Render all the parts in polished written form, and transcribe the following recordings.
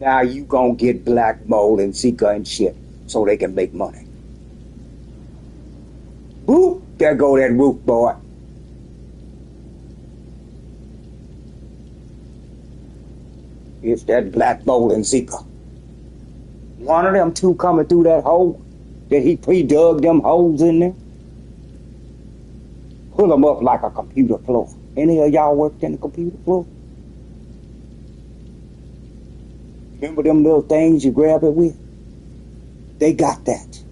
Now you gonna get black mold and Zika and shit so they can make money. Whoop, there go that roof boy. It's that black mold and Zika. One of them two coming through that hole that he pre-dug them holes in there. Pull them up like a computer floor. Any of y'all worked in the computer floor? Remember them little things you grab it with? They got that.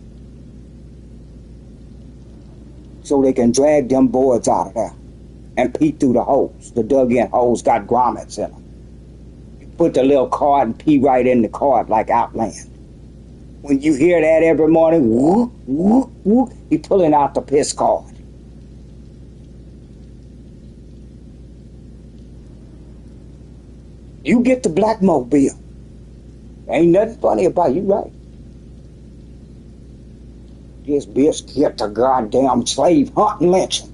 So they can drag them boards out of there and peek through the holes. The dug-in holes got grommets in them. You put the little card and pee right in the card like Outland. When you hear that every morning, whoop, whoop, whoop, he pulling out the piss card. You get the Blackmobile. Ain't nothing funny about it, you right. This bitch get the goddamn slave hunting lynching.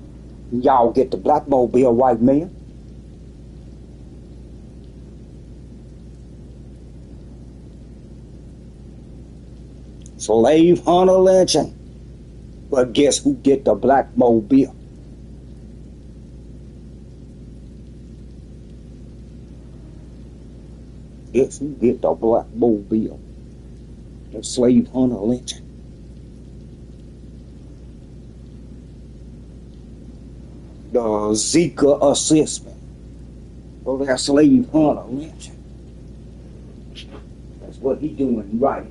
Y'all get the Blackmobile, white man. Slave hunter lynching. But guess who get the Blackmobile? Guess who get the Blackmobile? The slave hunter lynching. The Zika assessment for that slave hunter lynching. That's what he doing right.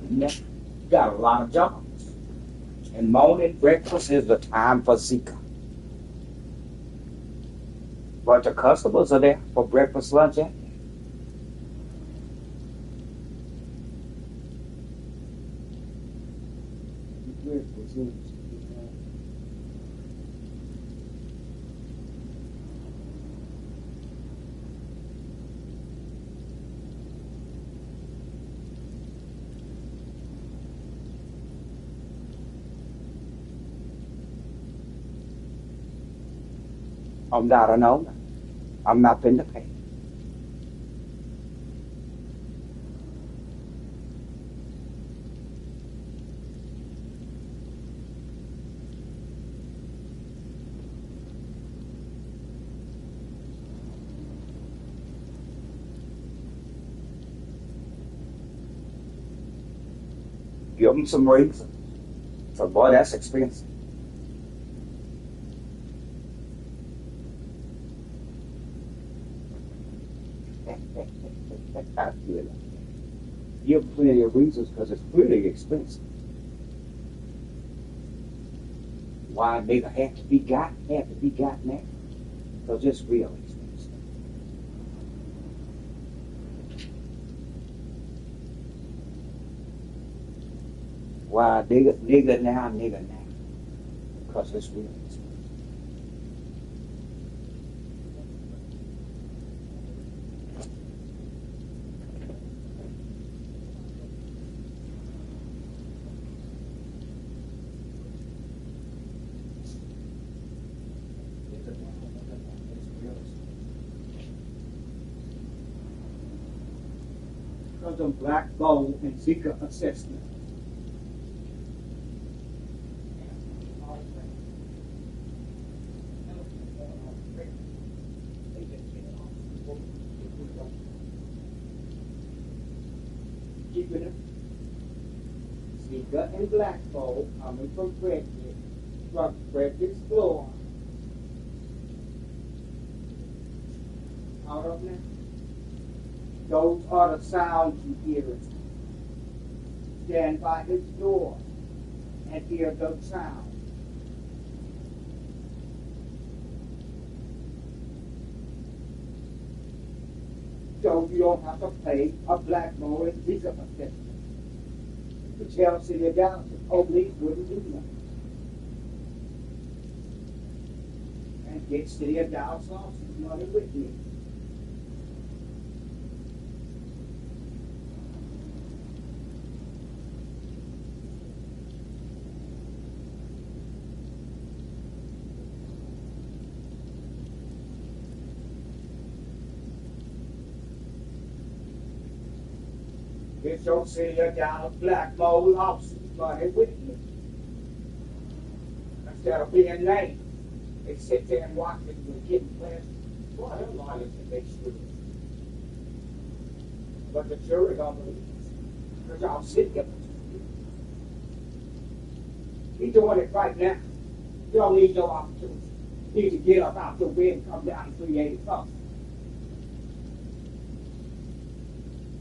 He got a lot of jobs. And morning breakfast is the time for Zika. But the customers are there for breakfast, lunch, and I'm not an owner. I'm not finna pay. Give them some reason. So, boy, that's expensive. I feel it. Give them plenty of reasons because it's pretty expensive. Why a nigga had to be got now? Because it's real expensive. Why nigga now? Because it's real expensive. Because of black mold and Zika assessment. Keeping it. Zika and black mold coming from Frederick's floor. Out of now. Those are the sounds you hear. Stand by his door and hear those sounds. So you don't have to pay a black mold and Zika assessment. The tell City of Dallas, the police wouldn't do nothing. And get City of Dallas lawsuit money with me. Get your silly down a black mold lawsuit money with you. Instead of being named, they sit there and watch it and getting pledged. Boy, they're lawyers and they screw it. But the jury don't believe it. Because y'all sit there. He's doing it right now. You don't need no opportunity. You need to get up out your bed and come down to 385.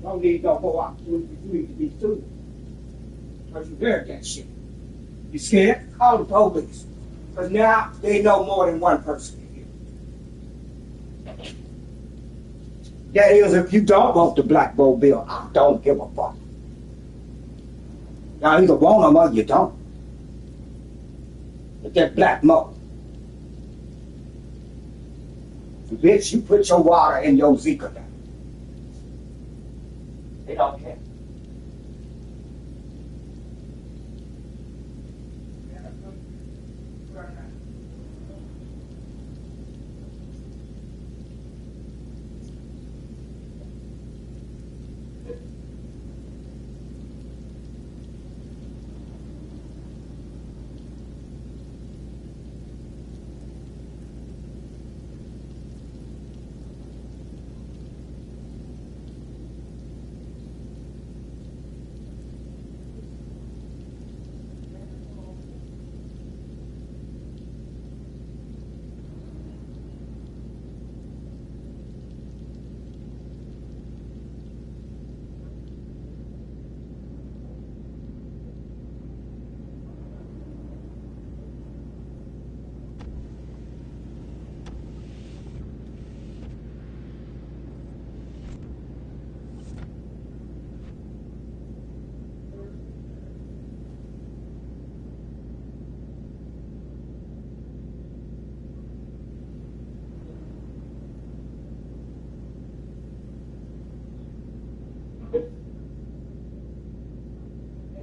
Don't need no more opportunity. You need to be sued. Because you heard that shit. You scared? Call the police. Because now they know more than one person here. That is, if you don't want the black vote bill, I don't give a fuck. Y'all either want them or you don't. But that black mo. Bitch, you put your water in your Zika down. They don't care.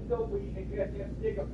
So we can get them bigger.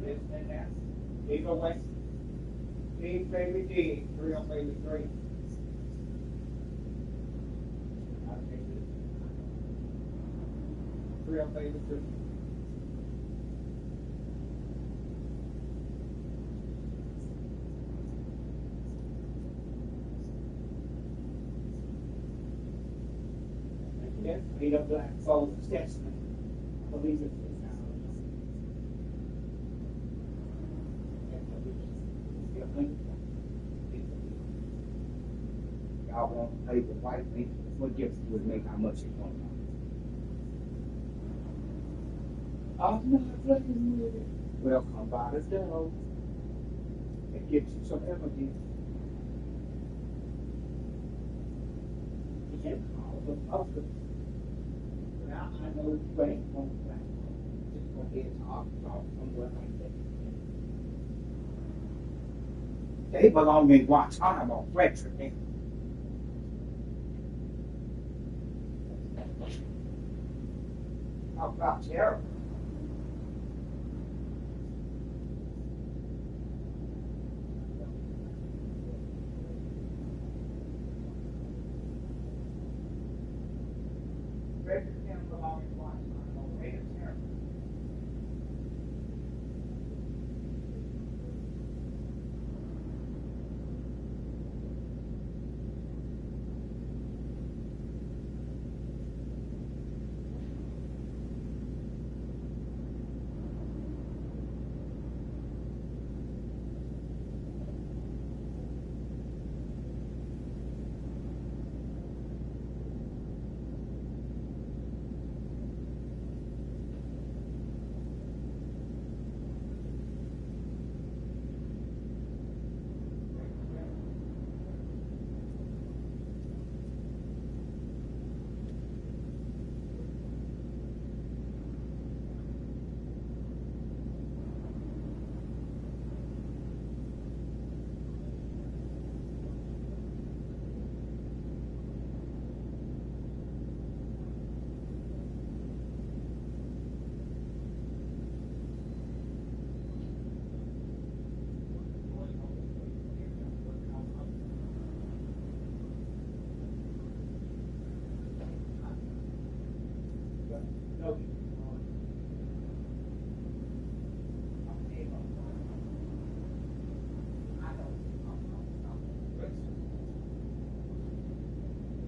this and that. Either way, big baby dig, real baby dream. I think it's real baby dream. Yes, read a black folks testament. I believe it's y'all want to pay the white meat, what difference would it make how much it's going to cost? I'm not playing with it. Well, come by the demo and get you some evidence. You can call the public. Now I know you ain't going to play. Just go ahead and talk somewhere like that. They belong in Guantanamo, Frederick. Talk about terror. Frederick belong in Guantanamo, they are terror.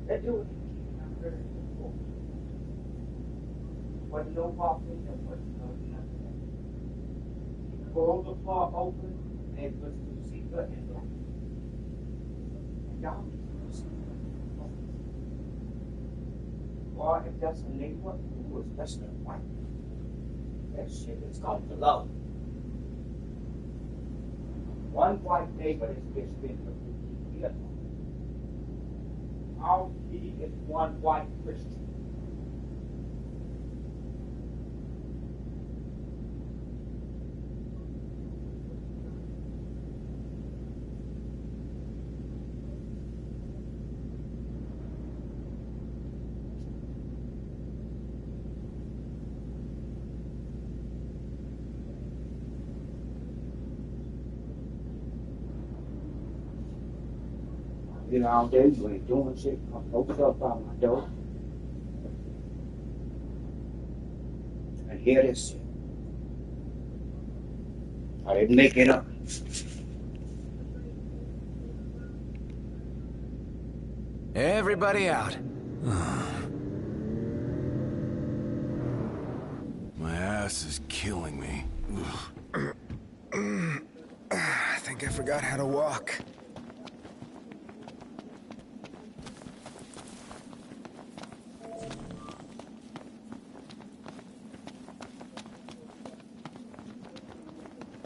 They do it. What no walking and what no nothing. Pull the floor open and put the seatbelt in there. And y'all need to see. Or if that's a neighbor who is especially white, that shit is gonna blow. One white neighbor that's been for 50 years. All he is one white Christian. You know, all day you ain't doing shit, come open up by my door and hear this shit. I didn't make it up. Everybody out. My ass is killing me. I think I forgot how to walk.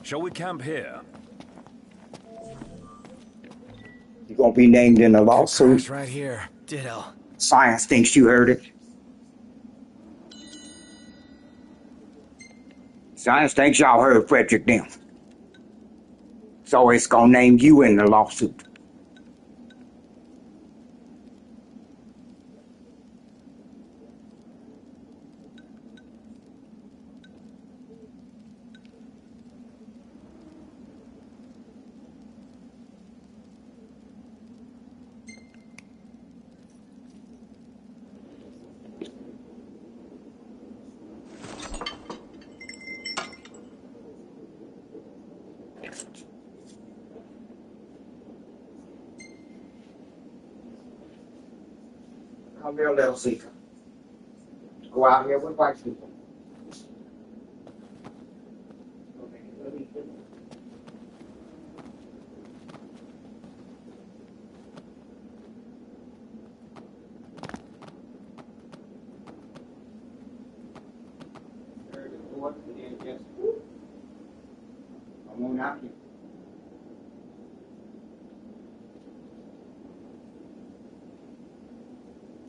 Shall we camp here? You're gonna be named in the lawsuit. Right here. Ditto. Science thinks you heard it. Science thinks y'all heard Frederick them. So it's gonna name you in the lawsuit. Come here, little Zika. Go out here with white people. Come on out here.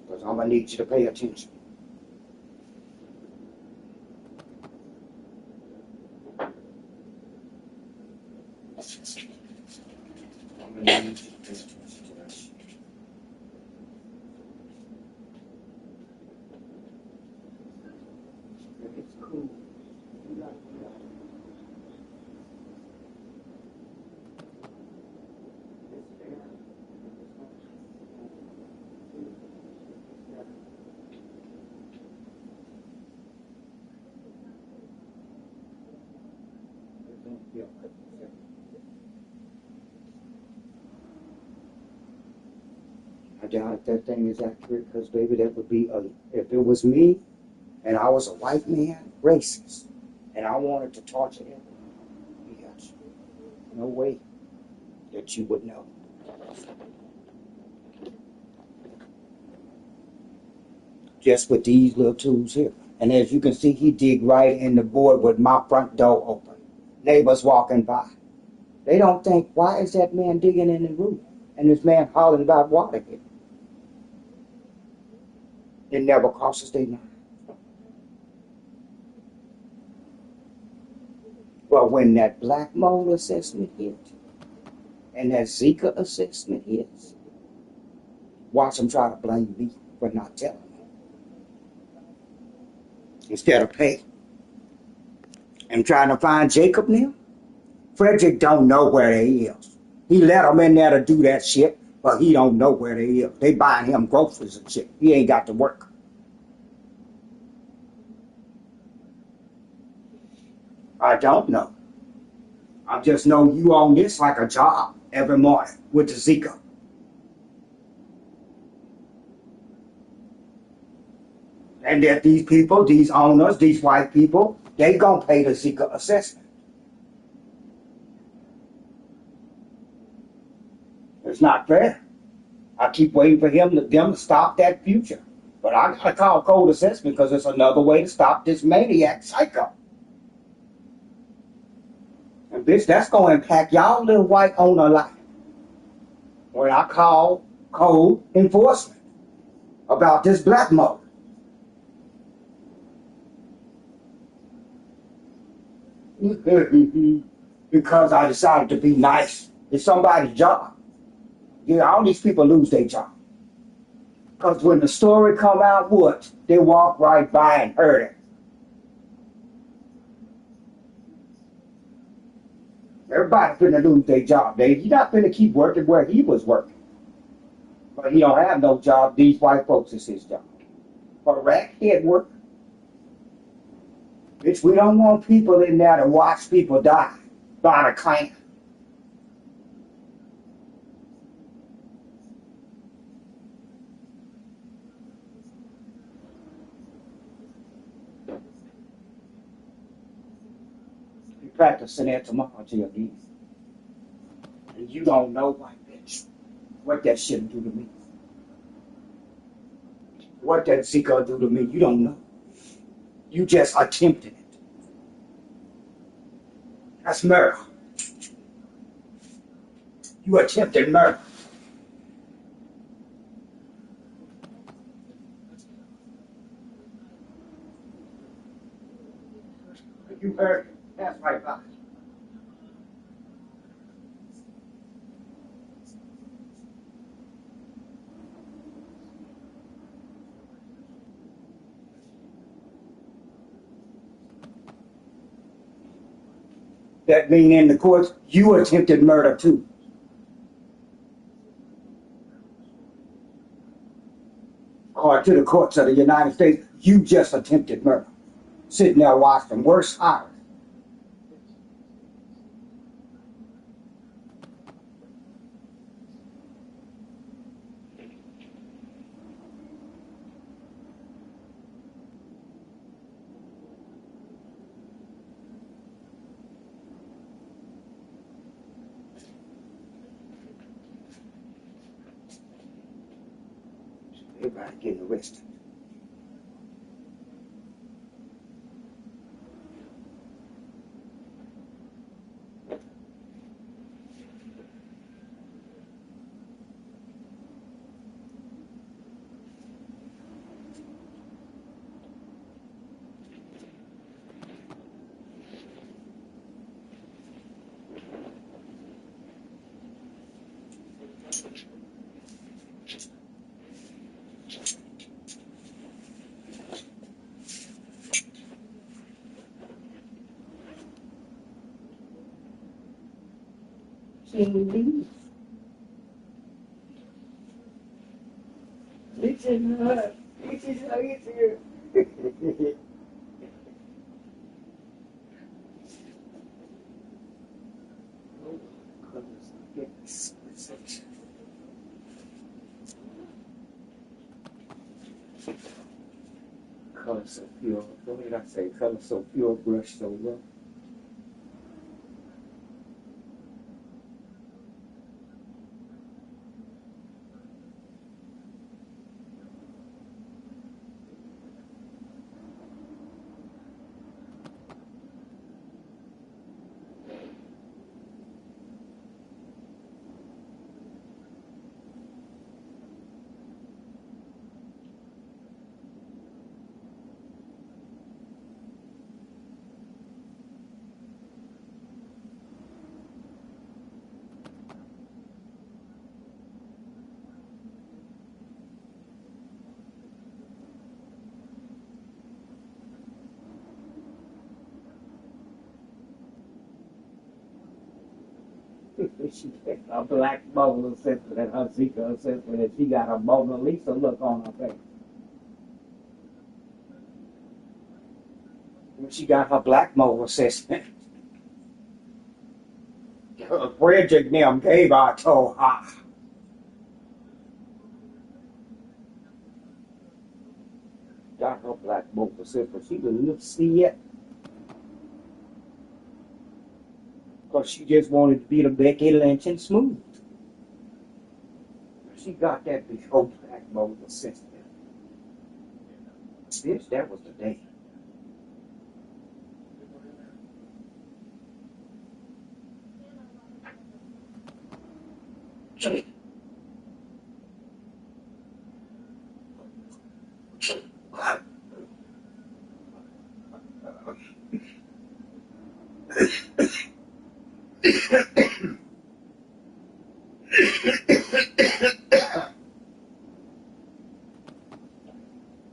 Because I'm going to need you to pay attention. I'm going to need you to pay attention to that shit. It's cool. You got it. I doubt if that thing is accurate because, baby, that would be if it was me and I was a white man, racist, and I wanted to torture him, yes, no way that you would know. Just with these little tools here. And as you can see, he dig right in the board with my front door open. Neighbors walking by. They don't think, why is that man digging in the roof? And this man hollering about water here. It never crosses their mind. But when that black mold assessment hit, and that Zika assessment hits, watch them try to blame me for not telling them. Instead of pay. I'm trying to find Jacob now. Frederick don't know where he is. He let them in there to do that shit, but he don't know where they is. They buying him groceries and shit. He ain't got to work. I don't know. I just know you on this like a job every morning with the Zika. And that these people, these owners, these white people, they gonna pay the Zika assessment. It's not fair. I keep waiting for them to stop that future. But I gotta call cold assessment because it's another way to stop this maniac psycho. And bitch, that's gonna impact y'all little white owner life. When I call code enforcement about this black mold. Because I decided to be nice. It's somebody's job. Yeah, all these people lose their job. Because when the story come out, what? They walk right by and heard it. Everybody finna lose their job. He's not finna keep working where he was working. But he don't have no job. These white folks is his job. But rackhead work. Bitch, we don't want people in there to watch people die by the clan. You practicing etymology again. And you don't know, white bitch, what that shit do to me. What that Zika do to me, you don't know. You just attempted it. That's murder. You attempted murder. You heard it. That's right by. That mean in the courts, you attempted murder too. According to the courts of the United States, you just attempted murder. Sitting there watching worse horror. Everybody getting arrested. Cindy. Listen her. This is how it's here. Color so pure. What did I say? Color so pure, brush so rough. She got a black Mona Lisa and her Zika assistant, and she got a Mona Lisa look on her face. When she got her black Mona assistant, Bridget them gave her to her. Got her black Mona assistant. She didn't see it. Because she just wanted to be the Becky Lynch and smooth. She got that big old black Mona assistant. Bitch, that was the day.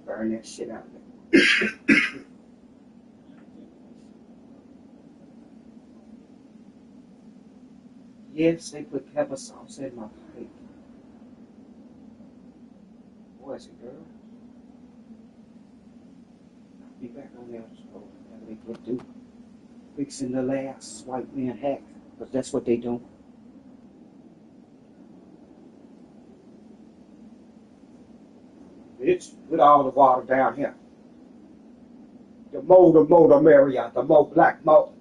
Burn that shit out there. Yes, they put pepper sauce in my plate. Boys and girls, I'll be back on the other road. Whatever they get do. Fixing the last white man hack, because that's what they do. Bitch, put all the water down here. The more, the merrier. The more black, more.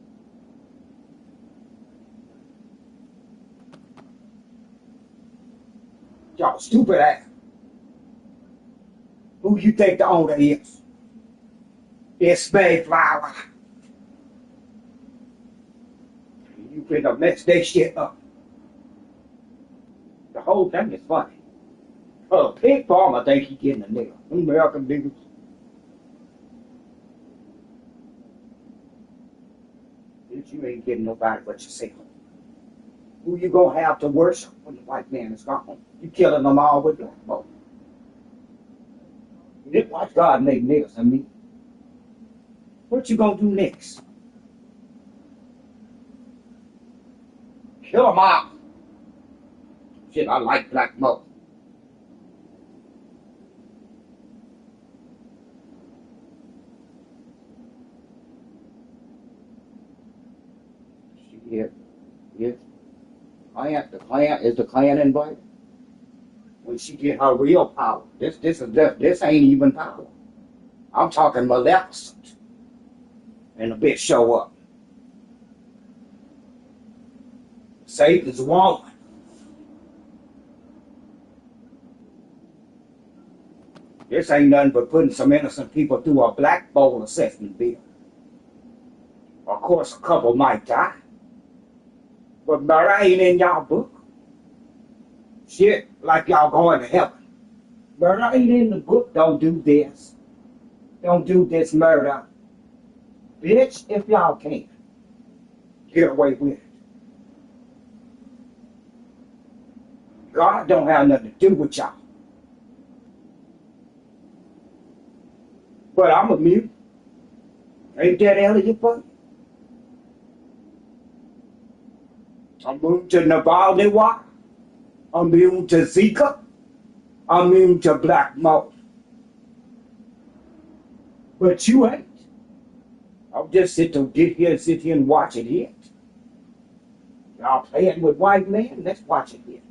Y'all stupid ass. Who you think the owner is? It's Mayflower. You finna mess that shit up. The whole thing is funny. Pig farmer think he getting a nigga. American niggas. Bitch, you ain't getting nobody but yourself. Who you gonna have to worship when the white man is gone? You killing them all with black folk. You didn't watch God make niggas, I mean. What you gonna do next? Kill them all. Shit, I like black folk. Shit, yeah. Is the Klan invited? When she get her real power. This ain't even power. I'm talking Maleficent. And the bitch show up. Satan's woman. This ain't nothing but putting some innocent people through a black bowl assessment bill. Of course, a couple might die, but murder ain't in y'all book. Shit, like y'all going to heaven. Murder ain't in the book. Don't do this. Don't do this murder. Bitch, if y'all can, get away with it. God don't have nothing to do with y'all. But I'm immune. Ain't that Elliot funny? I'm immune to Navalny. I'm immune to Zika. I'm immune to Black Mold. But you ain't. I'll just sit here and watch it hit. Y'all playing with white men? Let's watch it hit.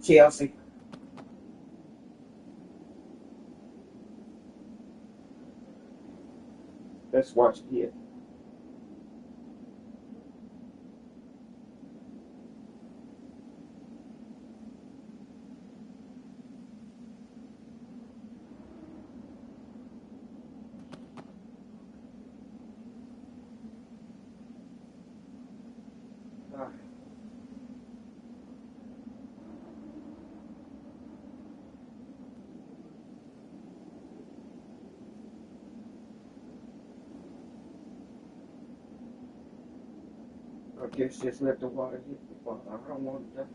Chelsea. Let's watch it hit. I guess just let the water hit me. I don't want to die.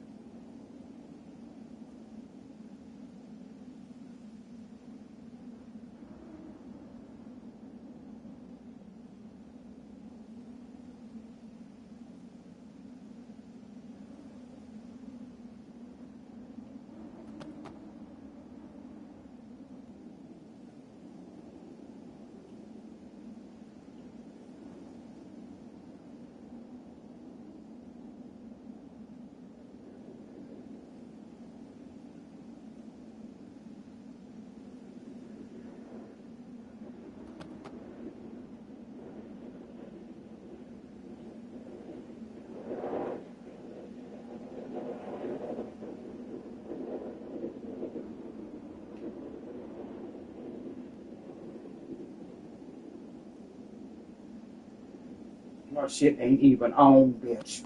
My shit ain't even on, bitch.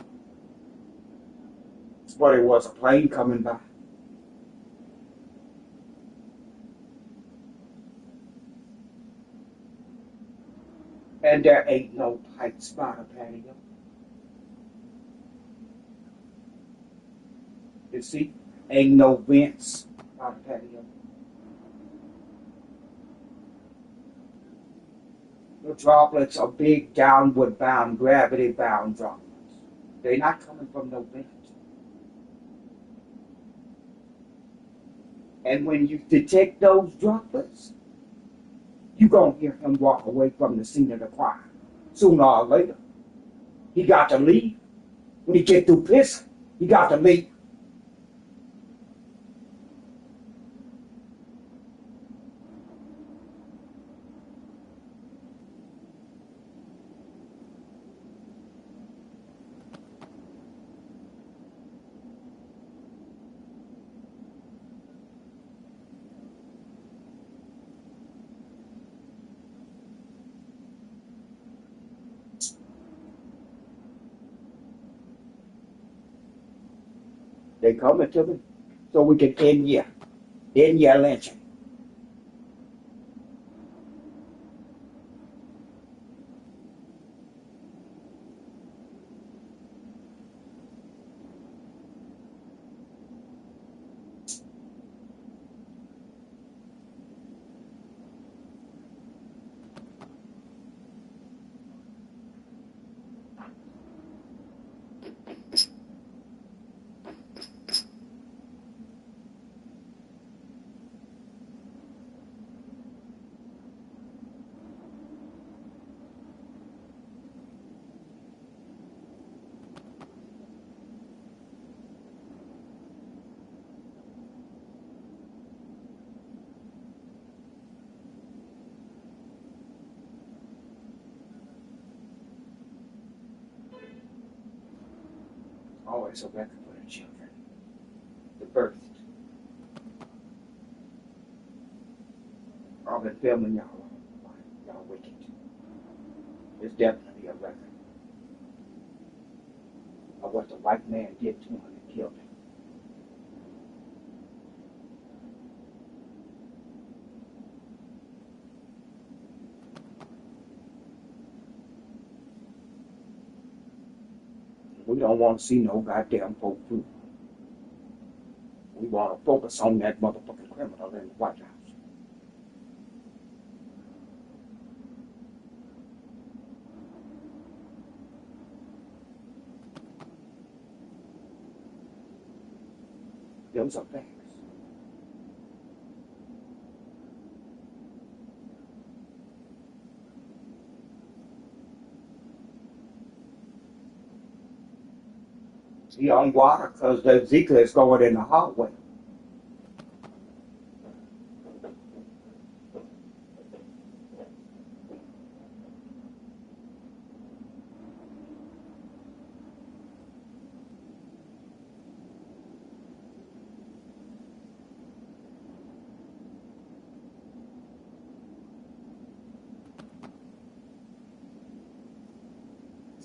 That's what it was, a plane coming by. And there ain't no pipes by the patio. You see? Ain't no vents by the patio. The droplets are big downward bound, gravity bound droplets. They're not coming from no vent. And when you detect those droplets, you gonna hear him walk away from the scene of the crime. Sooner or later. He got to leave. When he get through pissing, he got to leave. They coming to me so we can end your lynching. Always a record for the children. The birth. filming y'all. Y'all wicked. It's definitely a record of what the white man did to him and killed him. We don't want to see no goddamn folk food. We want to focus on that motherfucking criminal in the White House. Those are facts. He on water because the Zika is going in the hallway.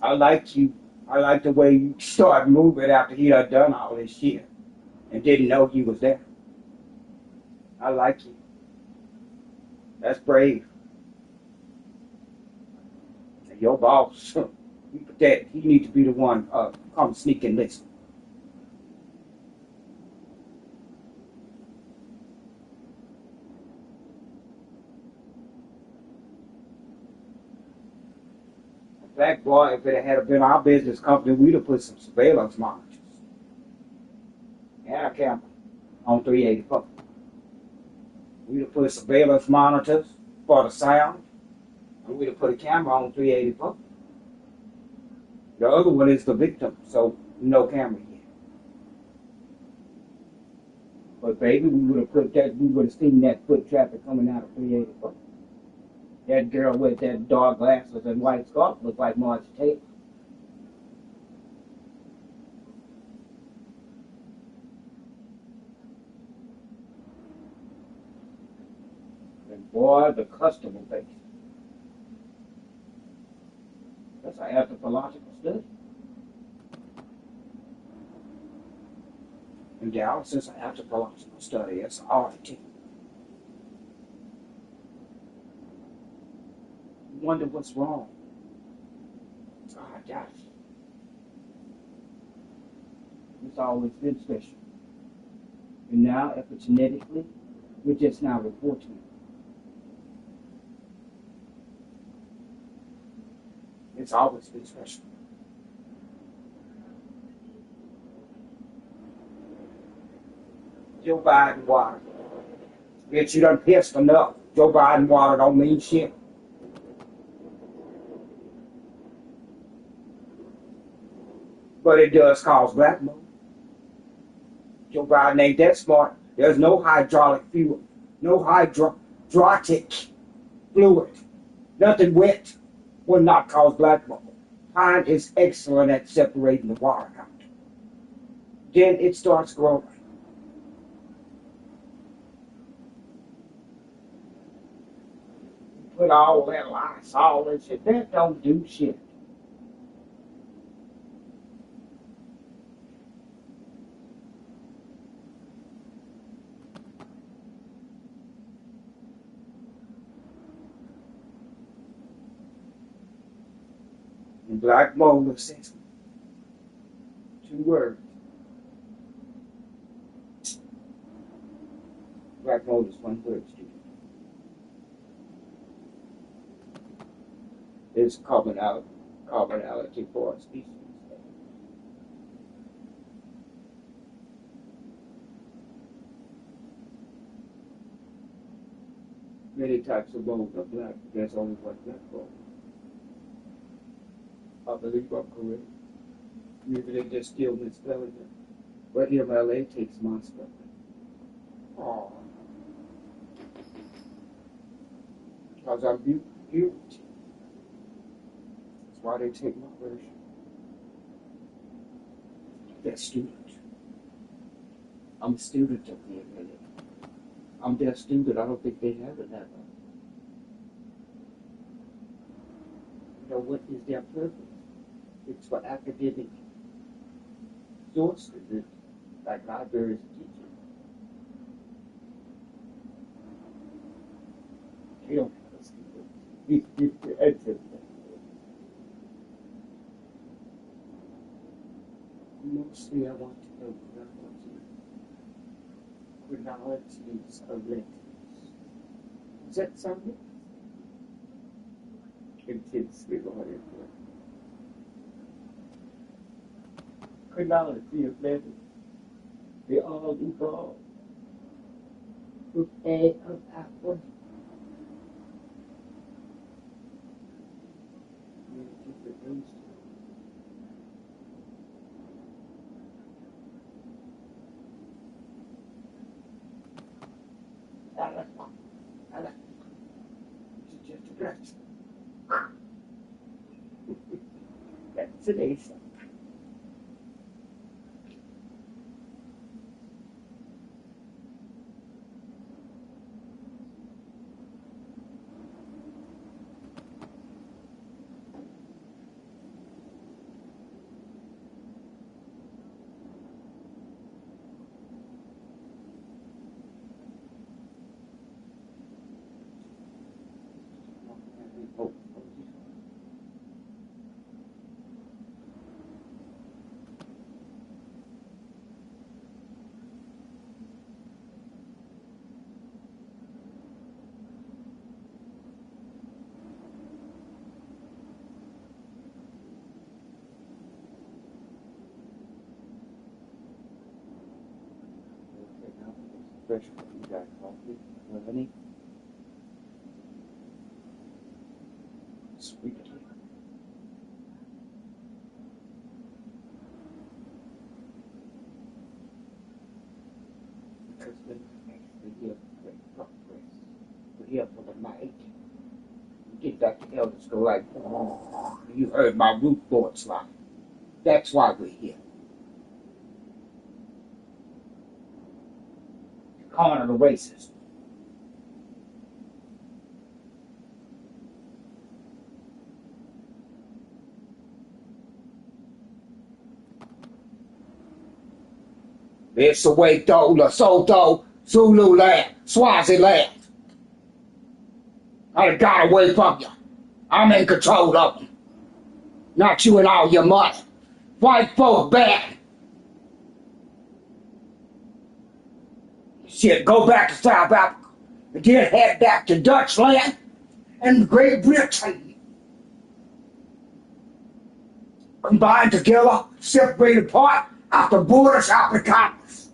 I like you. I like the way you started moving after he had done all this shit and didn't know he was there. I like you. That's brave. And your boss, he needs to be the one come sneak and listen. In fact, boy, if it had been our business company, we'd have put some surveillance monitors and a camera on 384. We'd have put surveillance monitors for the sound, and we'd have put a camera on 384. The other one is the victim, so no camera here. But baby, we would have seen that foot traffic coming out of 384. That girl with that dark glasses and white scarf looked like Marge Taylor. And boy, the customer base. That's an anthropological study. In Dallas, it's an anthropological study. It's an art. Wonder what's wrong. Oh, gosh. It's always been special. And now, epigenetically, we're just now reporting it. It's always been special. Joe Biden water. Bitch, you done pissed enough. Joe Biden water don't mean shit. But it does cause blackmail. Joe Biden ain't that smart. There's no hydraulic fuel, no hydraulic fluid, nothing wet will not cause blackmail. Pine is excellent at separating the water out. Then it starts growing. Put all that Lysol and shit, that don't do shit. Black mold says 2 words. Black mold is 1 word, student. It's commonality for a species. Many types of mold are black. There's only one black mold. I believe I'm correct. Maybe they just still misspelling it. But MLA takes my spelling. Oh. Because I'm beauty. That's why they take my version. That student. I'm a student of the MLA. I'm their student. I don't think they have it that way. know what is their purpose. It's for academic sources, it's like libraries teaching. They don't have a skill. These enter. Mostly I want to know chronologies of letters. Is that something? Intensely wanted to. Chronology of letters. They all evolve with A of apple. Different names. That's today's song. Fresh you got coffee, honey. Sweet. Because we're actually here for great progress. We're here for the night. We get back to Elder School like, oh, you heard my root boards line. That's why we're here. Corner the racist. It's the way Lesotho, Zululand, Swaziland. I got away from you. I'm in control of them. Not you and all your money. White folk bad. Shit, go back to South Africa. And then head back to Dutchland and Great Britain. Combined together, separated apart, out the borders, out the continents.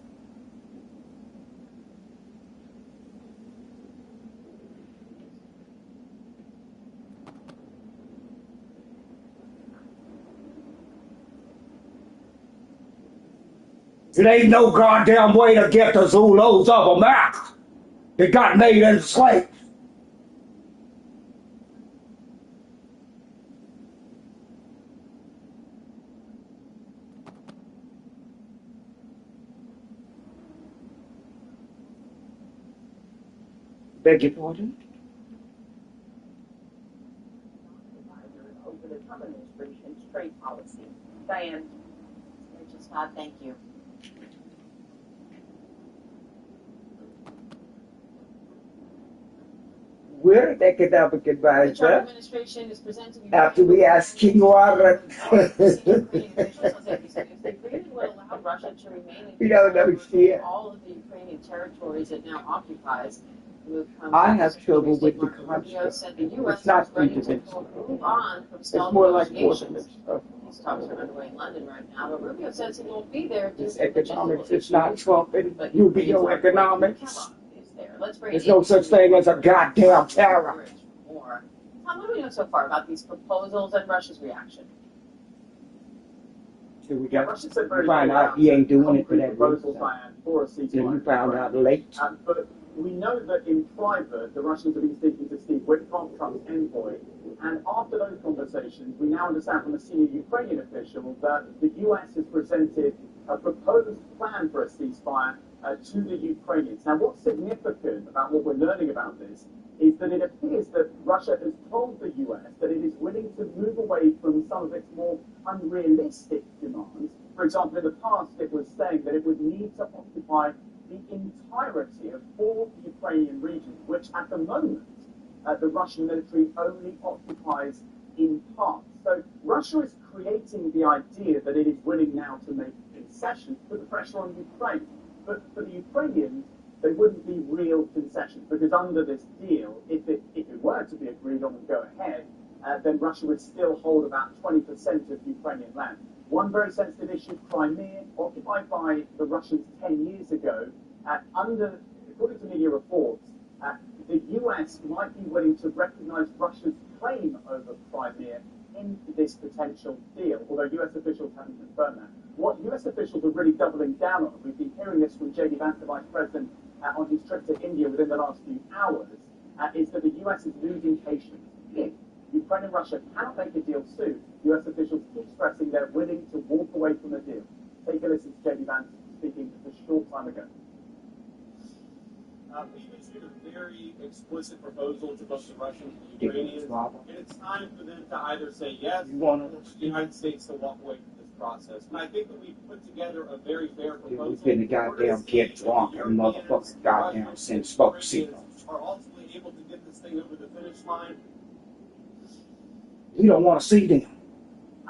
It ain't no goddamn way to get the Zulus of America. They got made into slaves. Beg your pardon? Over the Trump administration's trade policy. Diane. Rachel Scott, thank you. We're an economic The advisor. Trump administration is presenting After we ask King Warren. agreement would allow Russia to remain You don't understand. all of the Ukrainian territories it now occupies. I have trouble with the concept. It's not three-dimensional. It's more like four-dimensional. These talks are underway in London right now, but Rubio says he won't be there. It's economics. It's not Trump and Rubio economics. There's no such thing as a goddamn terror. Tom, what do we know so far about these proposals and Russia's reaction? Till we find out he ain't doing it for that reason. Till you found out late. But we know that in private, the Russians have been speaking to Steve Witkoff, Trump's envoy, and after those conversations, we now understand from a senior Ukrainian official that the US has presented a proposed plan for a ceasefire to the Ukrainians. Now, what's significant about what we're learning about this is that it appears that Russia has told the US that it is willing to move away from some of its more unrealistic demands. For example, in the past, it was saying that it would need to occupy the entirety of 4 Ukrainian regions, which at the moment, the Russian military only occupies in part. So Russia is creating the idea that it is willing now to make concessions, put the pressure on Ukraine. But for the Ukrainians, they wouldn't be real concessions, because under this deal, if it were to be agreed on and go ahead, then Russia would still hold about 20% of Ukrainian land. One very sensitive issue, Crimea, occupied by the Russians 10 years ago, according to media reports, the US might be willing to recognize Russia's claim over Crimea in this potential deal, although US officials haven't confirmed that. What US officials are really doubling down on, we've been hearing this from J.D. Vance, the Vice President, on his trip to India within the last few hours, is that the US is losing patience. If Ukraine and Russia cannot make a deal soon, US officials keep stressing they're willing to walk away from the deal. Take a listen to J.D. Vance speaking a short time ago. We've issued a very explicit proposal to both the Russians and the Ukrainians, and it's time for them to either say yes or the United States to walk away from this process. And I think that we've put together a very fair proposal. We've been the goddamn get drunk and motherfuckers goddamn send smoke signals. Are ultimately able to get this thing over the finish line. We don't want to see them.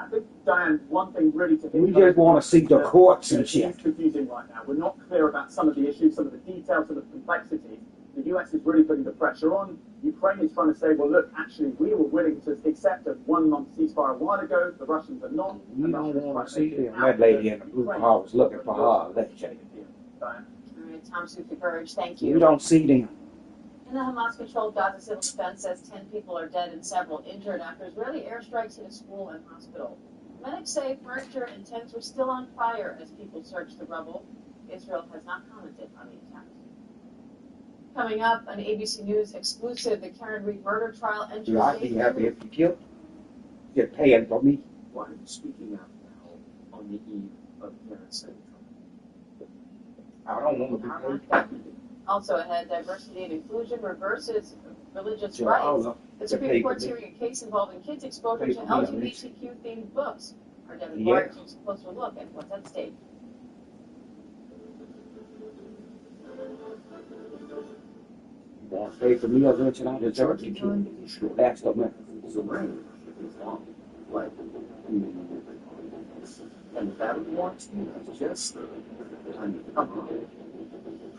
I think, Diane, one thing really to We just want to see the courts and It's shit. confusing right now. We're not clear about some of the issues, some of the details, some of the complexities. The US is really putting the pressure on. Ukraine is trying to say, well, look, actually, we were willing to accept a 1-month ceasefire a while ago. The Russians are not. We don't want to see them. That lady in the blue car was looking for her. Let's check it. Diane. All right, Tom Superburge, thank We you. don't see them. In the Hamas-controlled Gaza, civil defense says 10 people are dead and several injured after Israeli airstrikes hit a school and hospital. Medics say furniture and tents were still on fire as people searched the rubble. Israel has not commented on the attacks. Coming up, an ABC News exclusive, the Karen Reed murder trial enters I'd be day happy 2. if you killed. You're paying for me. Why are you speaking out now on the eve of Karen's trial? I don't want to be paid. Also ahead, diversity and inclusion reverses religious Sure, rights. I'll The to Supreme pay Court's for me. hearing a case involving kids' exposure Pay to for me, at least. LGBTQ-themed books. Our Devin Yeah. Bart keeps a closer look at what's at stake. You want to pay for me, I'll let you out the church and kill me. That's the man. The range is long, like and that warranty is just come on.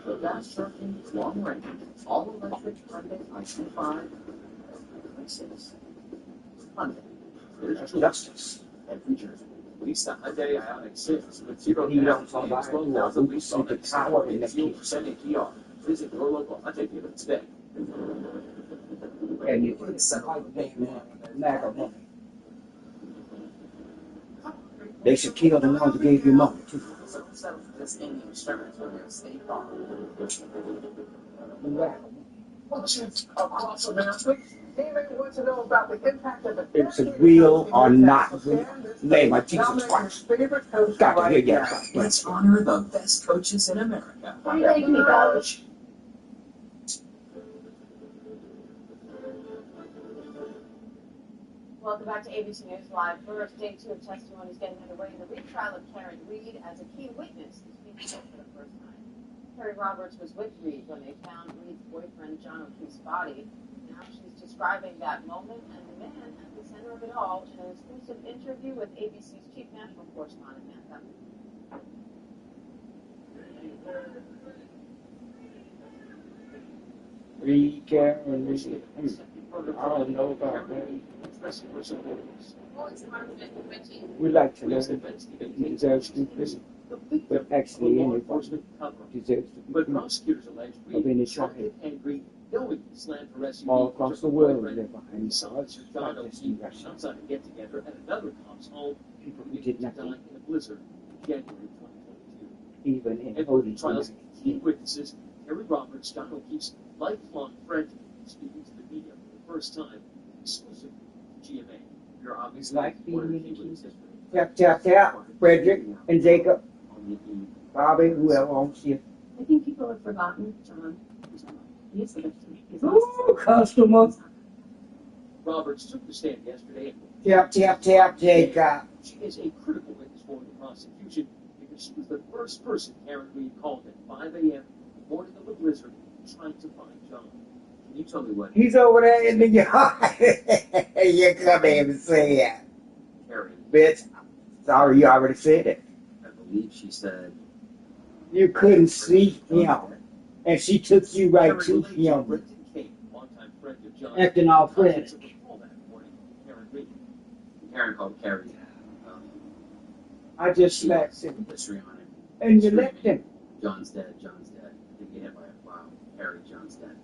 The fast trucking is long range, all electric Hyundai i5 6 Hyundai. There's justice and features. Lease a Hyundai Ioniq 6 with 0 You down don't talk and about 12,000 it. lease You on see it. the power in the 0% APR. Visit your local Hyundai dealer today. And you put some like MAGA money. They should kill the ones that gave you money, too. So settle for this Indian insurance when you're State Farm. Elections across America. David wants to know about the impact of the It's real or not real. Name of Jesus Christ. favorite coach Got to hear now. that. Let's honor the best coaches in America. Thank you, Coach. Welcome back to ABC News Live. First, day 2 of testimony is getting underway in the retrial of Karen Reed as a key witness to speak for the first time. Terry Roberts was with Reed when they found Reed's boyfriend John O'Keefe's body. Now she's describing that moment and the man at the center of it all in an exclusive interview with ABC's chief national correspondent, Matt Duncan. Reed, Karen, Reed. I don't know about that. We like to know that he deserves to be prison. But actually, anybody deserves to be But prison. prosecutors allege I've been in Reed trial. targeted and Reed knowingly slammed her SUV. All across the world, they're Boyfriend. behind Son, bars. John Not just O'Keefe, in Russia. outside a get-together at another cop's home. People who did died nothing, in a blizzard in January 2022. even in And holy the trial's United key States. witnesses, Terry Roberts, John O'Keefe's lifelong friend, speaking to the media for the first time, exclusive to GMA. You're obviously Like being one of the in key the witnesses. Tap, tap, tap. Frederick and Jacob, On the eve Bobby, whoever owns you. I think people have forgotten, John. He's the victim. He's Ooh, customer. Roberts took the stand yesterday. Tap, tap, tap, Jacob. She is a critical witness for the prosecution because she was the first person Karen Reed called at 5 a.m. the morning of the blizzard trying to find John. Can you tell me what? He's over there in the yard. You come in and say it. Karen, Bitch, sorry, you already said it. I believe she said. You couldn't see him. And she took you right Karen to relates him. Brenton King, longtime friend of John. Acting all friendly. Contents of the call that morning, Karen Reed. Karen called Carrie. I just slapped him. History on it. And you left him. John's dead. John's dead. I think he hit by a plow. Harry, John's dead.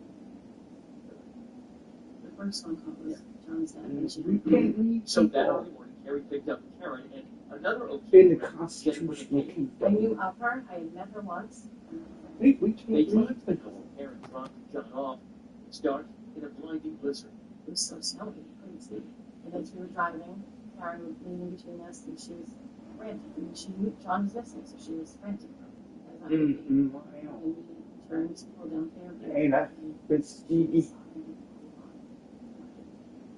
The first phone call was John's dead. And she You can't read So that people early morning, Carrie picked up Karen and another in occasion. the constitutional I people. knew of her. I had met her once. We They can't tried to read know people. Karen dropped John off. It's dark in a blinding blizzard. It was so snowy. I couldn't see. And as we were driving, Karen was leaning between us and she was frantic. And she knew John was missing, so she was frantic. As I Mm-hmm. and we turned to pull down there. Ain't I? But Stevie.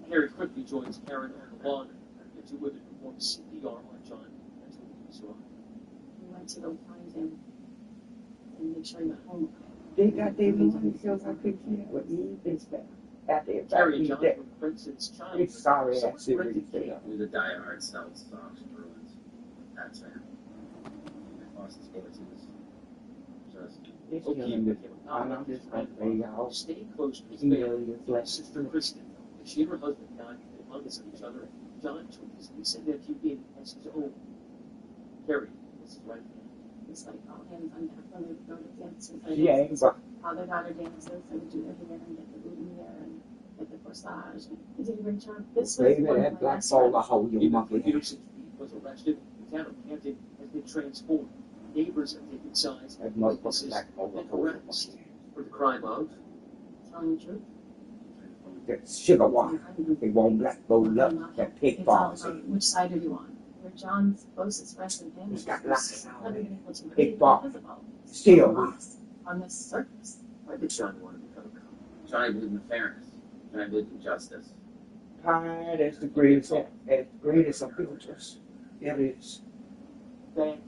Carrie quickly joins Karen on the lawn. The two women perform CPR on John until he survived. We went to go find him and make sure he got home. They got their money because I couldn't keep what he thinks that. After Carrie everybody and John dead. were friends since It's childhood. sorry So ass was series. Brenton King. He was a diehard South Sox Bruins Pats fan. Boston sports is just It's O'Keefe killing me. became a I'm nominee just for gonna Red pay Rock. y'all. Staying close to his He family, really is his like- sister Kristen. She and her husband died amongst each other. John took his niece and nephew in as his own. Carrie was his right hand. It's like all hands on deck when they would go to dances. She ain't but Father-daughter dances, they would do their hair and get the boutonniere and get the corsage. He did a great job. This was baby, one of that my black best bowler friends. hole you Even monkey. for years since Pete was arrested, the town of Canton has been transformed. Neighbors have taken sides. That motherfucker Witnesses black bowler and hole. harassed for the crime of Telling the truth. That sugar water. They won't black bowl up. That pig It's all balls about in. which side are you on. We're John's closest friends and family. He's got lots of Haven't been able to big breathe ball. because of all Still. loss on this surface. why did John want to become a cop? Johnny believed in fairness. Johnny believed in justice. Pride is the greatest. That's the greatest of filters. It is.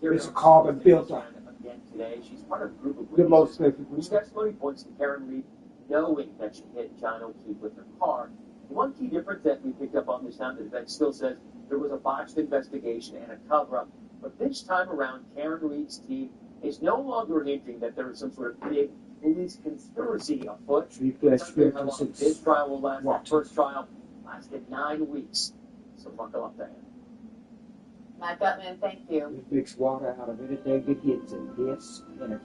It's a carbon filter. Again today, she's part of a group of The most witnesses perfect. whose testimony points to Karen Reed knowing that she hit John O'Keefe with her car. One key difference that we picked up on this time, the defense still says there was a botched investigation and a cover-up. But this time around, Karen Reed's team is no longer hinting that there is some sort of big police conspiracy afoot. Three plus It's unclear how long filters. this trial will last. What? The first trial lasted 9 weeks. So buckle up there. Matt Gutman, thank you. It makes water out of anything it hits in. Yes, anything.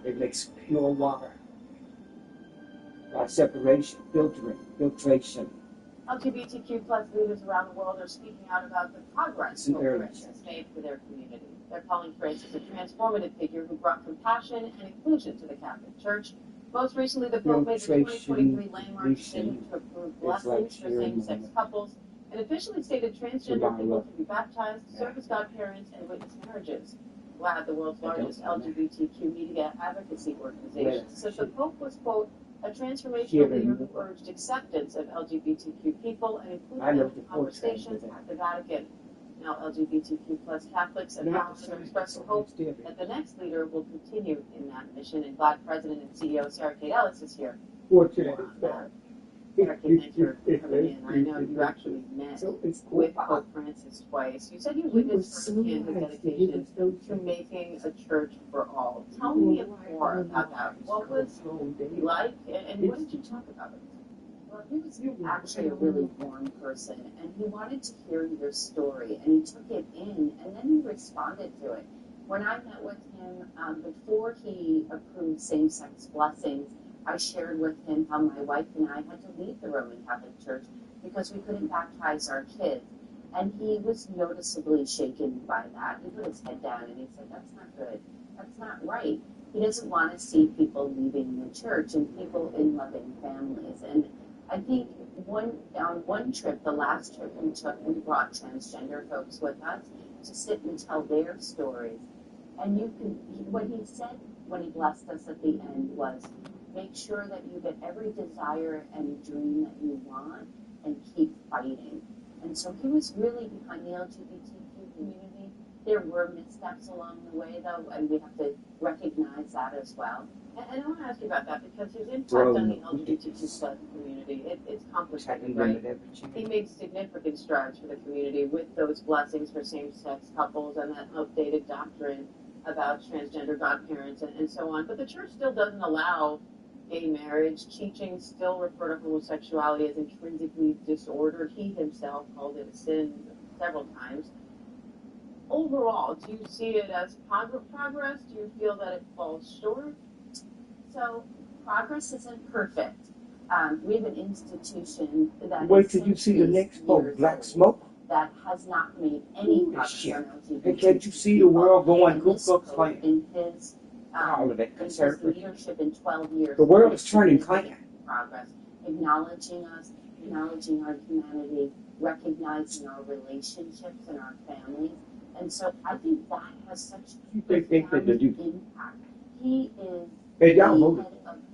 It makes pure water. By separation, filtration. LGBTQ plus leaders around the world are speaking out about the progress It's an Pope early Francis has made for their community. They're calling Francis a transformative figure who brought compassion and inclusion to the Catholic Church. Most recently, the Pope made the 2023 landmark decision to approve blessings for same-sex couples and officially stated transgender people can be baptized, serve as godparents, and witness marriages. GLAAD, the world's largest LGBTQ media advocacy organization, says the Pope was, quote, a transformational leader who urged acceptance of LGBTQ people and included in conversations at the Vatican. Now LGBTQ plus Catholics and Catholics are expressing hope that the next leader will continue in that mission. And GLAAD President and CEO Sarah Kate Ellis is here. Fortunate. Sarah Kate, thanks for coming in. I know you actually met with Pope Francis twice. You said you witnessed firsthand his dedication to making a church for all. Tell me more about that. What was he like, and what did you talk about? Well, he was actually a really warm person, and he wanted to hear your story, and he took it in, and then he responded to it. When I met with him, before he approved same-sex blessings, I shared with him how my wife and I had to leave the Roman Catholic Church because we couldn't baptize our kids. And he was noticeably shaken by that. He put his head down and he said, that's not good. That's not right. He doesn't want to see people leaving the church and people in loving families. And I think on one trip, the last trip we took, we brought transgender folks with us to sit and tell their stories. And what he said when he blessed us at the end was, make sure that you get every desire and dream that you want and keep fighting. And so he was really behind the LGBTQ community. There were missteps along the way, though, and we have to recognize that as well. And I want to ask you about that because his impact on the LGBTQ+ community, it's complicated, right? He made significant strides for the community with those blessings for same-sex couples and that updated doctrine about transgender godparents and so on. But the church still doesn't allow gay marriage. Teachings still refer to homosexuality as intrinsically disordered. He himself called it a sin several times. Overall, do you see it as progress? Do you feel that it falls short? So progress isn't perfect. We have an institution that Wait till you see the next boat, Black Smoke. That has not made any progress on LGBT. And can't you see the world going Ku Klux Klan? In his All of it, conservative. leadership in 12 years. The world is turning Klan. Progress, acknowledging us, acknowledging our humanity, recognizing our relationships and our families. And so I think that has such profound impact. He is the head of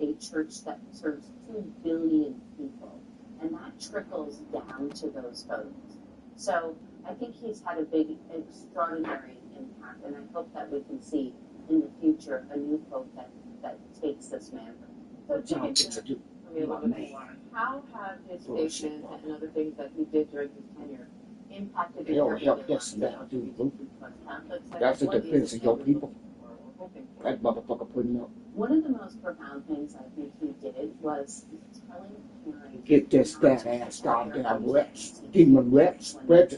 a church that serves 2 billion people, and that trickles down to those folks. So I think he's had a big, extraordinary impact, and I hope that we can see in the future a new pope that takes this mantle. So Jimmy, how have his statements and other things that he did during his tenure impacted the Catholics? That's the defense of your people. That motherfucker putting up. One of the most profound things I think he did was telling parents, get this fat ass goddamn wretch, demon wretch, to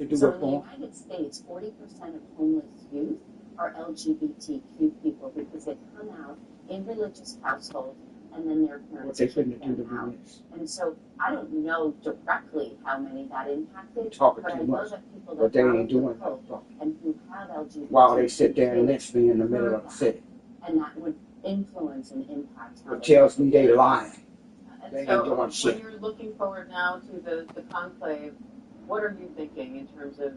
do so it in the for United States, 40% of homeless youth are LGBTQ people because they come out in religious households and then their parents what they kick couldn't do them to out. do this. And so I don't know directly how many that impacted, Talking but I too know much, that people but that they follow ain't doing the hope that. and who have LGBT While they sit there and lynch me in the middle of the city. and that would influence and impact how It tells me they lying. They ain't So doing when shit. you're looking forward now to the conclave, what are you thinking in terms of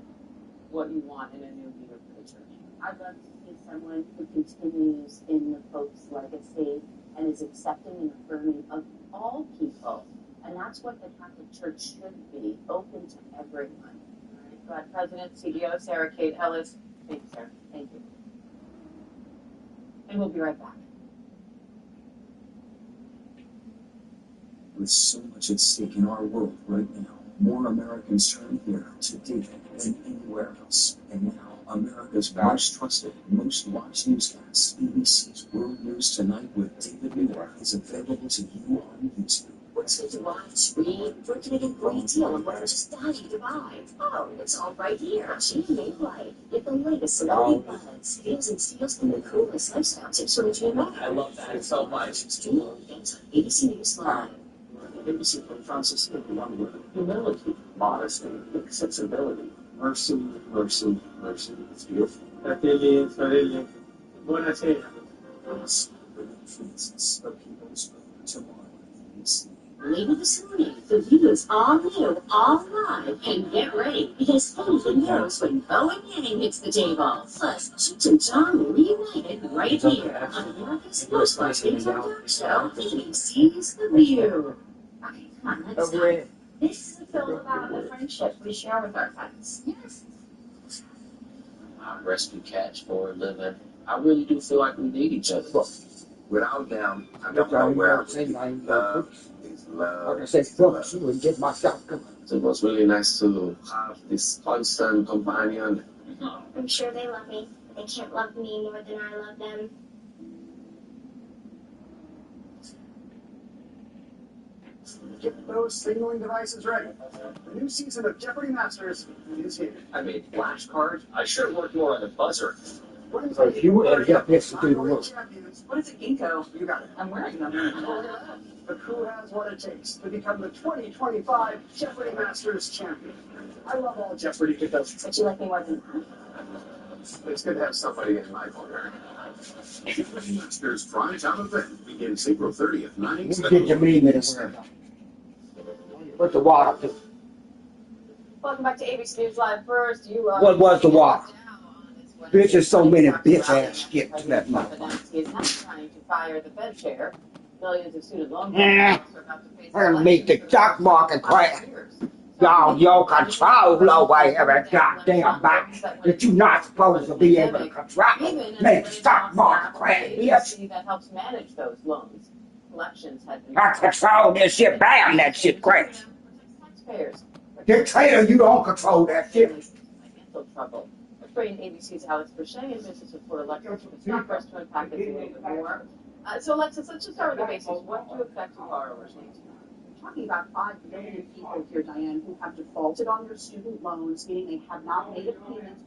what you want in a new leader for the church? I'd love to see someone who continues in the Pope's legacy and is accepting and affirming of all people. And that's what the Catholic Church should be, open to everyone. All right. Go ahead, President, CEO Sarah Kate Ellis. Thank you, Sarah. Thank you. And we'll be right back. With so much at stake in our world right now, more Americans turn here today than anywhere else. And now, America's most trusted, most watched newscast, BBC's World News Tonight with David Miller, is available to you on YouTube. What's good to watch? Read? We're getting a great deal on what I'm just dying to buy. Oh, it's all right here. GMA Life. Get the latest celebrity buzz, feels and steals from the coolest lifestyle tips from GMA. I love that so much. Stream events on ABC News Live. ABC from Francis Young, humility, modesty, accessibility, mercy, mercy, mercy. It's beautiful. Fratelli. Buonasera. Yes, the influences of people's tomorrow. Later this morning, the view is all new, all live, and get ready, because who knows when Bo and Yang hits the table. Plus, Cheech and John reunited right here on America's most watched daytime talk show, ABC's The View. Okay, come on, let's go. This is a film about the friendship we share with our friends. Yes. I rescue cats for a living. I really do feel like we need each other. Without them, I don't know where I would be. Love is love. Like I said, fuck you and get myself going. So it was really nice to have this constant companion. I'm sure they love me. They can't love me more than I love them. Get those signaling devices ready. The new season of Jeopardy Masters is here. I made flashcards. I sure worked more on the buzzer. So if you ever get this to do the work. What is it, Ginkgo? You got it. I'm wearing them. The crew has what it takes to become the 2025 Jeopardy Masters champion. I love all Jeopardy because But you like me more than that? It's good to have somebody in my corner. Jeopardy Masters primetime event begins April 30th, 9 You get your mean minutes where put the water to. Welcome back to ABC News Live. First, you What was the water? Bitches, so many bitch ass skipped to that motherfucker. He is not trying to fire the Fed chair. Millions of student loan Yeah. borrowers are about to face I'll make the elections stock market crash. Y'all control over every goddamn bank that you're not supposed to be able to control. Make the stock market crash, bitch. that helps manage those loans. Collections had been I control this shit. Bam, that shit crash. taxpayers. Dictator, you don't control that shit. Financial trouble. Let's bring in ABC's Alex Boucher and business reporter Alexis Christopher to unpack this a little bit more. So Alexis, let's just start with the basics. What do affected borrowers need to know? We're talking about 5 million people here, Diane, who have defaulted on their student loans, meaning they have not made a payment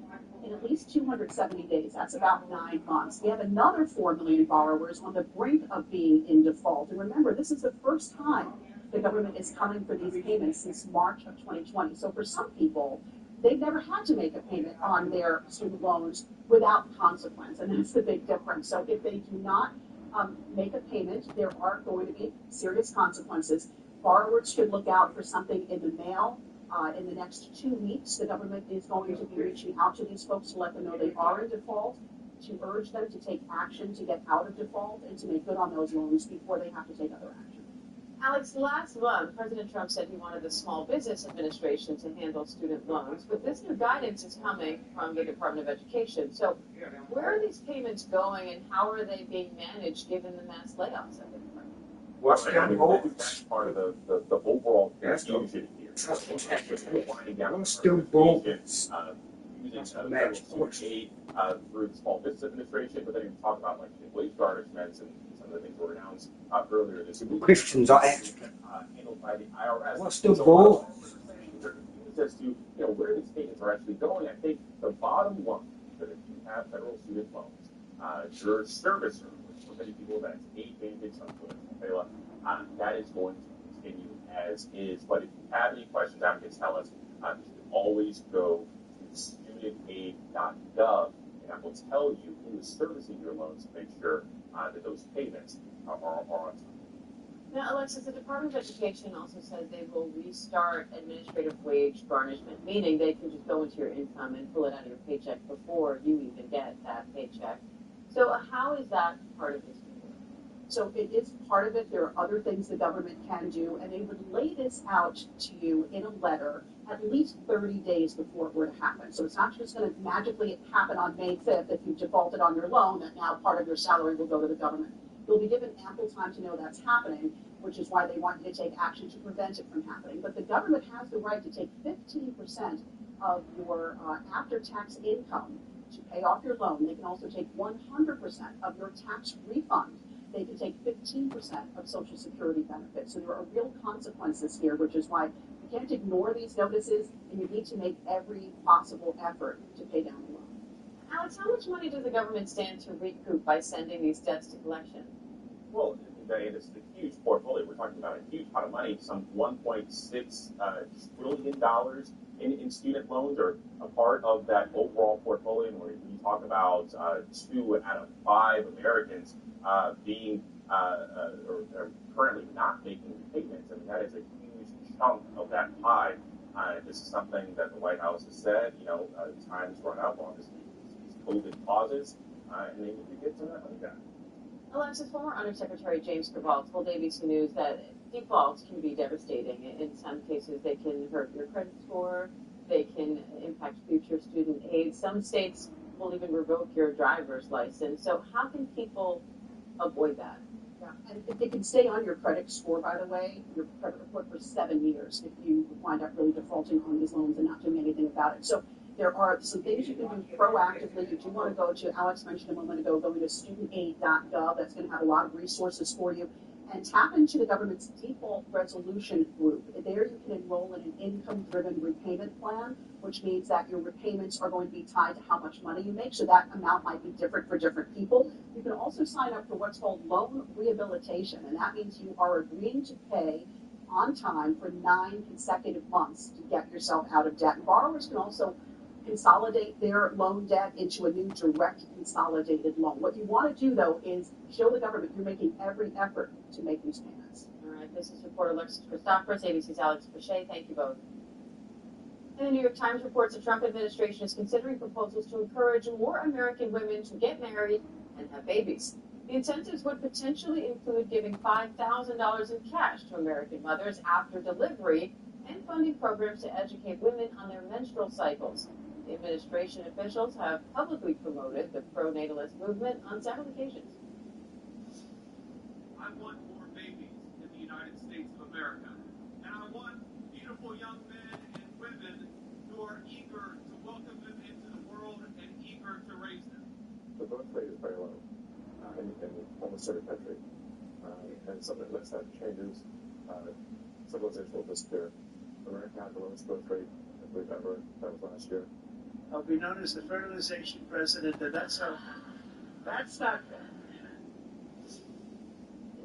in at least 270 days. That's about 9 months. We have another 4 million borrowers on the brink of being in default. And remember, this is the first time the government is coming for these payments since March of 2020. So for some people, they've never had to make a payment on their student loans without consequence, and that's the big difference. So if they do not make a payment, there are going to be serious consequences. Borrowers should look out for something in the mail. In the next 2 weeks, the government is going to be reaching out to these folks to let them know they are in default, to urge them to take action to get out of default and to make good on those loans before they have to take other action. Alex, last month, President Trump said he wanted the Small Business Administration to handle student loans, but this new guidance is coming from the Department of Education. So where are these payments going and how are they being managed given the mass layoffs at the department? What's that's part of the overall confusion here. Winding down using federal student aid through the Small Business Administration, but then you talk about like wage garnishments and some of the things were announced earlier this week. Christians are handled by the IRS. What's the bull? As to where these payments are actually going, I think the bottom line that if you have federal student loans, your servicer, which for many people that's 8 basics on Venezuela, that is going to continue as is. But if you have any questions, advocates tell us you should always go to studentaid.gov, and that will tell you who is servicing your loans to make sure that those payments are on time. Now, Alexis, the Department of Education also says they will restart administrative wage garnishment, meaning they can just go into your income and pull it out of your paycheck before you even get that paycheck. So how is that part of this? So it is part of it. There are other things the government can do, and they would lay this out to you in a letter at least 30 days before it were to happen. So it's not just going to magically happen on May 5th if you defaulted on your loan, that now part of your salary will go to the government. You'll be given ample time to know that's happening, which is why they want you to take action to prevent it from happening. But the government has the right to take 15% of your after-tax income to pay off your loan. They can also take 100% of your tax refund. They can take 15% of Social Security benefits. So there are real consequences here, which is why you can't ignore these notices, and you need to make every possible effort to pay down the loan. Alex, how much money does the government stand to recoup by sending these debts to collection? Well, Diane, it's a huge portfolio. We're talking about a huge pot of money. Some $1.6 trillion in student loans are a part of that overall portfolio. And when you talk about 2 out of 5 Americans being or currently not making payments, I mean, that is a huge chunk of that pie. This is something that the White House has said, time's run out on these COVID pauses, and they need to get some of that money back. Alexis, former Undersecretary James Cabral told ABC News that defaults can be devastating. In some cases, they can hurt your credit score. They can impact future student aid. Some states will even revoke your driver's license. So how can people avoid that? Yeah, and if they can stay on your credit score, by the way, your credit report for 7 years if you wind up really defaulting on these loans and not doing anything about it. So there are some things you can do proactively. If you want to go to, Alex mentioned a moment ago, going to studentaid.gov. That's going to have a lot of resources for you. And tap into the government's default resolution group. There you can enroll in an income-driven repayment plan, which means that your repayments are going to be tied to how much money you make. So that amount might be different for different people. You can also sign up for what's called loan rehabilitation. And that means you are agreeing to pay on time for 9 consecutive months to get yourself out of debt. And borrowers can also consolidate their loan debt into a new direct consolidated loan. What you want to do, though, is show the government you're making every effort to make these payments. All right, this is reporter Alexis Christopoulos, ABC's Alex Boucher. Thank you both. And the New York Times reports the Trump administration is considering proposals to encourage more American women to get married and have babies. The incentives would potentially include giving $5,000 in cash to American mothers after delivery and funding programs to educate women on their menstrual cycles. The administration officials have publicly promoted the pro-natalist movement on several occasions. I want more babies in the United States of America. And I want beautiful young men and women who are eager to welcome them into the world and eager to raise them. The birth rate is very low in almost every country. And something unless that changes, civilization will disappear. America had the lowest birth rate that we've ever, that was last year. I'll be known as the fertilization president, and that's not good.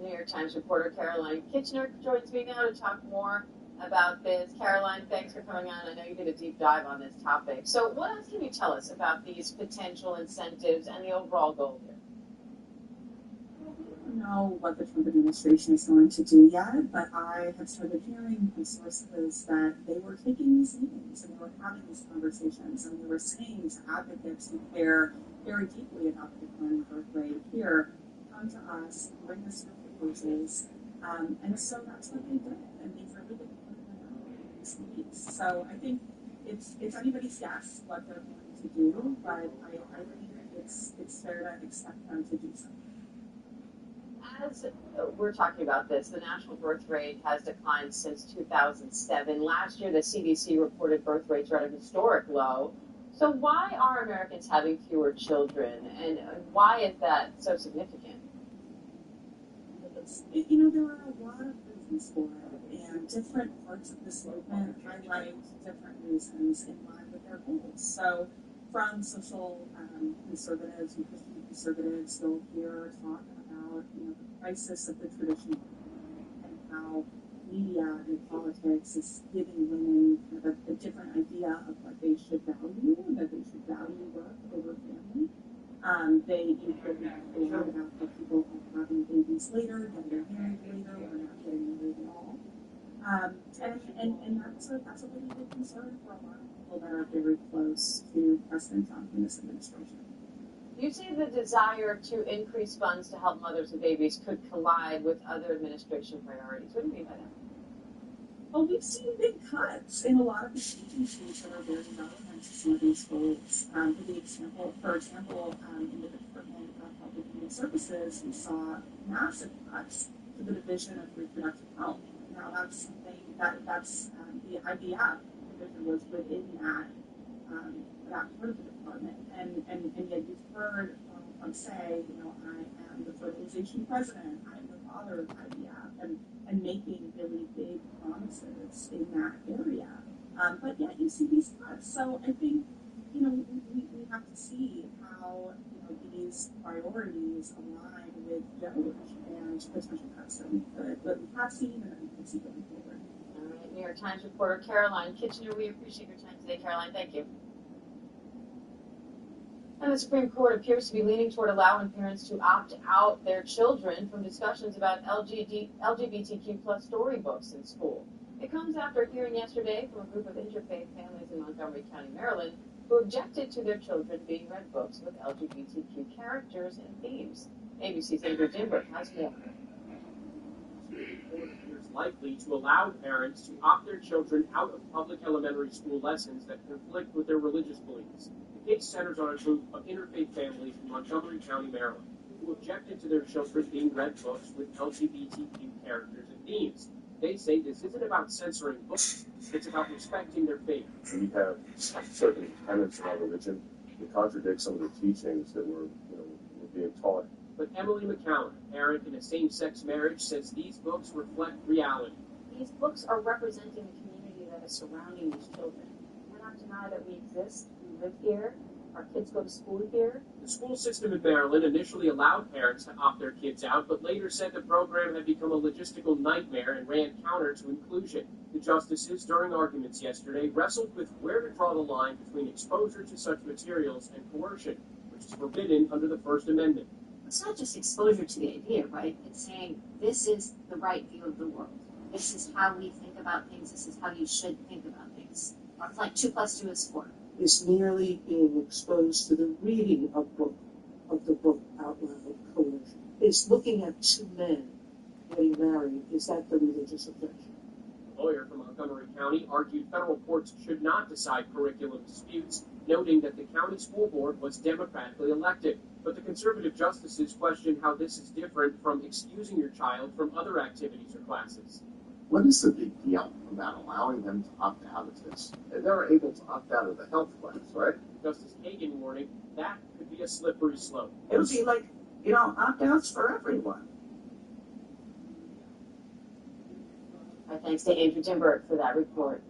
New York Times reporter Caroline Kitchener joins me now to talk more about this. Caroline, thanks for coming on. I know you did a deep dive on this topic. So what else can you tell us about these potential incentives and the overall goal here? I don't know what the Trump administration is going to do yet, but I have started hearing from sources that they were taking these meetings and they were having these conversations and they were saying to advocates who care very deeply about the declining birth rate here, come to us, bring us your proposals, and so that's what they did, and they've really been putting it out in these meetings. So I think it's anybody's guess what they're going to do, but I think it's fair to expect them to do something. As we're talking about this, the national birth rate has declined since 2007. Last year, the CDC reported birth rates are at a historic low. So why are Americans having fewer children, and why is that so significant? You know, there are a lot of reasons for it, and different parts of this movement highlight different reasons in line with their goals. So from social conservatives and Christian conservatives, you'll hear talk about, you know, the crisis of the tradition and how media and politics is giving women kind of a different idea of what they should value, and that they should value work over family. They include a lot about how people are having babies later, getting married later, or not getting married at all. And that's a really big concern for a lot of people that are very close to President Trump and this administration. You say the desire to increase funds to help mothers and babies could collide with other administration priorities. What do you mean by that? Well, we've seen big cuts in a lot of the agencies that are very relevant to some of these goals. For example, in the Department of Health and Human Services, we saw massive cuts to the Division of Reproductive Health. Now, that's something that's the IVF division was within that part of the department, and yet you've heard Trump say, you know, I am the fertilization president, I am the father of IVF, and making really big promises in that area. But yet you see these cuts. So I think, you know, we have to see how, you know, these priorities align with DOGE and potential cuts that we have seen and that we can see going forward. All right, New York Times reporter Caroline Kitchener, we appreciate your time today, Caroline. Thank you. And the Supreme Court appears to be leaning toward allowing parents to opt out their children from discussions about LGBTQ plus storybooks in school. It comes after a hearing yesterday from a group of interfaith families in Montgomery County, Maryland, who objected to their children being read books with LGBTQ characters and themes. ABC's Ingrid Dimber has more. It appears likely to allow parents to opt their children out of public elementary school lessons that conflict with their religious beliefs. The case centers on a group of interfaith families in Montgomery County, Maryland, who objected to their children being read books with LGBTQ characters and themes. They say this isn't about censoring books, it's about respecting their faith. We have certain tenets in our religion that contradict some of the teachings that were being taught. But Emily McCowan, a parent in a same-sex marriage, says these books reflect reality. These books are representing the community that is surrounding these children. We're not denying that we exist, we live here, our kids go to school here. The school system in Maryland initially allowed parents to opt their kids out, but later said the program had become a logistical nightmare and ran counter to inclusion. The justices, during arguments yesterday, wrestled with where to draw the line between exposure to such materials and coercion, which is forbidden under the First Amendment. It's not just exposure to the idea, right? It's saying this is the right view of the world. This is how we think about things. This is how you should think about things. It's like 2 + 2 is 4. Is merely being exposed to the reading of the book out loud coercion. is looking at two men getting married, is that the religious objection? A lawyer from Montgomery County argued federal courts should not decide curriculum disputes, noting that the county school board was democratically elected. But the conservative justices questioned how this is different from excusing your child from other activities or classes. What is the big deal about allowing them to opt out of this? They're able to opt out of the health class, right? Justice Kagan warning that could be a slippery slope. It would be like, opt-outs for everyone. Our thanks to Andrew Jimbert for that report.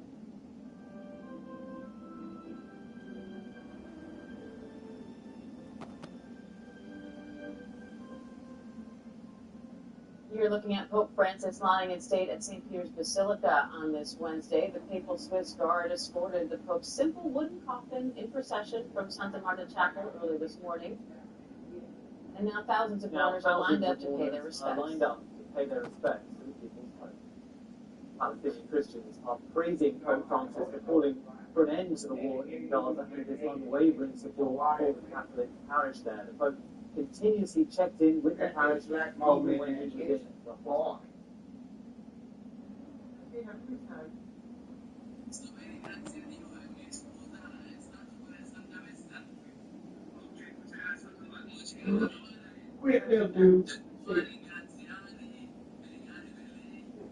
You're looking at Pope Francis lying in state at St. Peter's Basilica on this Wednesday. The Papal Swiss Guard escorted the Pope's simple wooden coffin in procession from Santa Marta Chapel early this morning. And now thousands of mourners are lined up to pay their respects. Palestinian Christians are praising Pope Francis for calling for an end to the war in Gaza and his unwavering support for the Catholic parish there. The Pope continuously checked in with the parish even when he was in the hospital.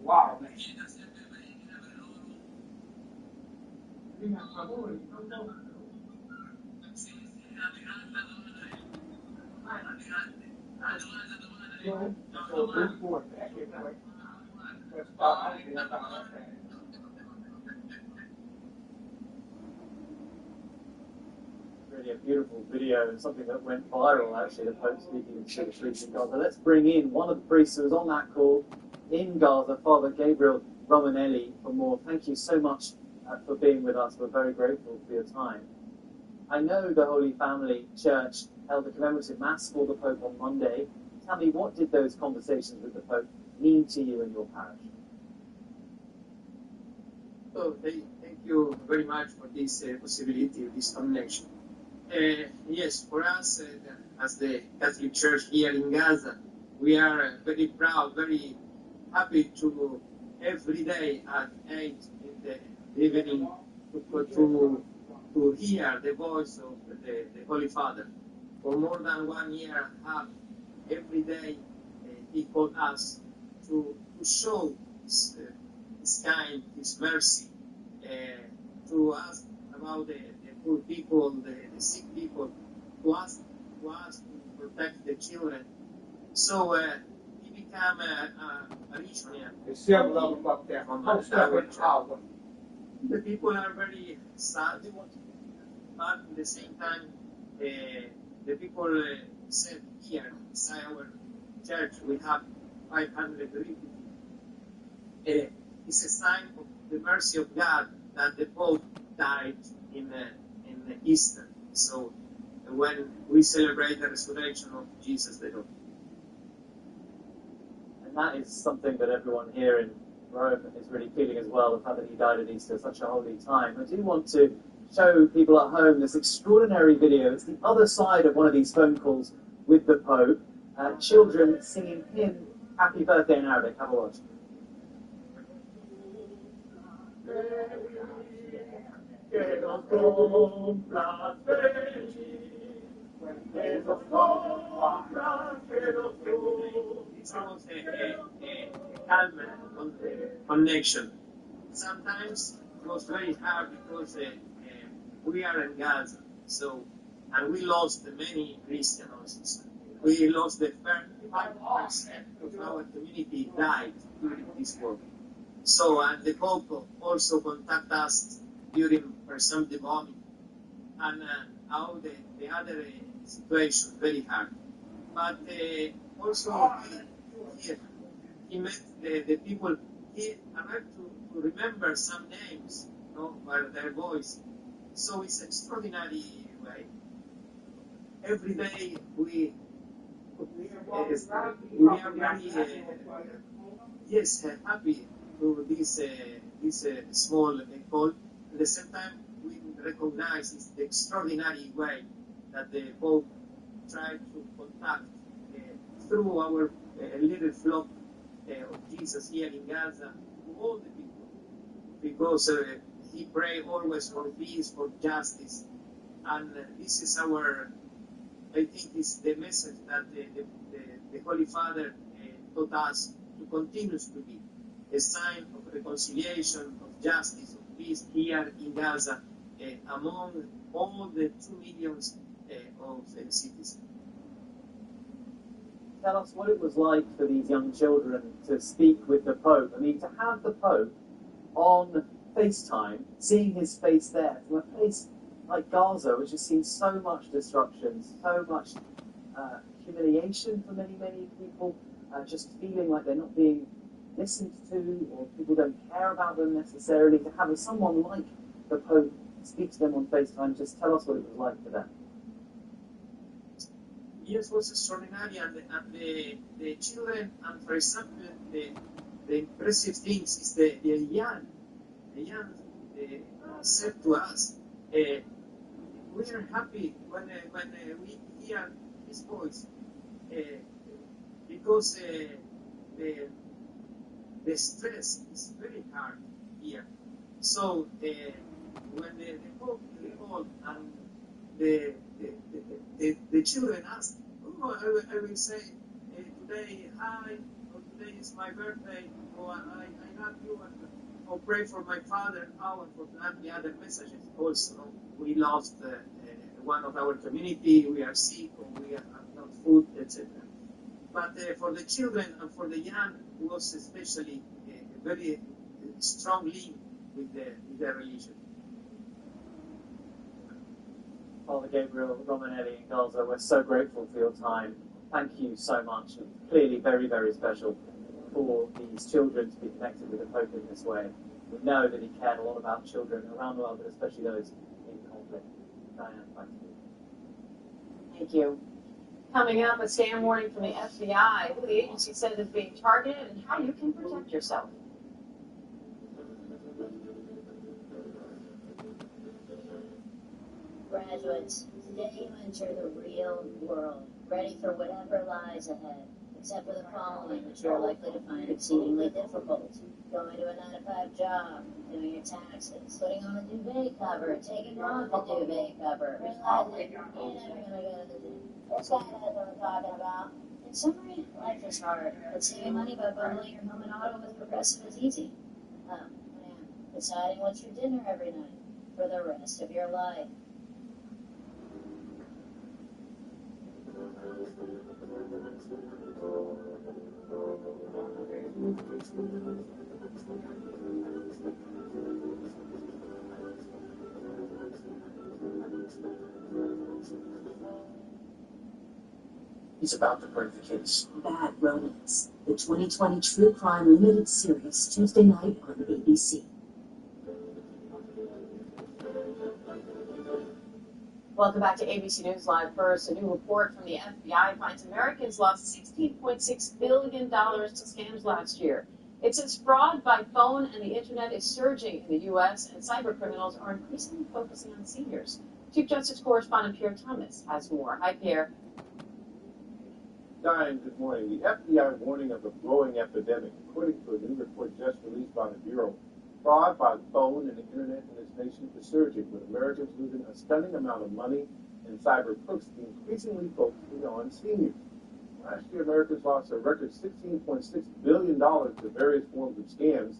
Wow, man. Really a beautiful video and something that went viral, actually, the Pope speaking to the priests in Gaza. Let's bring in one of the priests who was on that call in Gaza, Father Gabriel Romanelli, for more. Thank you so much for being with us. We're very grateful for your time. I know the Holy Family Church held a commemorative Mass for the Pope on Monday. Tell me, what did those conversations with the Pope mean to you and your parish? So thank you very much for this possibility, this connection. Yes, for us as the Catholic Church here in Gaza, we are very proud, very happy to every day at 8 in the evening to hear the voice of the Holy Father. For more than 1 year and a half, every day he called us to show his kind, his mercy, to ask about the poor people, the sick people, to ask to protect the children. So he became a missionary. The people are very sad, but at the same time, the people said here inside our church we have 500 refugees. It's a sign of the mercy of God that the Pope died in Easter. So when we celebrate the resurrection of Jesus the Lord. And that is something that everyone here in Rome is really feeling as well, the fact that he died at Easter, such a holy time. I do want to show people at home this extraordinary video. It's the other side of one of these phone calls with the Pope. Children singing him happy birthday in Arabic. Have a watch. It's almost a calm connection. Sometimes it was very hard because we are in Gaza, and we lost many Christians. We lost the 35% of our community died during this war. So, and the Pope also contacted us during some demonic, and how the other situation very hard. But also he met the people. He arrived to remember some names, by their voice. So it's an extraordinary way. Every day we are very happy to this small call. At the same time, we recognize the extraordinary way that the Pope tried to contact through our little flock of Jesus here in Gaza to all the people, because he prayed always for peace, for justice, and this is our, I think, is the message that the Holy Father taught us to continue to be a sign of reconciliation, of justice, of peace here in Gaza among all the 2 million of citizens. Tell us what it was like for these young children to speak with the Pope. I mean, to have the Pope on FaceTime, seeing his face there, from a place like Gaza, which has seen so much destruction, so much humiliation for many, many people, just feeling like they're not being listened to, or people don't care about them necessarily. To have someone like the Pope speak to them on FaceTime, just tell us what it was like for them. Yes, it was extraordinary, and the children, and for example, the impressive things is the young said to us, we are happy when we hear his voice, because the stress is very hard here. So when the Pope called and the children asked, oh, I will say today, hi, or today is my birthday, or I love you, or pray for my father, and for the other messages. Also, we lost one of our community, we are sick, or we have not food, etc. But for the children and for the young, it was especially a very strong link with their religion. Father Gabriel Romanelli in Gaza, we're so grateful for your time. Thank you so much. It's clearly very, very special for these children to be connected with the Pope in this way. We know that he cared a lot about children around the world, but especially those in conflict. Diane, back to you. Thank you. Coming up, a scam warning from the FBI, who the agency says is being targeted, and how you can protect yourself. Graduates, today you enter the real world, ready for whatever lies ahead, except for the following, which you're likely to find exceedingly difficult. Going to a 9-to-5 job, doing your taxes, putting on a duvet cover, taking off a duvet cover, realizing you're never going to go to the gym. This guy knows what I'm talking about. In summary, life is hard, but saving money by bundling your home and auto with Progressive is easy. Oh, man, deciding what's your dinner every night for the rest of your life. He's about to break the case. Bad Romance, the 2020 True Crime Limited Series, Tuesday night on ABC. Welcome back to ABC News Live. First, a new report from the FBI finds Americans lost $16.6 billion to scams last year. It says fraud by phone and the internet is surging in the U.S., and cyber criminals are increasingly focusing on seniors. Chief Justice correspondent Pierre Thomas has more. Hi, Pierre. Diane, good morning. The FBI warning of a growing epidemic, according to a new report just released by the Bureau. Fraud by phone and the internet in this nation is surging, with Americans losing a stunning amount of money and cyber crooks increasingly focusing on seniors. Last year, Americans lost a record $16.6 billion to various forms of scams,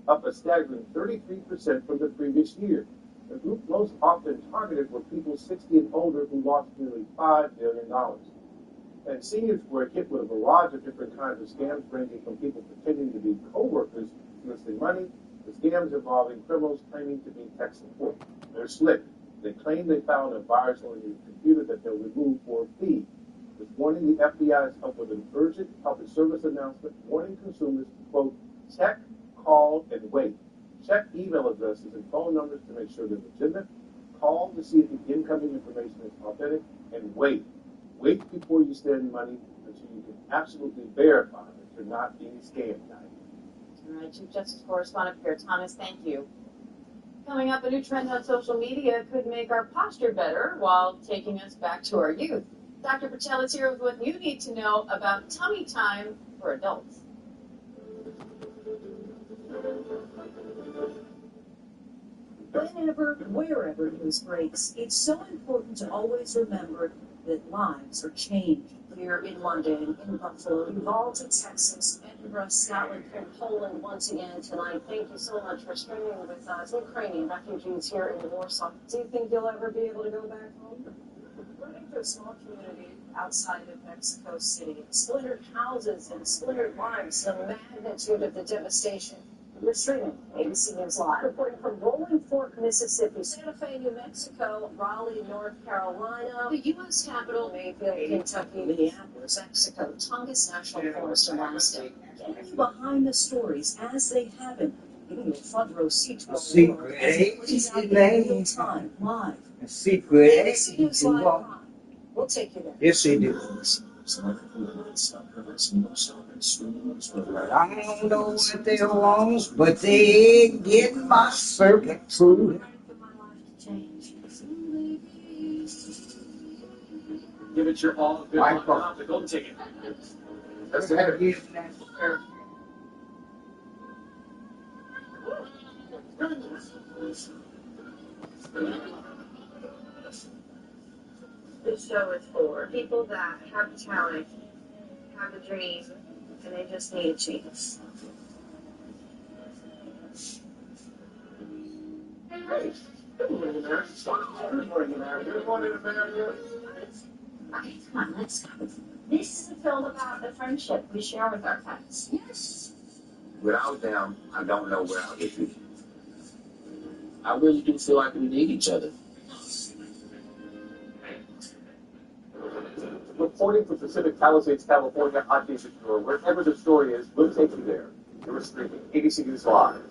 up a staggering 33% from the previous year. The group most often targeted were people 60 and older who lost nearly $5 billion. And seniors were hit with a barrage of different kinds of scams, ranging from people pretending to be co-workers soliciting money, to scams involving criminals claiming to be tech support. They're slick. They claim they found a virus on your computer that they'll remove for a fee. This morning, the FBI has come with an urgent public service announcement warning consumers to, quote, check, call, and wait. Check email addresses and phone numbers to make sure they're legitimate. Call to see if the incoming information is authentic, and wait. Wait before you send money until you can absolutely verify that you're not being scammed. All right, Chief Justice correspondent Pierre Thomas, thank you. Coming up, a new trend on social media could make our posture better while taking us back to our youth. Dr. Patel is here with what you need to know about tummy time for adults. Whenever, wherever news breaks, it's so important to always remember that lives are changed. Here in London, in Buffalo, Uvalde, Texas, Edinburgh, Scotland, and Poland once again tonight. Thank you so much for streaming with us. Ukrainian refugees here in Warsaw. Do you think you'll ever be able to go back home? Running to a small community outside of Mexico City, splintered houses and splintered lives, the magnitude of the devastation. We're streaming ABC News Live, reporting from Rolling Fork, Mississippi, Santa Fe, New Mexico, Raleigh, North Carolina, the U.S. Capitol, Mayfield, Kentucky, Minneapolis, Mexico, Tongass National Forest, Alaska. Getting you behind the stories as they happen, giving you a front row seat to the world as it plays out in real time, live. A secret. ABC News Live. We'll take you there. Yes, it is. I don't know what they want, but they get my circuit through. Give it your all. Good luck on the golden ticket. That's the This show is for people that have talent, have a dream, and they just need a chance. Hey, good morning, America. Good morning, America. Good morning, America. Okay, come on, let's go. This is a film about the friendship we share with our pets. Yes. Without them, I don't know where I would be. I really do feel like we need each other. Reporting from Pacific Palisades, California, I'm Jason Brewer. Wherever the story is, we'll take you there. You're streaming ABC News Live.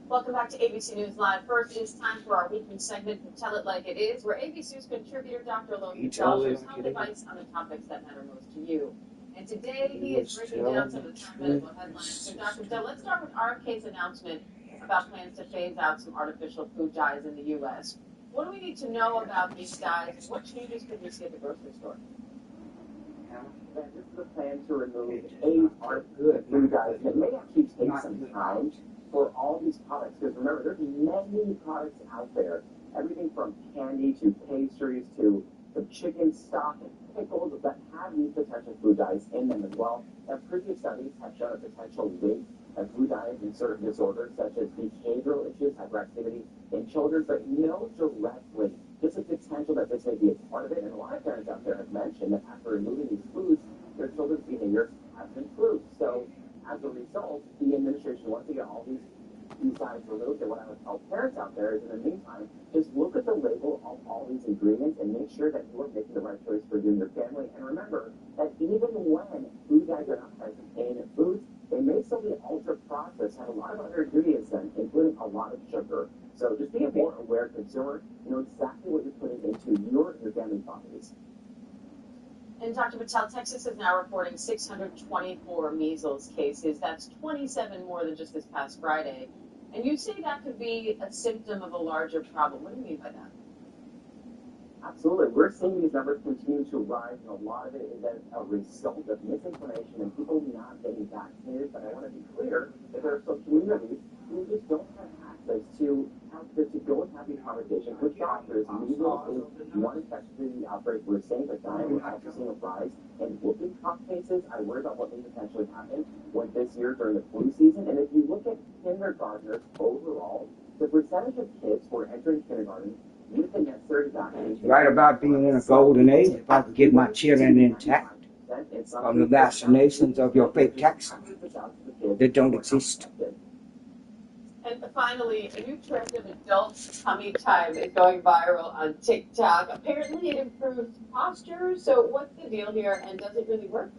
Welcome back to ABC News Live. First, it's time for our weekly segment, Tell It Like It Is, where ABC News contributor Dr. Logan Patel shares health advice on the topics that matter most to you. And today, he is breaking down some of the top medical headlines. So, Dr. Patel, let's start with RFK's announcement about plans to phase out some artificial food dyes in the U.S. What do we need to know about these dyes? What changes could we see at the grocery store? This is a plan to remove 8 artificial food dyes that may actually take some time for all these products, because remember, there's many products out there, everything from candy to pastries to chicken stock and pickles that have these potential food dyes in them as well. And previous studies have shown a potential link of food dyes in certain disorders such as behavioral issues, hyperactivity in children, but no direct link. There's a potential that this may be a part of it, and a lot of parents out there have mentioned that after removing these foods, their children's behavior has improved. So as a result, the administration wants to get all these dyes removed. And what I would tell parents out there is, in the meantime, just look at the label of all these ingredients and make sure that you are making the right choice for you and your family. And remember that even when food dyes are not present in foods, they may still be ultra-processed, have a lot of other ingredients in, including a lot of sugar. So just be a more aware consumer. You know exactly what you're putting into your family's bodies. And Dr. Patel, Texas is now reporting 624 measles cases. That's 27 more than just this past Friday. And you say that could be a symptom of a larger problem. What do you mean by that? Absolutely. We're seeing these numbers continue to rise, and a lot of it is as a result of misinformation and people not getting vaccinated. But I want to be clear that there are some communities who just don't have access to go and have these conversations with doctors. Measles is one infectious outbreak we're seeing, but we're also seeing a rise in whooping cough cases. I worry about what may potentially happen with this year during the flu season. And if you look at kindergartners overall, the percentage of kids who are entering kindergarten with the necessary vaccinations. Right about being in a golden age, if I can get my children intact from the vaccinations of your fake taxes that don't exist. And finally, a new trend of adult tummy time is going viral on TikTok. Apparently, it improves posture. So, what's the deal here, and does it really work?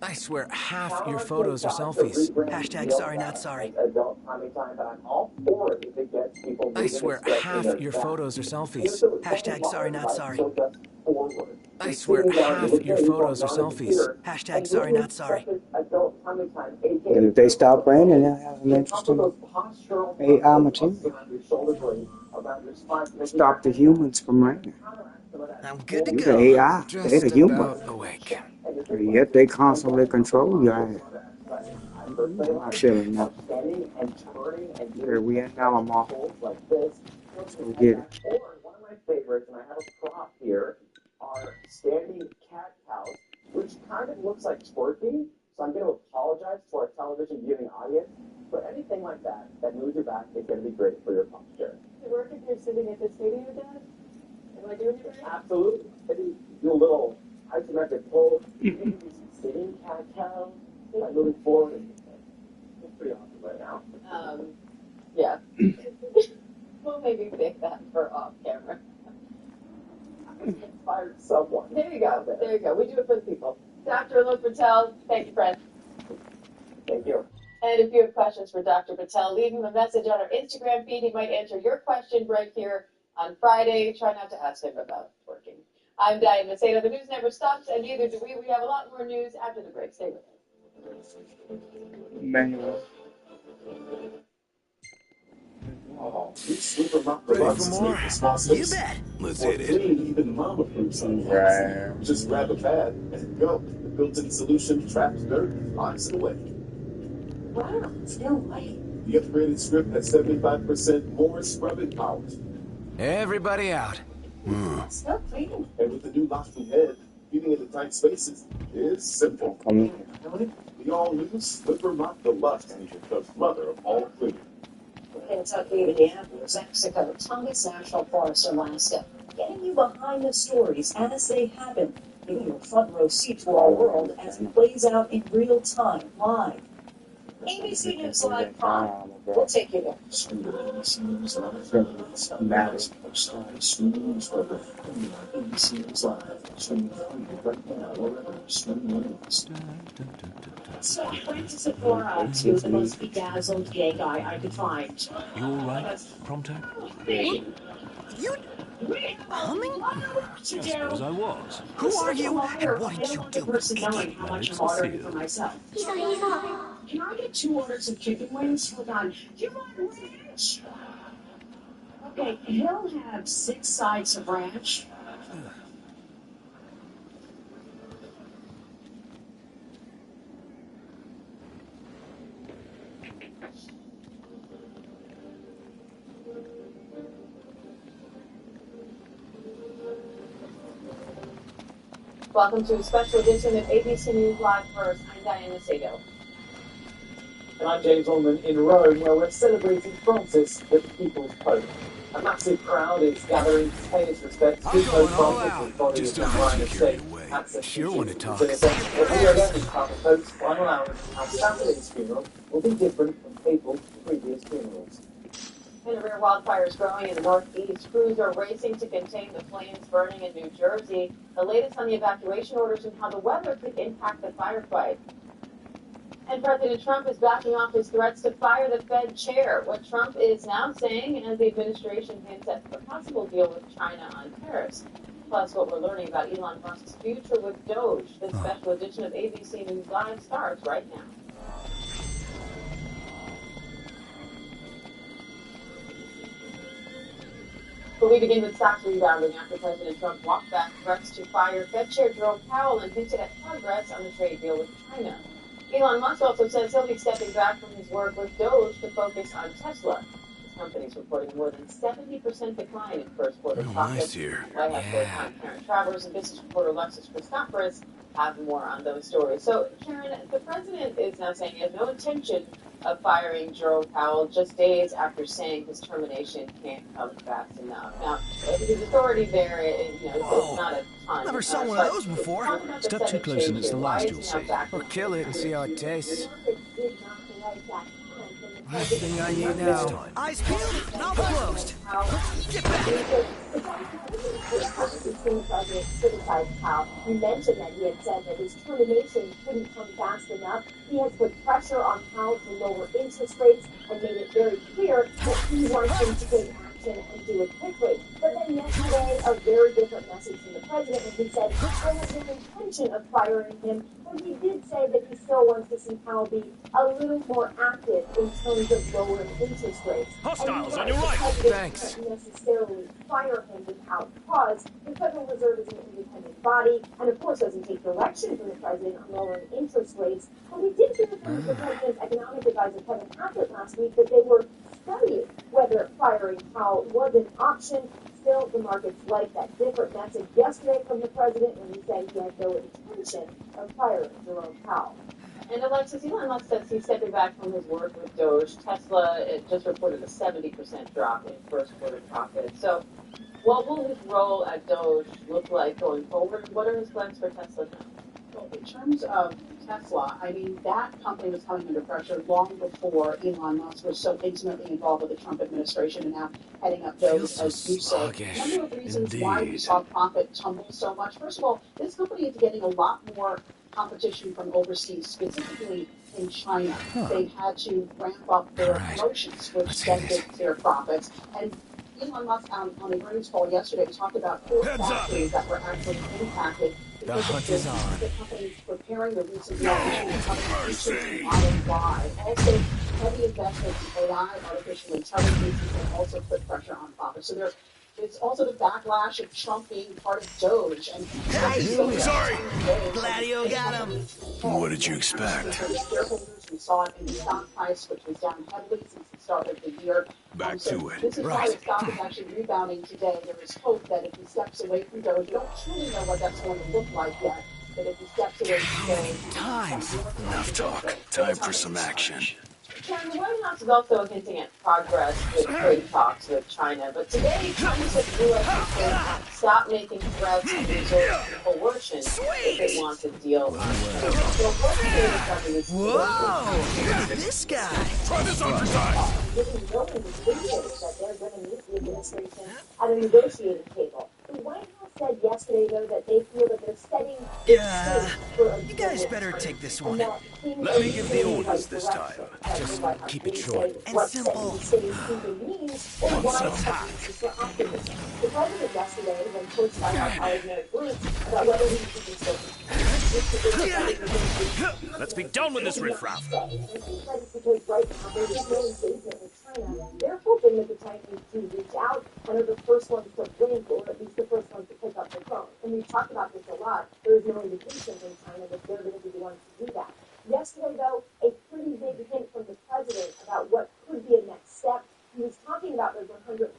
I swear half your photos are selfies. Hashtag sorry not sorry. Adult Tommy time, but I'm all for it if it gets people I moving, swear expressing half their your facts. photos are You know, selfies. so it's Hashtag sorry modern not life sorry. tilts us forward. I You're swear sitting down, half you're your listening, photos are on the selfies. computer, Hashtag and sorry doing not sorry. such as adult Tommy time, aka And if they stop raining, they'll have an those interesting postural AI muscles material. around your shoulder blade, around your spine, Stop the humans from raining. I'm good to You the go. AI, they the Just human. about awake. And yet they constantly control your ass. I'm not feeling that. Here we at now, I'm off. Let's go get it. Or one of my favorites, and I have a prop here, are standing cat cows, which kind of looks like twerking. So I'm going to apologize to our television viewing audience, but anything like that moves your back is going to be great for your posture. Does it work if you're sitting at the studio, Dad? Am I doing it right? Absolutely. Maybe do a little isometric pull. Maybe do some sitting cat cow. Like moving forward. It's pretty awesome right now. Yeah. We'll maybe pick that for off camera. Inspired someone. There you go. There you go. We do it for the people. Dr. Alok Patel, thank you, friend. Thank you. And if you have questions for Dr. Patel, leave him a message on our Instagram feed. He might answer your question right here on Friday. Try not to ask him about twerking. I'm Diane Macedo. The news never stops, and neither do we. We have a lot more news after the break. Stay with us. Manual. Ready for more? You bet. Let's hit it. Even mama fruits Right. Just grab a pad and go. The built-in solution traps dirt, locks it away. Wow, still light. The upgraded script has 75% more scrubbing power. Everybody out. Still cleaning. And with the new locking head, feeding into tight spaces is simple. The all-new Slipper Mop Deluxe, the mother of all cleaning. Kentucky, Minneapolis, Mexico, Thomas National Forest, Alaska. Getting you behind the stories as they happen. Giving you a front row seat to our world as it plays out in real time, live. ABC News Live Prime. We'll take you there. So Francis Sephora, he was the most bedazzled gay guy I could find. You all right, Prompto? You humming? I suppose I was. Who are you, and what did you do? Knowing how much I'm ordering for myself. Can I get 2 orders of chicken wings? Hold on. You want ranch? Okay, he'll have 6 sides of ranch. Welcome to a special edition of ABC News Live First. I'm Diane Macedo. And I'm James Ullman in Rome, where we're celebrating Francis, the People's Pope. A massive crowd is gathering to pay its respects to Pope Francis as body is now lying in state at St. Sure want to talk. It's an essential video again is part of the Pope's final hours, and how Saturday's funeral will be different from April's previous funerals. And a rare wildfire is growing in the Northeast. Crews are racing to contain the flames burning in New Jersey. The latest on the evacuation orders and how the weather could impact the firefight. And President Trump is backing off his threats to fire the Fed chair. What Trump is now saying as the administration hints at a possible deal with China on tariffs. Plus, what we're learning about Elon Musk's future with Doge. This special edition of ABC News Live starts right now. But we begin with stocks rebounding after President Trump walked back threats to fire Fed Chair Jerome Powell and hinted at progress on the trade deal with China. Elon Musk also says he'll be stepping back from his work with Doge to focus on Tesla. His company's reporting more than 70% decline in first quarter profits. Nice here. White House correspondent Karen Travers and business reporter Alexis Christoforous have more on those stories. So, Karen, the president is now saying he has no intention of firing Jerome Powell just days after saying his termination can't come fast enough. Now, his authority there, it's not a ton. Never saw one of those before. Step too close and it's the last you'll see. Or kill it and see how it tastes. Last thing I need now. Eyes peeled, mouth closed. Get back! The president criticized Powell. You mentioned that he had said that his termination couldn't come fast enough. He has put pressure on Powell to lower interest rates and made it very clear that he wants him to take action and do it quickly. But then yesterday, a very different message from the president when he said, I have no intention of firing him. But he did say that he still wants to see Powell be a little more active in terms of lowering interest rates. Hostiles on your right. Thanks. Can't necessarily fire him without cause. The Federal Reserve is an independent body, and of course doesn't take direction from the president on lowering interest rates. But we did hear from the president's economic advisor, Kevin Hackett, last week that they were studying whether firing Powell was an option. Still, the markets like that different message yesterday from the president when he said he had no intention of firing Jerome Powell. And Alexis, Elon Musk says he's stepping back from his work with Doge. Tesla just reported a 70% drop in first quarter profits. So what will his role at Doge look like going forward? What are his plans for Tesla now? Well, in terms of Tesla, I mean, that company was coming under pressure long before Elon Musk was so intimately involved with the Trump administration and now heading up Doge, as you say. A number of reasons why we saw profit tumble so much. First of all, this company is getting a lot more competition from overseas, specifically in China. They've had to ramp up their promotions, which dented their profits. And Elon Musk on the earnings call yesterday talked about 4 factories that were actually impacted because of the companies preparing the recent launch of features Model Y. Also, heavy investments in AI, artificial intelligence, can also put pressure on profits. So it's also the backlash of Trump being part of Doge. And sorry, Gladio got him. What did you expect? We saw it in the stock price, which was down heavily since the start of the year. Back to it. This is why the stock is actually rebounding today. There is hope that if he steps away from Doge, we don't truly know what that's going to look like yet, but if he steps away from Doge... Enough talk. Time for some action. Karen, the White House is also hinting at progress with trade talks with China, but today China said the U.S. should stop making threats and resort to coercion if it wants a deal on trade. So what's the government's... Whoa! Look at this guy! Try this on your side! Giving no indication that they're going to meet the administration at a negotiating table. The White House said yesterday, though, that they feel that they're setting you guys better take this one. Let me give the orders this time. Just keep it short and simple. What's attack? The president yesterday, when pushed by our colleague group about whether he should be Let's be done with this riffraff. Because right now there's no engagement with China. They're hoping that the Chinese do reach out and are the first ones to blink, or at least the first ones to pick up the phone. And we've talked about this a lot. There is no indication in China that they're going to be the ones to do that. Yesterday, though, a pretty big hint from the president about what could be a next step. He was talking about those 145%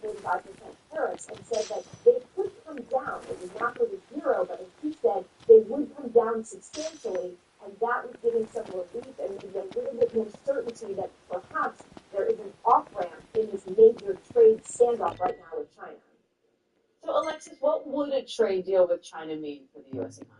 tariffs and said that they could come down. It was not go to zero, but as he said, they would come down substantially, and that was giving some relief and maybe a little bit more certainty that perhaps there is an off-ramp in this major trade standoff right now with China. So, Alexis, what would a trade deal with China mean for the U.S. economy?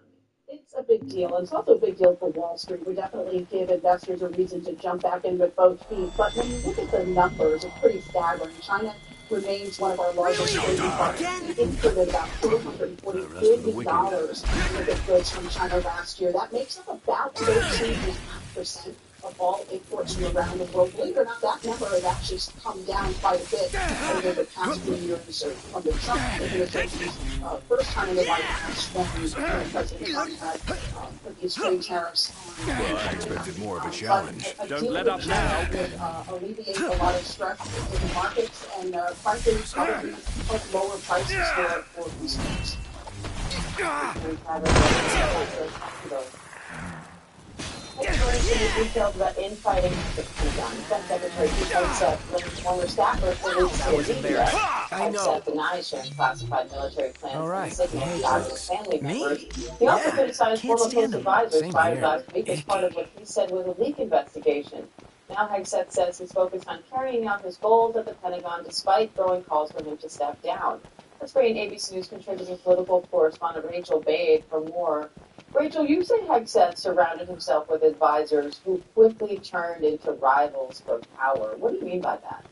It's a big deal. It's also a big deal for Wall Street. We definitely give investors a reason to jump back in with both feet. But when you look at the numbers, it's pretty staggering. China remains one of our largest trading partners. We imported about $440 billion worth of goods from China last year. That makes up about 13% of all imports from around the world. Believe it or not, that number has actually come down quite a bit over the past few years from the Trump administration's first time in the White House when President Trump had put these trade tariffs on. Well, I expected more of a challenge. Don't let up now. Would alleviate a lot of stress in the markets and frankly probably help lower prices for consumers. Details about infighting at the Pentagon. Defense Secretary Pete Hegseth, former staffer, released to the media. Hegseth denies sharing classified military plans and signals to his family members. He also criticized former close advisors fired last week as part of what he said was a leak investigation. Now Hegseth says he's focused on carrying out his goals at the Pentagon despite growing calls for him to step down. Let's bring in ABC News contributing political correspondent Rachel Bade for more. Rachel, you say Hegseth surrounded himself with advisors who quickly turned into rivals for power. What do you mean by that?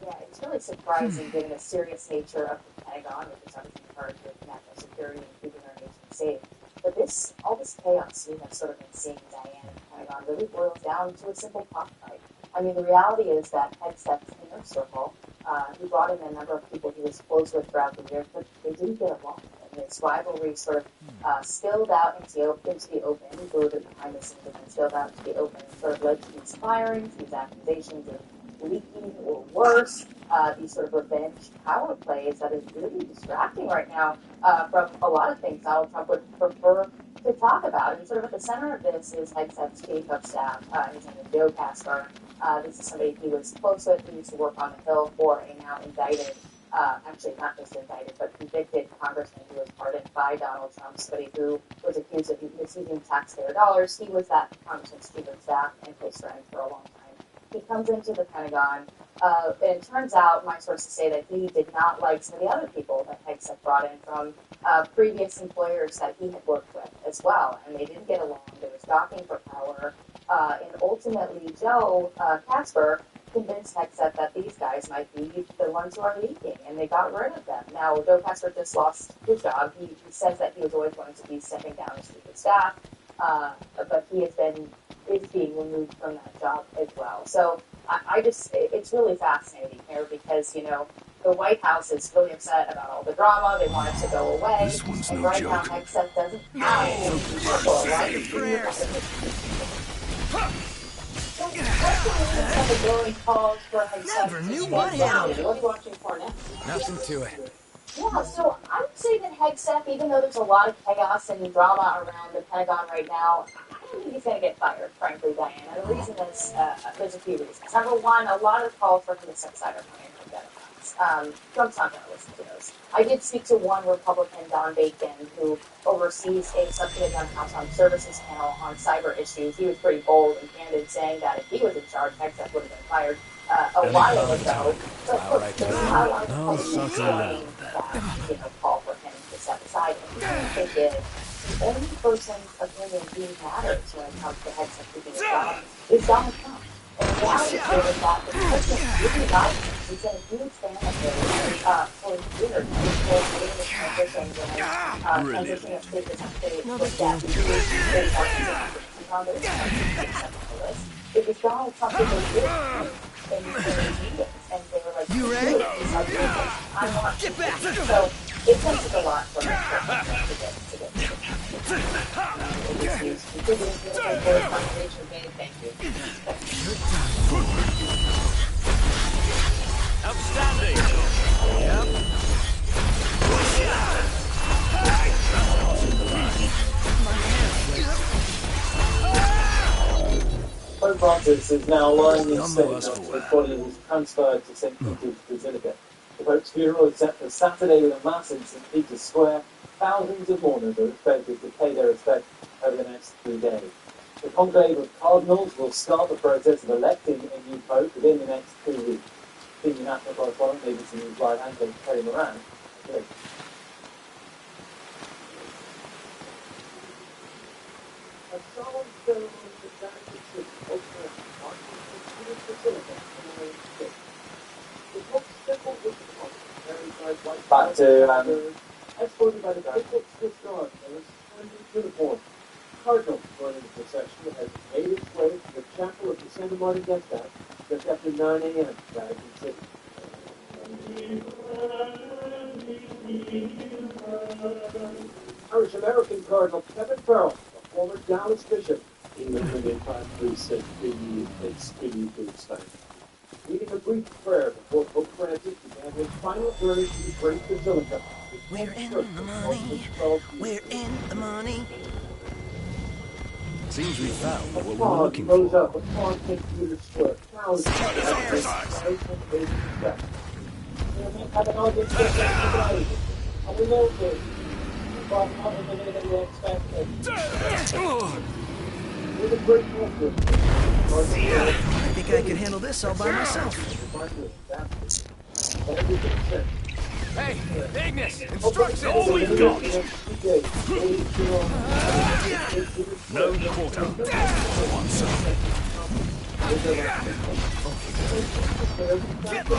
Yeah, it's really surprising given the serious nature of the Pentagon, which is obviously part of national security and keeping our nation safe. But all this chaos we have sort of been seeing, Diane, in the Pentagon really boils down to a simple cockfight. I mean, the reality is that Hegseth's inner circle, he brought in a number of people he was close with throughout the years, but they didn't get along. And this rivalry sort of spilled out into the open, brewed it behind the scenes, and then spilled out into the open, and sort of led to these firings, these accusations of leaking or worse, these sort of revenge power plays that is really distracting right now from a lot of things Donald Trump would prefer to talk about. And sort of at the center of this is Hegseth's chief of staff, his name is Joe Casper. This is somebody he was close with, who used to work on the Hill for a now indicted, actually not just indicted, but convicted congressman who was pardoned by Donald Trump, somebody who was accused of misusing taxpayer dollars. He was that congressman's chief of staff and close friend for a long time. He comes into the Pentagon, and it turns out, my sources say that he did not like some of the other people that Hegseth brought in from previous employers that he had worked with as well, and they didn't get along. They were stalking for power, and ultimately Joe Casper convinced Hegseth that these guys might be the ones who are leaking, and they got rid of them. Now, Joe Casper just lost his job. He says that he was always going to be stepping down as chief of staff, but he is being removed from that job as well. So it's really fascinating here because, the White House is really upset about all the drama. They want it to go away. This one's and no right joke. now, Hegseth doesn't have any people, right? Never knew what hit him. What are you watching for now? Nothing to it. Yeah, so I would say that Hegseth, even though there's a lot of chaos and drama around the Pentagon right now, I don't think he's going to get fired, frankly, Diane. And the reason is, there's a few reasons. Number one, a lot of calls for him to step aside are coming from Democrats. Trump's not going to listen to those. I did speak to one Republican, Don Bacon, who oversees a subcommittee on House Armed Services panel on cyber issues. He was pretty bold and candid, saying that if he was in charge, Hegseth would have been fired a while ago. But look, there's not a lot of Republicans call for him to step aside. And even if they did, the only person's opinion being matters when it comes to Hegseth keeping his job is Donald Trump. And the reality is that the president really likes him. He's been a huge fan of his for years. He's been doing this transition when transition of state to state with that. It was Donald Trump who was with him in meetings, and they were like, "You ready? I want Get back!" So it takes a lot for him to get Thank you. Outstanding. Yep. Pope Francis is now lying in state after his body was transferred to St. Peter's Basilica. The Pope's funeral is set for Saturday with a mass in St. Peter's Square. Thousands of mourners are expected to pay their respects over the next 3 days. The conclave of cardinals will start the process of electing a new pope within the next 2 weeks. Senior national correspondent, ABC News Live anchor Terry Moran. A solemn ceremony to dedication of the The Pope's simple ritual, carried by white Back to escorted by the People's Swiss Guard in a splendid uniform. Cardinal joining the procession has made its way to the chapel of the Santa Marta Guest House just after 9 a.m. Vatican City. Irish-American Cardinal Kevin Farrell, a former Dallas bishop, in the Trinity Time said, it's been to expand. leading a brief prayer before Pope Francis began his final journey to the Great Basilica. We're in the money. We're in the money. Seems we found what we were looking rose for. up upon St. Peter's Square. Thousands of exercise. Have an audience with today. And we know this. But not in the way that we expected. With a great movement. I think I can handle this all by myself. Hey, Ignis, instructions! All we've got! No quarter. One side. Get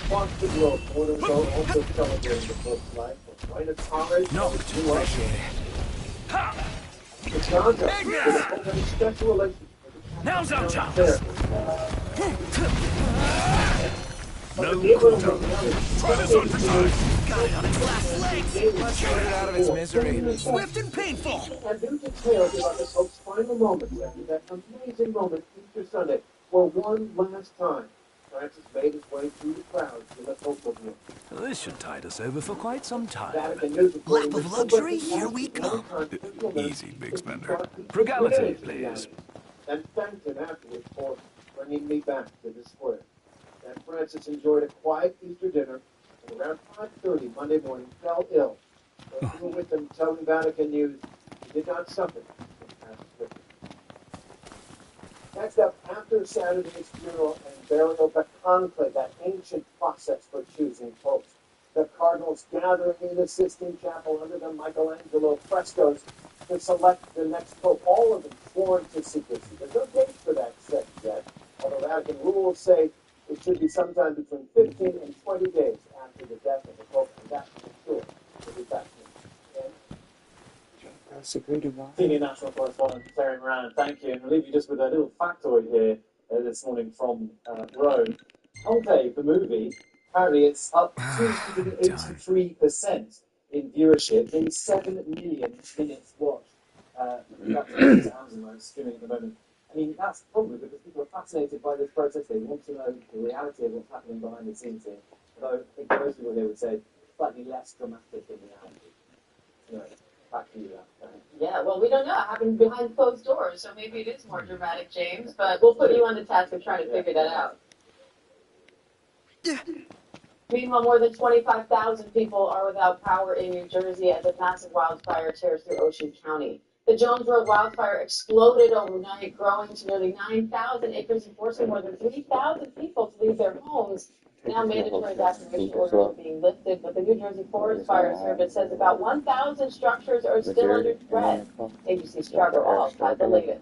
Wants the growth, Waterfall also celebrating the book's life. Right at college, not to appreciate it. the contract with a very special relationship. Now's our chance. No quarter. Try this on for size. Got it on its last legs. Let's get it out of its misery. Swift and painful. And do details about the Pope's final moments after that amazing moment Easter Sunday, where one last time Francis made his way through the crowd to let Pope of him. This should tide us over for quite some time. Lap of luxury, here we come. Easy, big spender. Frugality, please. And thanked him afterwards for bringing me back to the square. And Francis enjoyed a quiet Easter dinner, and around 5:30 Monday morning fell ill. Those who were with him telling Vatican News he did not suffer from past sickness. Next up, after Saturday's funeral and burial, the conclave, that ancient process for choosing popes. The cardinals gathering in the Sistine Chapel under the Michelangelo frescoes to select the next pope, all of them sworn to secrecy. There's no date for that set yet, although Vatican rules say it should be sometime between 15 and 20 days after the death of the pope, and that's for sure. We'll be back Senior national correspondent Terry Moran, thank you. And I'll leave you just with a little factoid here this morning from Rome. Conclave, the movie, apparently it's up 283% in viewership, in 7 million minutes watched. That's Amazon where it's streaming at the moment. I mean, that's probably because people are fascinated by this protest. They want to know the reality of what's happening behind the scenes here. Although I think most people here would say slightly less dramatic in reality. Anyway, back to you, Yeah, well, we don't know. It happened behind closed doors, so maybe it is more dramatic, James. But we'll put you on the task of trying to figure that out. Meanwhile, more than 25,000 people are without power in New Jersey as a massive wildfire tears through Ocean County. The Jones Road wildfire exploded overnight, growing to nearly 9,000 acres and forcing more than 3,000 people to leave their homes. Now mandatory evacuation orders are being lifted, but the New Jersey Forest Fire Service says about 1,000 structures are still under threat. ABC's Trevor All has the latest.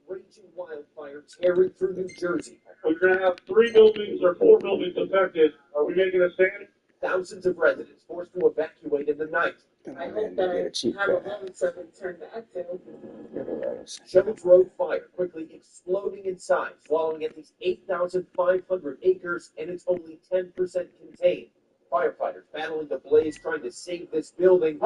raging wildfire tearing through New Jersey. We're going to have 3 buildings or 4 buildings affected. Are we making a stand? Thousands of residents forced to evacuate in the night. I hope that I have a home so I can turn back to. Jones Road fire quickly exploding in size, swallowing at least 8,500 acres, and it's only 10% contained. Firefighters battling the blaze, trying to save this building.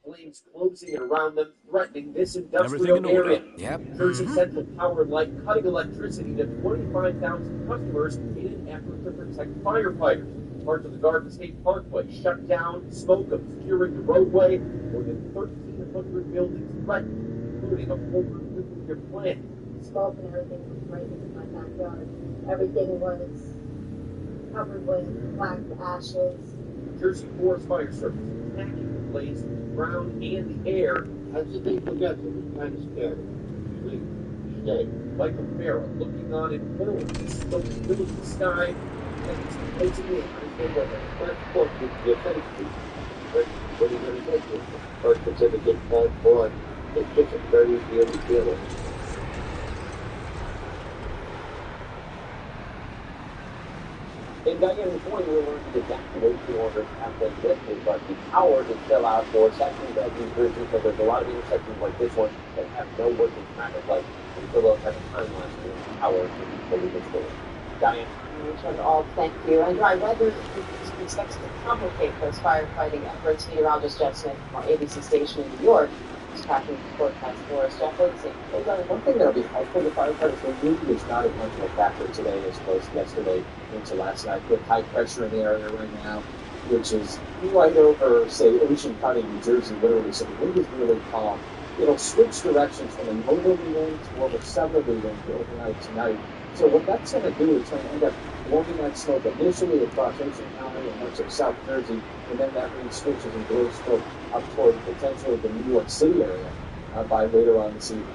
Flames closing around them, threatening this industrial area. Yep. Jersey Central Power and Light cutting electricity to 25,000 customers in an effort to protect firefighters. Parts of the Garden State Parkway shut down, smoke obscuring the roadway. More than 1,300 buildings threatened, including a former nuclear plant. Smoke and everything was raging in my backyard. Everything was covered with black ashes. Jersey Forest Fire Service attacking the blaze from the ground and the air. As the people get to it, kind of scary. Stay. Michael Farrell looking on in horror, smoke filling the sky, and it's closing in. That's what the offense is. What are you going to get with it? First Pacific boy, it's just a very real feeling. In Diane, this morning we learned the evacuation orders have been lifted, but the power is still out for sections of New Jersey, so there's a lot of intersections like this one that have no working traffic lights until those have a timeline for the power to be fully restored. Diane? All, thank you. And dry weather is expected to complicate those firefighting efforts. Meteorologist Jeff Smith from our ABC station in New York is tracking the forecast for us. Jeff, what do you think? Well, Diane, one thing that will be helpful to firefighters will usually is not as much of a factor today as opposed to yesterday into last night. With high pressure in the area right now, which is right over, say, Ocean County, New Jersey, literally. So the wind is really calm. It'll switch directions from a northerly wind to more of a southerly wind overnight tonight. So what that's going to do is going to end up warming that smoke initially across Ocean County and much of South Jersey, and then that wind switches and blows smoke up toward potentially the New York City area by later on this evening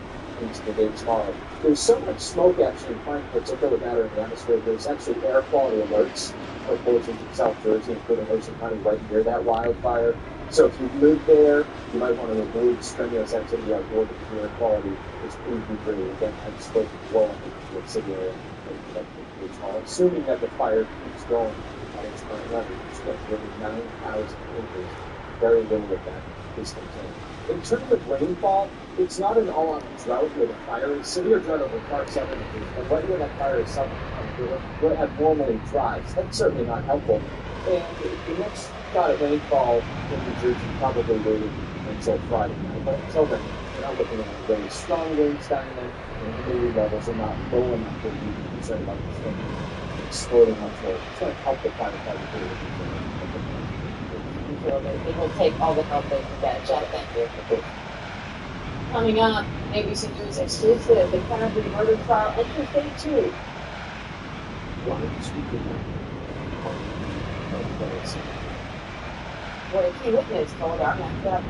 into the day tomorrow. There's so much smoke actually in Frankfurt, particular matter in the atmosphere. There's actually air quality alerts for portions of South Jersey, including Ocean County, right near that wildfire. So if you live there, you might want to avoid strenuous activity outdoors because the air quality is pretty degraded. Again, I spoke as well in the New York City area. Assuming that the fire keeps going at its current level, which is nearly 9,000 acres, very little of that is contained. In terms of rainfall, it's not an all-out drought where the fire is severe drought over far southern acres, but right where that fire is southern, where it abnormally dries. That's certainly not helpful. And the next shot of rainfall in New Jersey probably waited until Friday night. But until then, we're not looking at any very strong winds down there, and humidity levels are not low enough where we can be concerned about this thing exploding much more. It's going to help the firefighter do It will take all the help they can get. Jeff, thank you. Coming up, ABC News exclusive, the Kennedy murder trial enters day 2. What a key witness told our next up.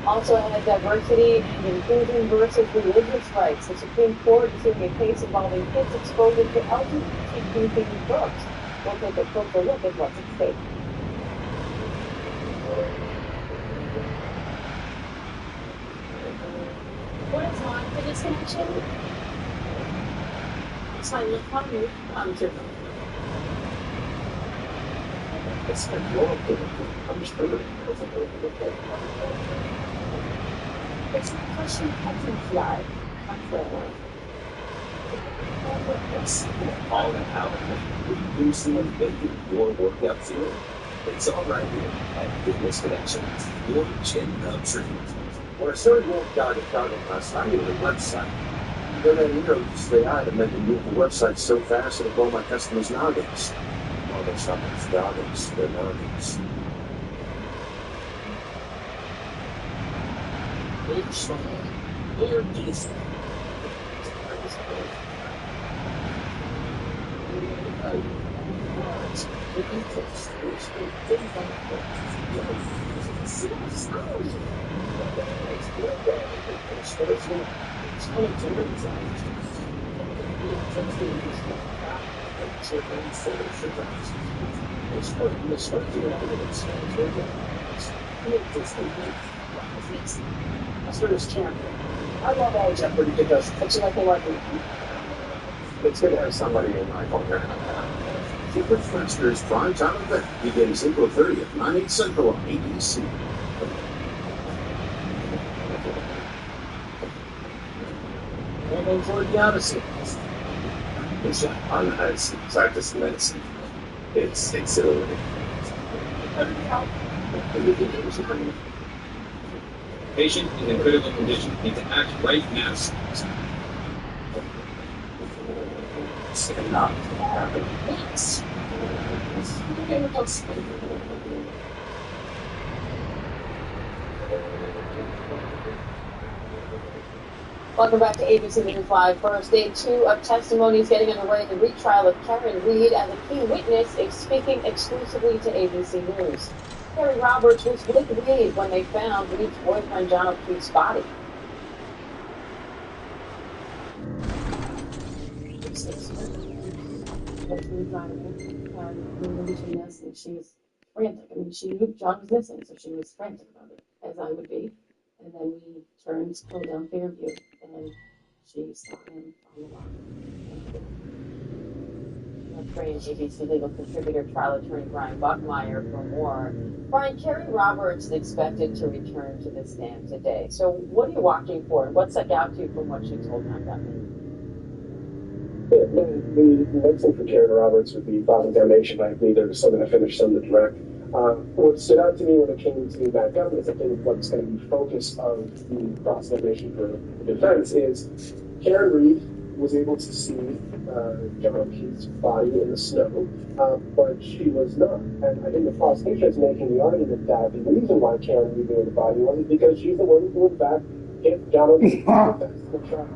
Also ahead, diversity and inclusion versus religious rights. The Supreme Court is hearing a case involving kids exposure to LGBTQ books. We'll take a closer look at what's at stake. What is my biggest connection? It's my lip on you. I'm too. It's my moral I'm just it's my question every fly. All in out. You see what making your workout feel? It's all right here at Fitness Connection, your gym of dreams. When I started working out at Chicago last night, I needed a website. Then I just the AI to make a move the website so fast it'll blow my customers' noggins. Well, they're something's noggins, they're noggins. Big smile, they're decent. I love all Jeopardy because it's like a lucky. It's good to have somebody in my corner. Secret Festers prime time event begins April 30th, 9, 8 Central on ABC. And then for the Odyssey. It's unhealthy practice medicine. It's exhilarating. Patient is in critical condition. Need to act right now. Yes. Welcome back to ABC News Live. First, day 2 of testimonies getting underway in the retrial of Karen Reed as a key witness is speaking exclusively to ABC News. Terry Roberts was with Reed when they found Reed's boyfriend John O'Keefe's body. And she was frantic. I mean, she knew John was missing, so she was frantic about it, as I would be. And then we turned to go down Fairview, and she saw him on the lawn. That's great. ABC legal contributor, trial attorney Brian Buckmeyer for more. Brian, Kerry Roberts is expected to return to the stand today. So what are you watching for? What stuck out to you from what she told Matt Gutman? The next thing for Karen Roberts would be filing damnation. I believe they're still going to finish some of the direct. What stood out to me when it came to Matt Gutman is I think what's going to be focus of the cross-examination for the defense is Karen Reed was able to see John O'Keefe's body in the snow, but she was not. And I think the prosecution is making the argument that the reason why Karen Reed knew the body wasn't because she's the one who, in fact, hit John O'Keefe.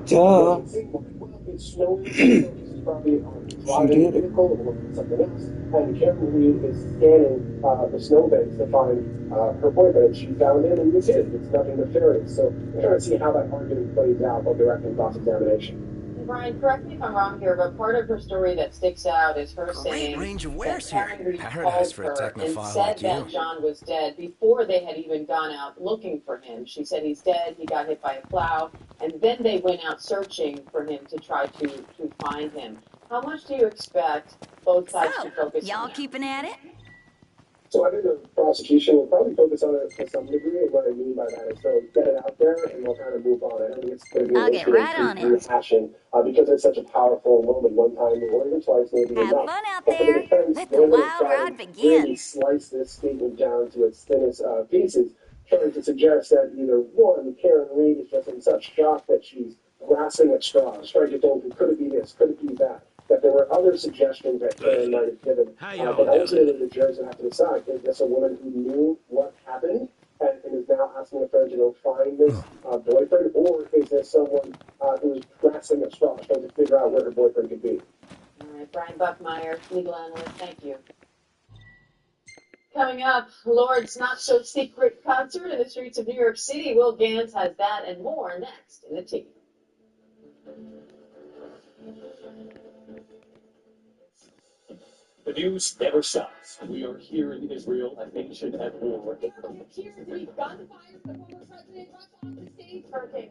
Duh. Well, it's snowing, she's probably driving a vehicle or something else, and Karen Reed is scanning the snowbanks to find her boyfriend, and she found him, and it's it. It's nothing nefarious. So we're trying to see how that argument plays out while directing cross-examination. Brian, correct me if I'm wrong here, but part of her story that sticks out is her saying range of that wares here. Karen Reed Paradise called for a her and technophile said like that you. John was dead before they had even gone out looking for him. She said he's dead, he got hit by a plow, and then they went out searching for him to try to find him. How much do you expect both sides to focus on y'all that? keeping at it? So I think the prosecution will probably focus on it to some degree, and what I mean by that is they'll get it out there and they'll kind of move on. I don't think it's going to be I'll an get issue right on it. rehashing because it's such a powerful moment. One time or even twice maybe Have enough. fun out But for the there. defense, Let they're the going to wild try ride to really begin. slice this statement down to its thinnest pieces, trying to suggest that either one, Karen Reed is just in such shock that she's grasping at straws, trying to think, could it be this, could it be that? That there were other suggestions that Karen might have given, but ultimately the jurors have to decide, is this a woman who knew what happened and is now asking a friend to go find this boyfriend, or is this someone who is grasping at straws, trying to figure out where her boyfriend could be? All right, Brian Buckmeyer, legal analyst, thank you. Coming up, Lord's Not So Secret concert in the streets of New York City. Will Gans has that and more next in the T. The news never stops. We are here in Israel, a nation at war. Hurricane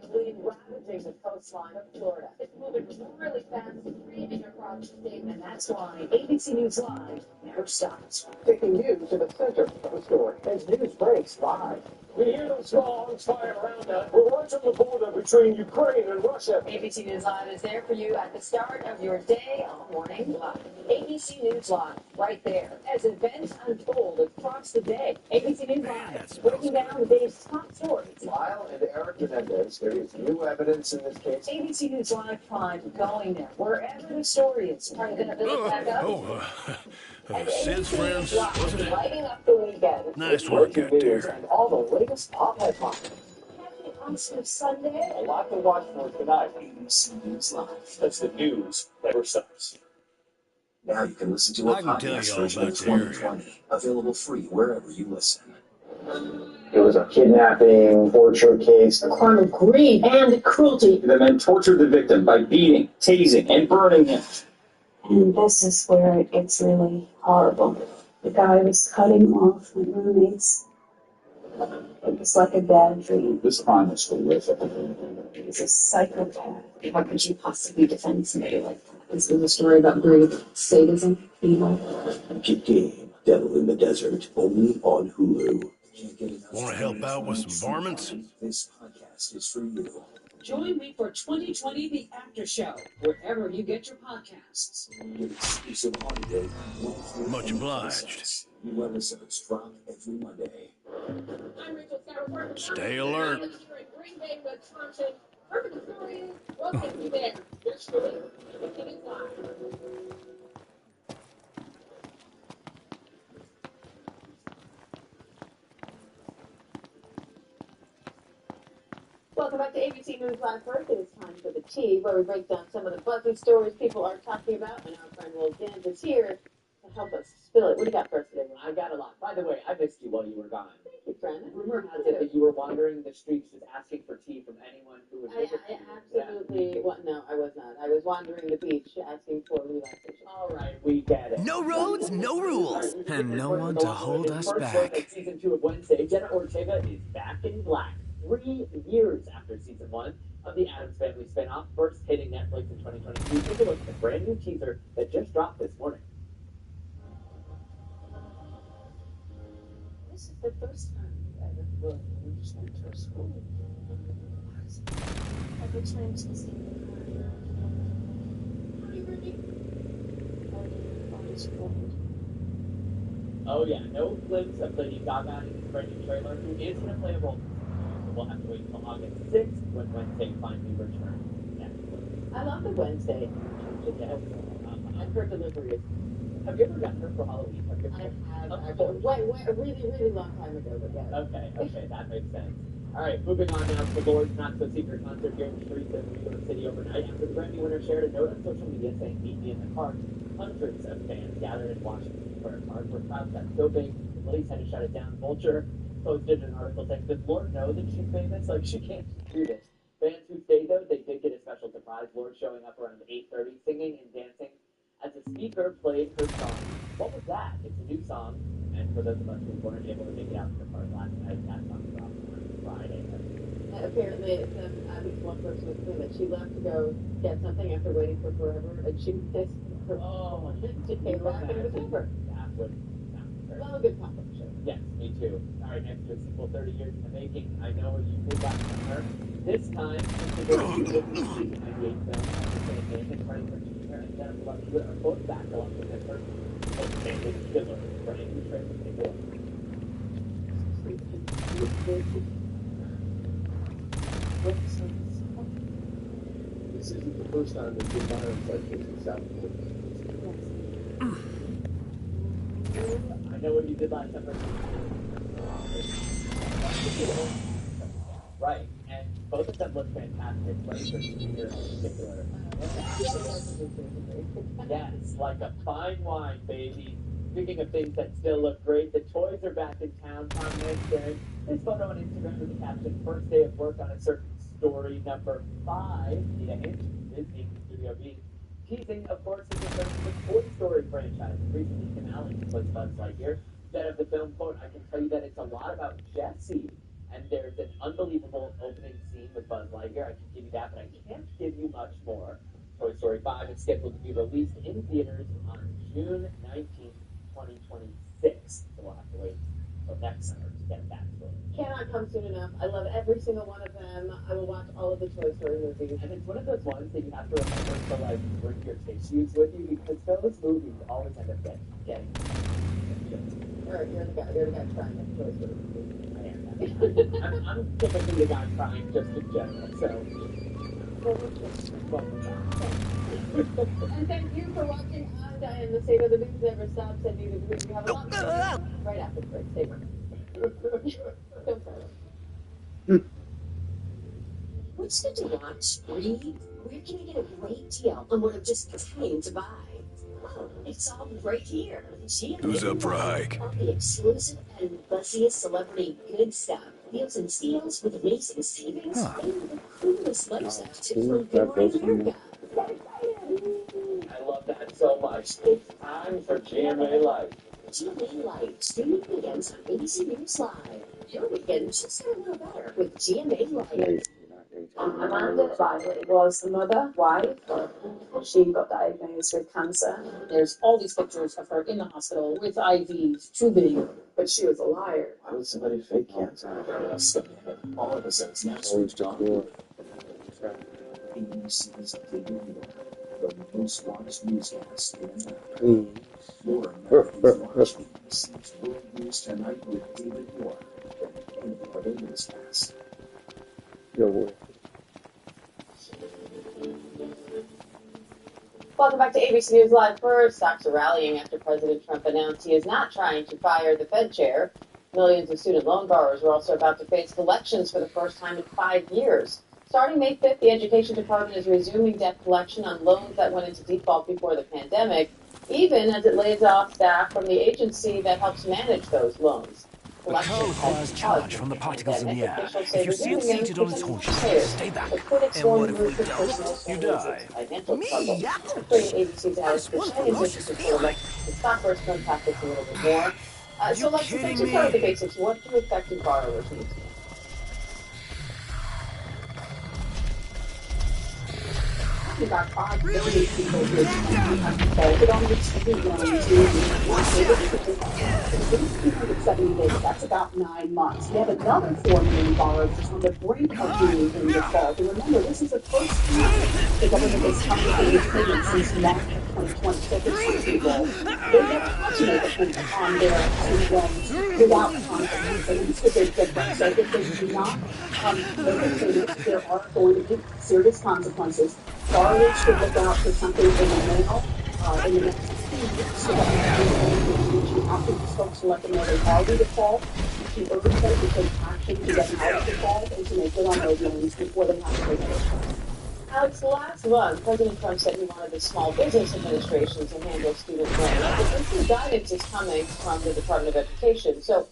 Helene ravaging the coastline of Florida. It's moving really fast, streaming across the state, and that's why ABC News Live never stops. Taking you to the center of the story as news breaks live. We hear those songs fired around us. We're right on the border between Ukraine and Russia. ABC News Live is there for you at the start of your day on Morning Live. ABC News Live, right there, as events unfold across the day. ABC News Live, breaking down the day's top stories. Lyle and Eric Menendez, there is new evidence in this case. ABC News Live Prime going there, wherever the story is. Are you going to build it back up? Sid's friends, wasn't it? Lighting up the weekend. Nice work out there. And all the latest pop headlines. Happy Oscar Sunday. A lot to watch for tonight. ABC News Live. That's the news never stops. Now you can listen to a I can tell podcast you all version of about the area. 2020, available free wherever you listen. It was a kidnapping, torture case. A crime of greed and cruelty. The men tortured the victim by beating, tasing, and burning him. And this is where it gets really horrible. The guy was cutting off my roommates. It was like a bad dream. This crime was horrific. He's a psychopath. How could you possibly defend somebody like that? This was a story about greed, sadism, evil. Keep Game, Devil in the Desert, only on Hulu. Want to help out with some varmints? This podcast is for you. Join me for 2020 The After Show, wherever you get your podcasts. Get exclusive audio. Much obliged. New episodes drop every Monday. I'm Rachel Sauerford. Stay alert. Here in Green Bay, Wisconsin. Perfect stories. We'll get you there. Your story. Everything is live. Welcome back to ABC News Live First. It is time for the Tea, where we break down some of the buzzy stories people are talking about, and our friend Will Gans is here to help us spill it. What do you got for us today, Will? I got a lot. By the way, I missed you while you were gone. Thank you, friend. Rumor has it that you were wandering the streets just asking for tea from anyone who would visit you. Absolutely. Well, no, I was not. I was wandering the beach asking for relaxation. All right, we get it. No roads, no rules, and no one to hold us back. Season 2 of Wednesday, Jenna Ortega is back in black. 3 years after season 1 of the Addams Family spinoff, first hitting Netflix in 2022. Take a look at the brand new teaser that just dropped this morning. This is the first time you've ever well, we just went to a school. What is it? Every time she's in the car. Are you ready? Oh yeah, no glimpse of Lady Gaga in this brand new trailer, who is going to play a role. So we'll have to wait until August 6th when Wednesday finally returns. I love the Wednesday. Yeah. And her delivery is. Have you ever gotten her for Halloween? I have actually. Wait, a really, really long time ago, but yeah. Okay, that makes sense. All right, moving on now to the Lord's Not So Secret concert here in the streets of New York City overnight. After the Grammy winner shared a note on social media saying, "Meet me in the park," hundreds of fans gathered in Washington Square Park where crowds got so big the police had to shut it down. Vulture posted an article saying, "Does Lord know that she's famous? Like she can't do this." Fans who stayed though, they did get a special surprise. Lord showing up around 8:30, singing and dancing as a speaker played her song. What was that? It's a new song, and for those of us who weren't able to make it out to the park last night, that song dropped on Friday. Apparently, at least one person was saying that she left to go get something after waiting for forever, and she missed her. Oh, she came back and it was over. That would sound very Well, a good comfort show. Yes, me too. All right, next to a sequel 30 years in the making. I Know What You Did Last Summer. This time, it's the Whitney film, after saying Nathan, Freddie Jr., and Jennifer Love Hewitt are both back along with their first family killer for a new trailer they wore. This isn't the first time there's been violence like this in South Florida. I Know What You Did Last Summer. Right, and both of them look fantastic. Freddie Jr. in particular. Yes, like a fine wine, baby. Speaking of things that still look great, the toys are back in town. Tom Hanks sharing his photo on Instagram with the caption, "First day of work on a certain story number 5. Need a hint? Disney Studio B. Teasing, of course, his return to the Toy Story franchise. Recently, Tim Allen plays Buzz Lightyear. Instead of the film quote, I can tell you that it's a lot about Jessie. And there's an unbelievable opening scene with Buzz Lightyear. I can give you that, but I can't give you much more. Toy Story 5 is scheduled to be released in theaters on June 19th, 2026. So we'll have to wait until next summer to get that story. Cannot come soon enough. I love every single one of them. I will watch all of the Toy Story movies. And it's one of those ones that you have to remember to like bring your tissues with you because those movies always end up getting. Alright, you're the guy trying to Toy Story movies. I'm typically the guy crying just in general, so. And thank you for watching Diane, the State of the News Never Stops, and neither do we. We have a lot more right after the break. Stay with us. Don't try. What's good to watch? Read? Where can I get a great deal on what I've just paid to buy? Well, it's all right here. Who's up for a hike? All the exclusive and buzziest celebrity good stuff. Deals and steals with amazing savings and the coolest lifestyle tips from Glory America. I love that so much. It's time for GMA Live. GMA Live, streaming weekends on ABC News Live. Your weekend just got a little better with GMA Live. Amanda Violet was the mother, wife. She got diagnosed with cancer. There's all these pictures of her in the hospital with IVs, tubing, but she was a liar. Why would somebody fake cancer? All of a sudden, it's naturally gone. ABC's The New York, the most watched newscast in America. You're Americans watch ABC's World News Tonight with David Moore, in the other newscast. Welcome back to ABC News Live. First, stocks are rallying after President Trump announced he is not trying to fire the Fed chair. Millions of student loan borrowers are also about to face collections for the first time in 5 years. Starting May 5th, the Education Department is resuming debt collection on loans that went into default before the pandemic, even as it lays off staff from the agency that helps manage those loans. The car requires charge from the particles in the air. If you see it seated on its haunches, stay back. And what if we don't? You die. Me? ABC's Alex Fisher is interested in the stock first unpack this a little bit more. So let's just start with the basics. What do affected borrowers need to know? About 5 million people who it only took them to 270 days. That's about 9 months. We have another 4 million borrowers on the brink of being in default. And remember, this is the first time the government has come to these payments since March of 2020. So for some people, they never had to make a payment on their student loans without consequence. And it's a big difference. So if they do not make a payment, there are going to be serious consequences. borrowers should look out for something in the mail in the next 2 weeks. The government is going to reach out to these folks to let them know they are in default, to urge them to take action to get out of default and to make good on those loans before they have to pay interest. Alex, last month, President Trump said he wanted the Small Business Administration to handle student loans. But this new guidance is coming from the Department of Education. So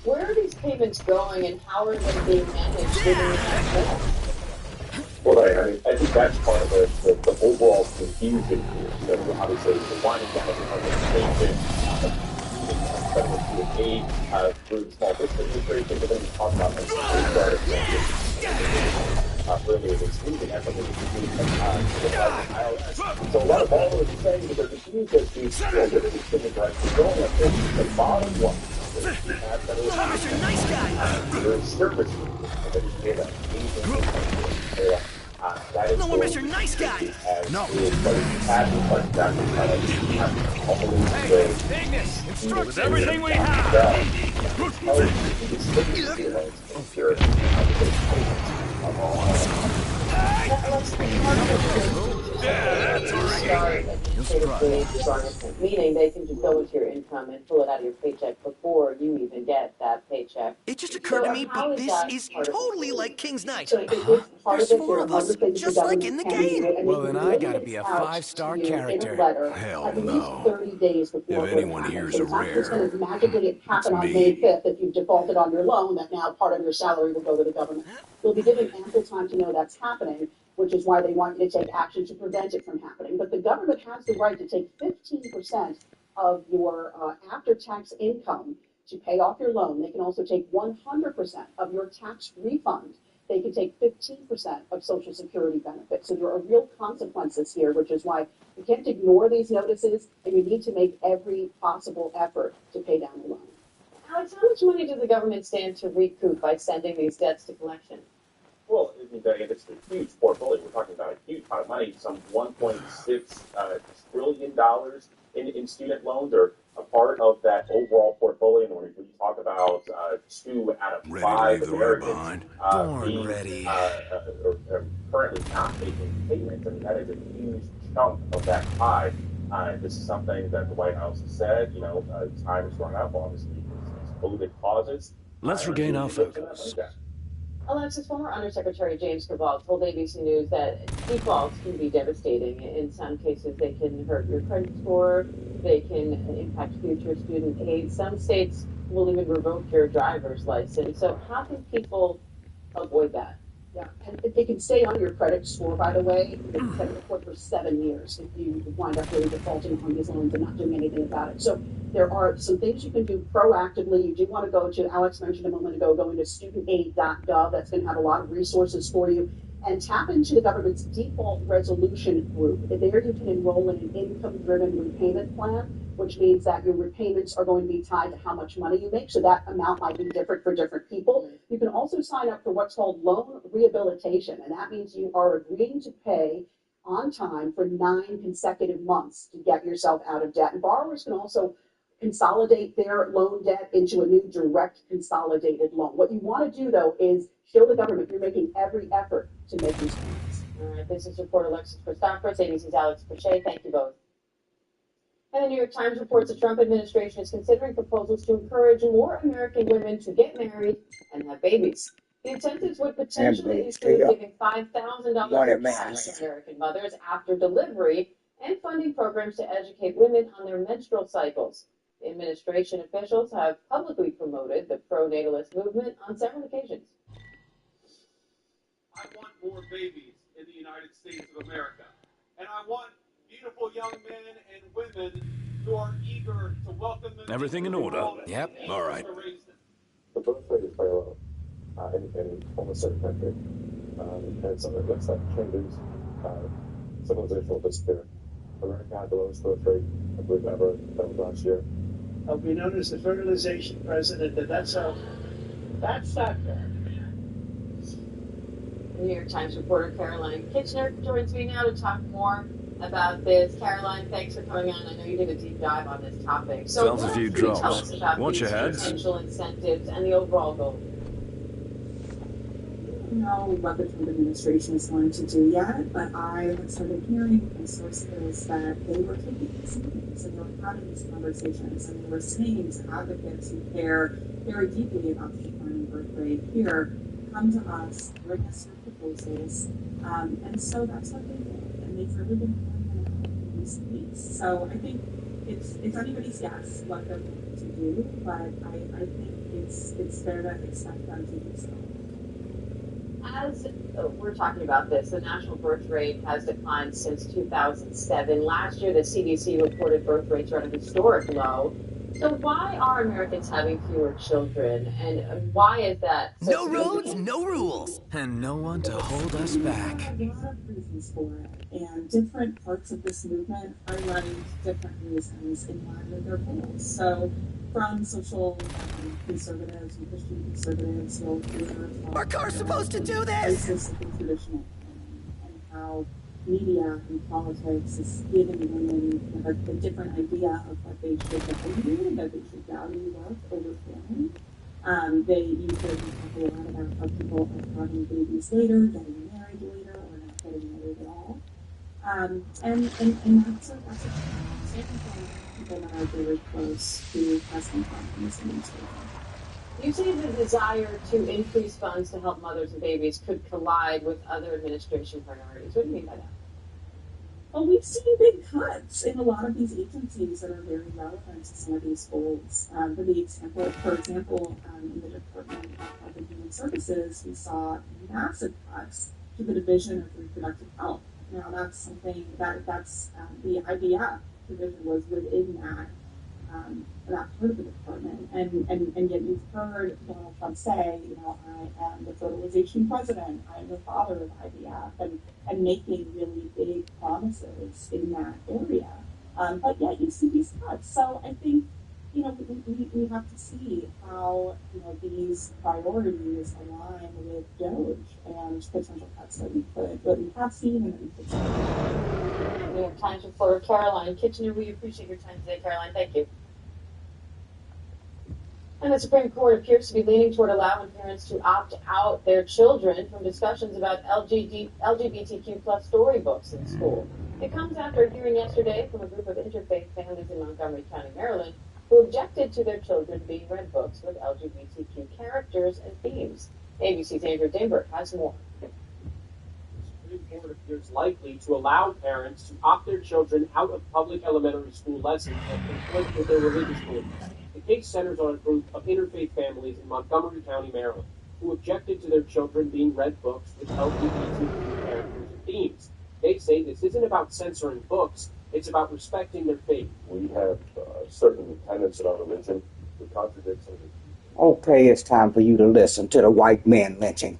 where are these payments going and how are they being managed within the bill? Well, I think that's part of the overall confusion here. So obviously, the winding down of the education, federal student aid through the Small Business Administration, but then we talk about like safeguard earlier this week, and that's something that IRS. So a lot of borrowers are saying that they're confused as to what is student rights. They don't have the bottom one. Mr. Nice Guy! There is service that is made up. No more Mr. Nice Guy! No. Hey, Ignis! Instructions! Everything we have! Meaning they can just go into your income and pull it out of your paycheck before you even get that paycheck. It just occurred to me, this is totally like King's Night. There's There's 4 of us, just like in the game. Well, then I gotta be a 5-star character. Hell no. 30 days before If anyone here's a rare, it's going to magically happen on May 5th if you've defaulted on your loan, that now part of your salary will go to the government. You'll be given ample time to know that's happening, which is why they want you to take action to prevent it from happening. But the government has the right to take 15% of your after-tax income to pay off your loan. They can also take 100% of your tax refund. They can take 15% of Social Security benefits. So there are real consequences here, which is why you can't ignore these notices, and you need to make every possible effort to pay down the loan. Alex, how much money does the government stand to recoup by sending these debts to collection? Well, it's a huge portfolio. We're talking about a huge amount of money, some $1.6 trillion in student loans are a part of that overall portfolio. And when you talk about 2 out of 5 Americans being currently not making payments, I mean, that is a huge chunk of that pie. This is something that the White House has said, time is run up, obviously, these COVID causes. Let's regain our focus. Alexis, former Undersecretary James Cavall told ABC News that defaults can be devastating. In some cases, they can hurt your credit score. They can impact future student aid. Some states will even revoke your driver's license. So how can people avoid that? Yeah, and they can stay on your credit score, by the way. They can credit report for 7 years if you wind up really defaulting on these loans and not doing anything about it. So there are some things you can do proactively. You do want to go to, Alex mentioned a moment ago, going to studentaid.gov. That's going to have a lot of resources for you. And tap into the government's default resolution group. There you can enroll in an income-driven repayment plan, which means that your repayments are going to be tied to how much money you make. So that amount might be different for different people. You can also sign up for what's called loan rehabilitation. And that means you are agreeing to pay on time for 9 consecutive months to get yourself out of debt. And borrowers can also consolidate their loan debt into a new direct consolidated loan. What you want to do, though, is show the government you're making every effort to make these payments. All right, business reporter Alexis Christophorus, ABC's Alex Pache. Thank you both. And the New York Times reports the Trump administration is considering proposals to encourage more American women to get married and have babies. The incentives would potentially include giving $5,000 cash to American mothers after delivery and funding programs to educate women on their menstrual cycles. The administration officials have publicly promoted the pro-natalist movement on several occasions. I want more babies in the United States of America. And I want beautiful young men and women who are eager to welcome them. Everything in order. Yep, all right. The birth rate is very low in almost every country. And so it looks like changes, civilization will disappear. America had the lowest birth rate, I believe, ever. That was last year. I'll be known as the fertilization president, and that's not fair. New York Times reporter Caroline Kitchener joins me now to talk more about this. Caroline, thanks for coming on. I know you did a deep dive on this topic. So Sounds a few drops. Tell us about Watch these your heads. potential incentives and the overall goal. know what the Trump administration is going to do yet, but I have started hearing from sources that they were taking these meetings and they were having these conversations and they were saying to advocates who care very deeply about the declining birth rate here, come to us, bring us your proposals, and so that's what they did, and they've really been pulling them out in recent weeks. So I think it's anybody's guess what they're going to do, but I think it's fair to expect them to do so. As we're talking about this, the national birth rate has declined since 2007. Last year, the CDC reported birth rates are at a historic low. So why are Americans having fewer children, and why is that? No roads, no rules, and no one to hold us back. There are a lot of reasons for it, and different parts of this movement highlight different reasons in line with their goals. So, from social conservatives and Christian conservatives, you'll hear Our car's supposed to do this! crisis of the traditional and how media and politics is giving women a different idea of what they should value, and that they should value work over family. You hear them talk a lot about how people are having babies later, getting married later, or not getting married at all. And that's a certainly for people that are very close to President Trump and his administration. You say the desire to increase funds to help mothers and babies could collide with other administration priorities. What do you mean by that? Well, we've seen big cuts in a lot of these agencies that are very relevant to some of these goals. For example, in the Department of Health and Human Services, we saw massive cuts to the Division of Reproductive Health. Now, that's something that's the IVF division was within that part of the department, and yet you've heard Donald Trump say, I am the fertilization president, I am the father of IVF, and making really big promises in that area. But yet you see these cuts. So I think, we have to see how, these priorities align with DOGE and potential cuts that we have seen and that we could see. We have time for Caroline Kitchener. We appreciate your time today, Caroline. Thank you. And the Supreme Court appears to be leaning toward allowing parents to opt out their children from discussions about LGBTQ plus storybooks in school. It comes after a hearing yesterday from a group of interfaith families in Montgomery County, Maryland, who objected to their children being read books with LGBTQ characters and themes. ABC's Andrew Dimberg has more. The Supreme Court appears likely to allow parents to opt their children out of public elementary school lessons that conflict with their religious beliefs. The case centers on a group of interfaith families in Montgomery County, Maryland, who objected to their children being read books with LGBTQ characters and themes. They say this isn't about censoring books, it's about respecting their faith. We have certain tenets in our religion that contradict some of the... Okay, it's time for you to listen to the white man lynching.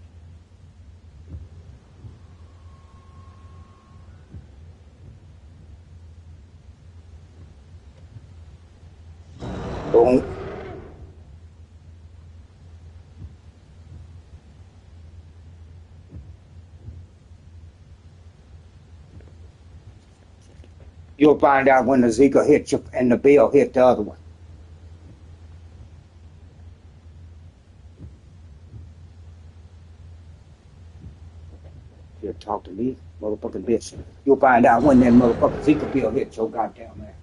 Boom. You'll find out when the Zika hit you and the bill hit the other one. You talk to me, motherfucking bitch. You'll find out when that motherfucking Zika bill hit your goddamn ass.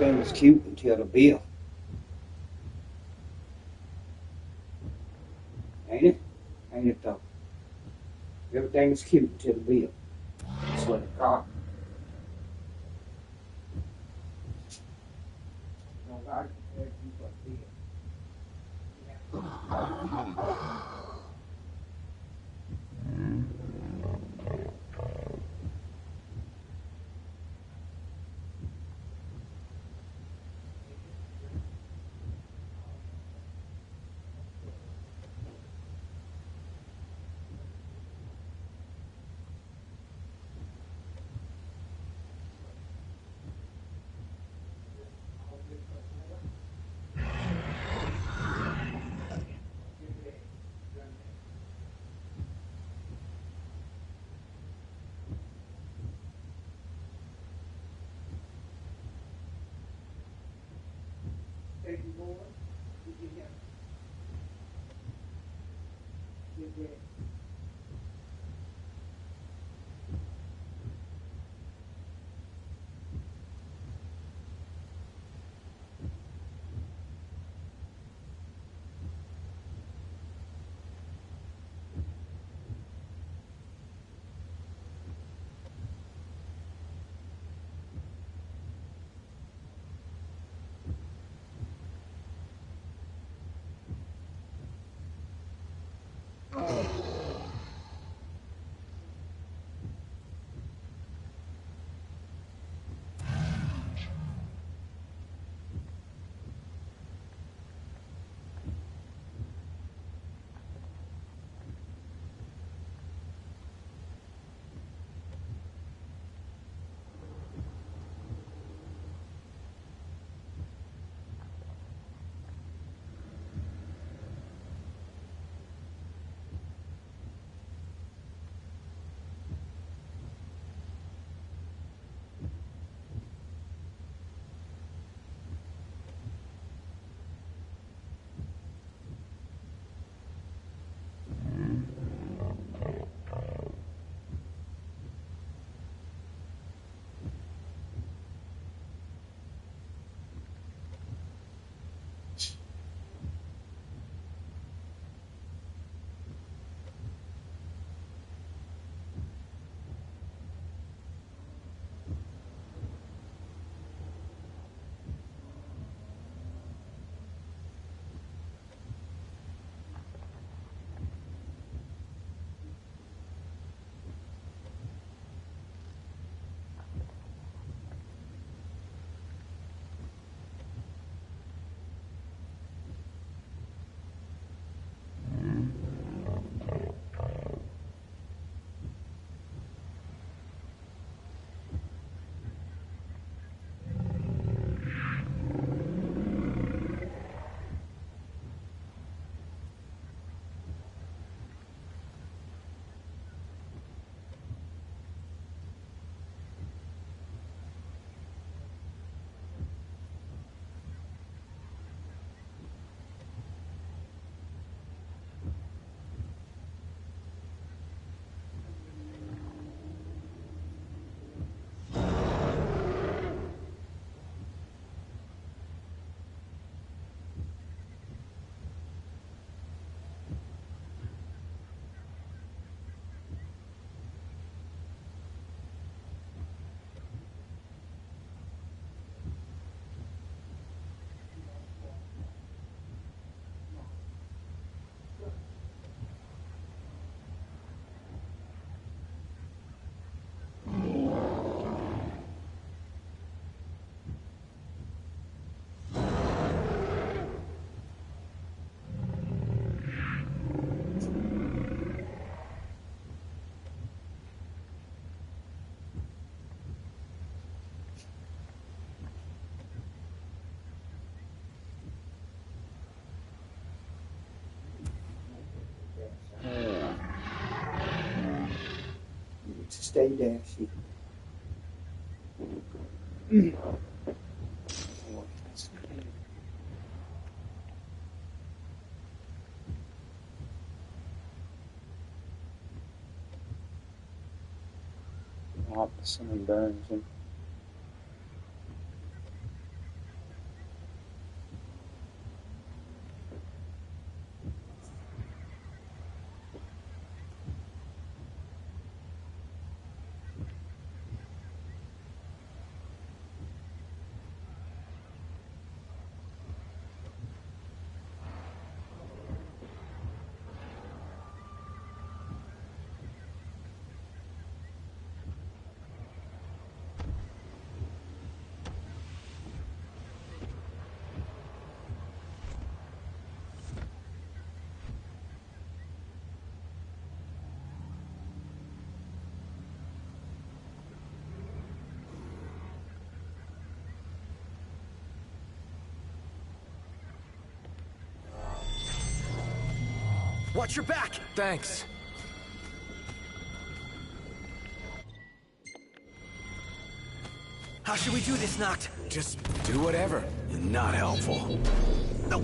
Everything was cute until the bill. Ain't it? Ain't it though? Everything was cute until the bill. That's what it got. Nobody compared you but bill. Stay dashy. Opposite and burns him. Watch your back! Thanks. How should we do this, Noct? Just do whatever. You're not helpful. No.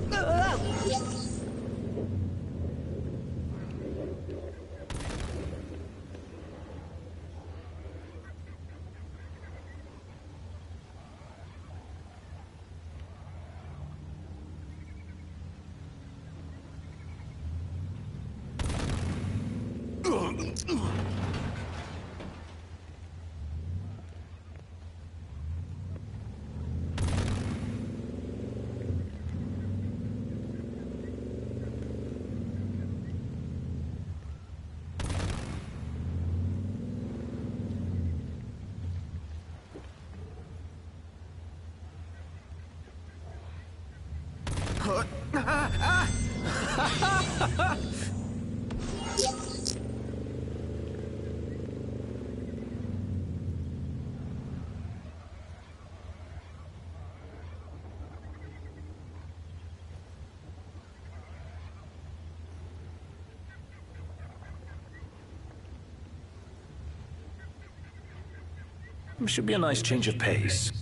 Should be a nice change of pace.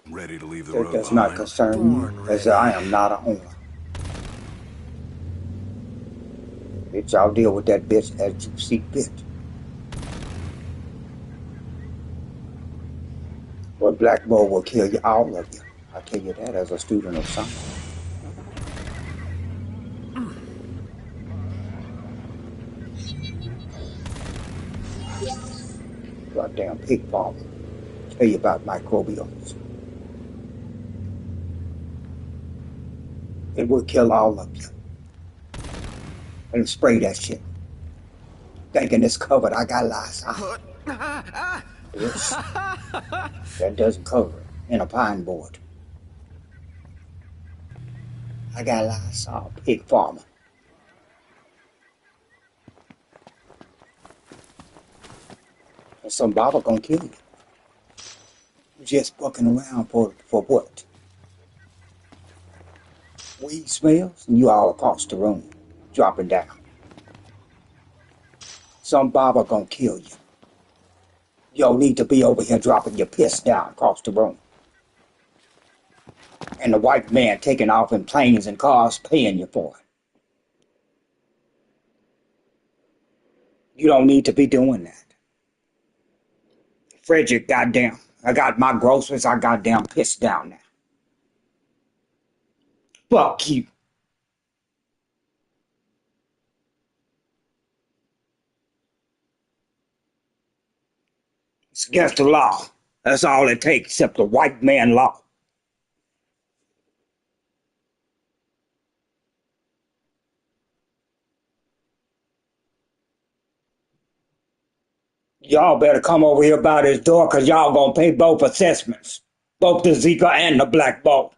Ready to leave the That road does behind. not concern me, as I am not a owner. Bitch, I'll deal with that bitch as you see fit. But Black Bull will kill you, all of you. I tell you that as a student of science. Goddamn pig farmer. Tell you about microbials. It will kill all of you. And spray that shit. Thinking it's covered, I got Lysol. Bitch. That doesn't cover it in a pine board. I got Lysol, pig farmer. And some baba gonna kill you. Just fucking around for what? Weed smells and you all across the room, dropping down. Some baba gonna kill you. You don't need to be over here dropping your piss down across the room. And the white man taking off in planes and cars paying you for it. You don't need to be doing that. Frederick, goddamn. I got my groceries, I goddamn pissed down now. Fuck you. It's against the law. That's all it takes, except the white man law. Y'all better come over here by this door, cause y'all gonna pay both assessments. Both the Zika and the Black Bolt.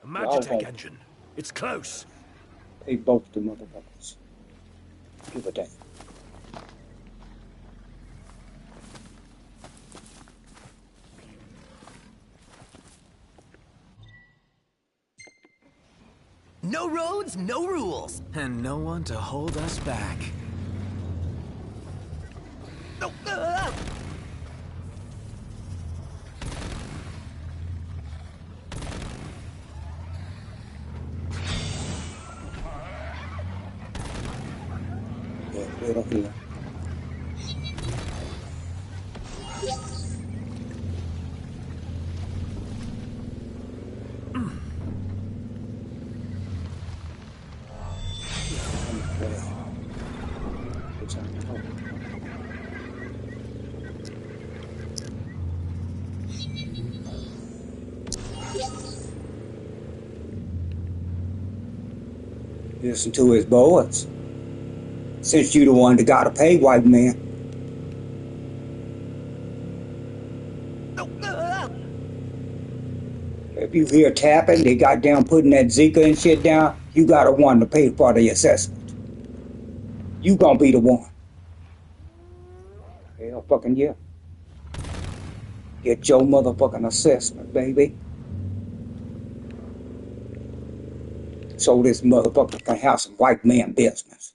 A Magitech engine. It's close. Pay both the motherfuckers. Give a damn. No roads, no rules. And no one to hold us back. No. Yeah, right up here. Listen to his boys. Since you the one that gotta pay, white man. If you hear tapping, they got down putting that Zika and shit down, you got a one to pay for the assessment. You gonna be the one. Hell fucking yeah. Get your motherfucking assessment, baby. So this motherfucker can have some white man business.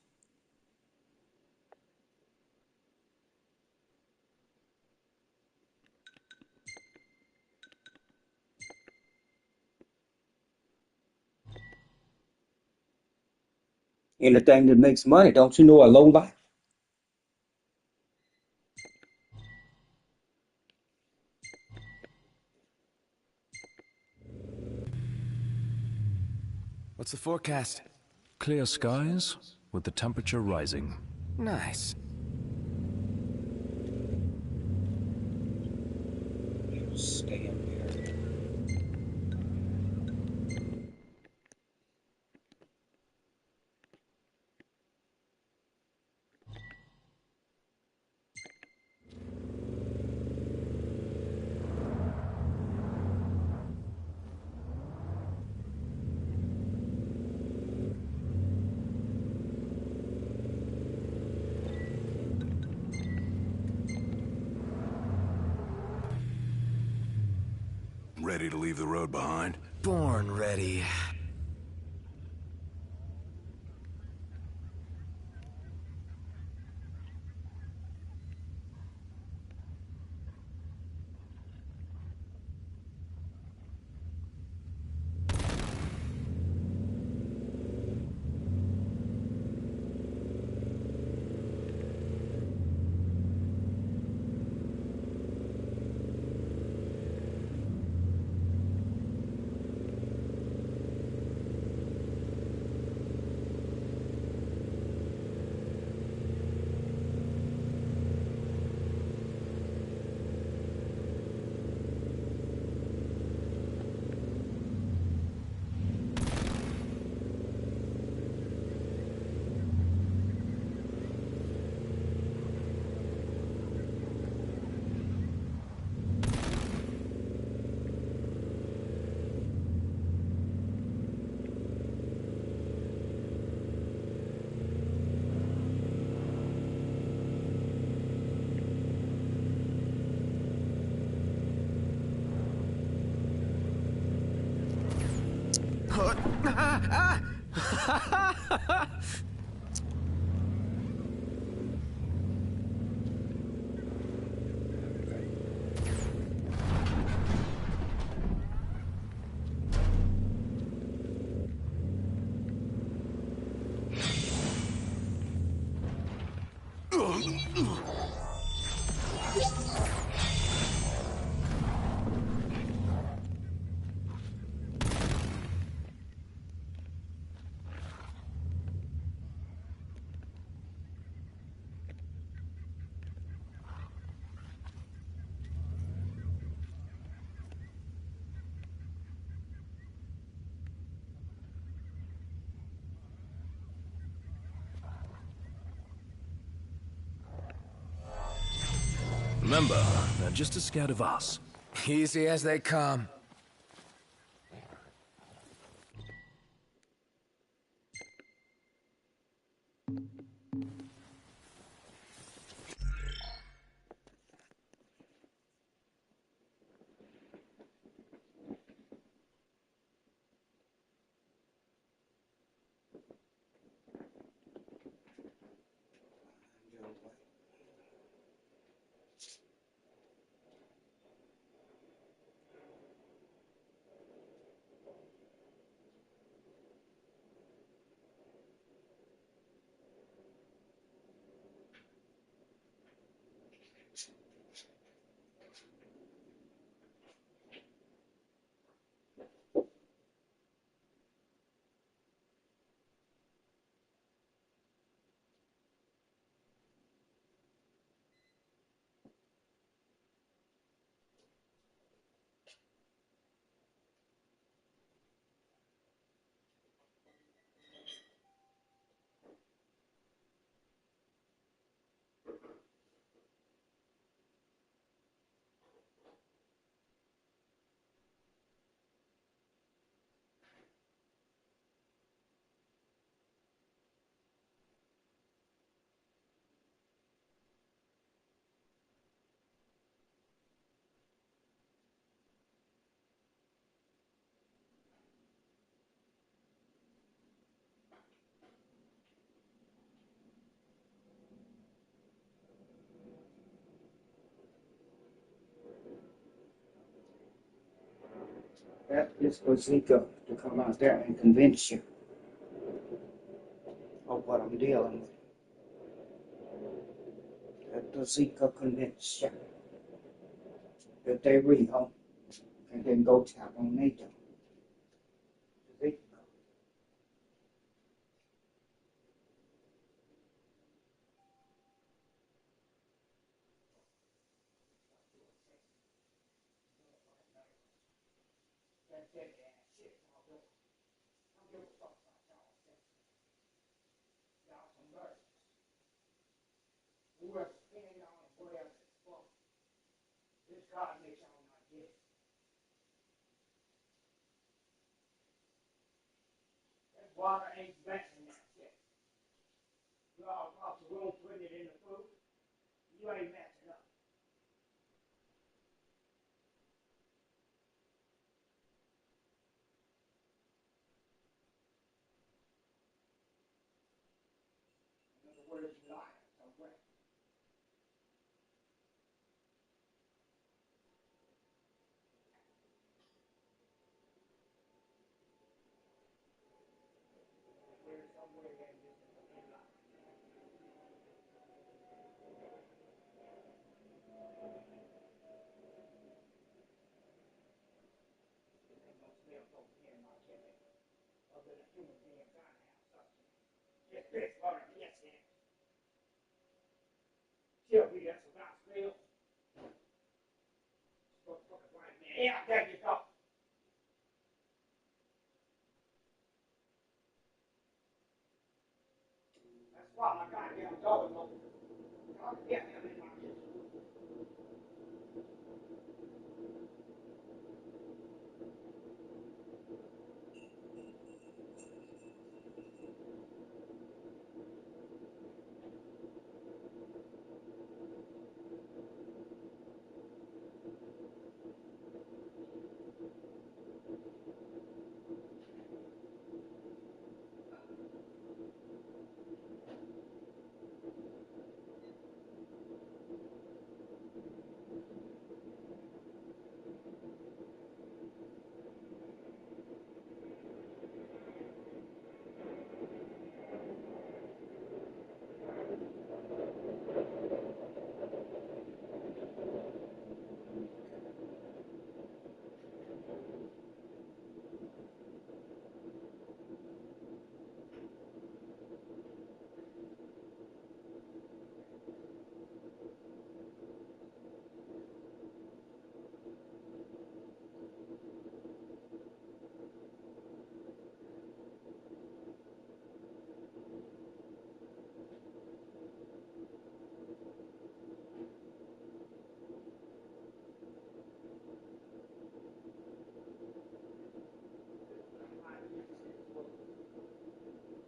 Anything that makes money, don't you know a low life? What's the forecast? Clear skies with the temperature rising. Nice. Stand there. Ready to leave the road behind? Born ready. Remember, they're just as scared of us. Easy as they come. That is for Zika to come out there and convince you of what I'm dealing with. Let the Zika convince you that they're real, and then go tap on NATO. Water ain't matching that shit. You all across the room putting it in the food. You ain't matching up. In other words, liars are wet. She'll be that's what I feel. Motherfucker white man. Yeah, there you go. That's why my goddamn dog is open. God damn him in my kitchen.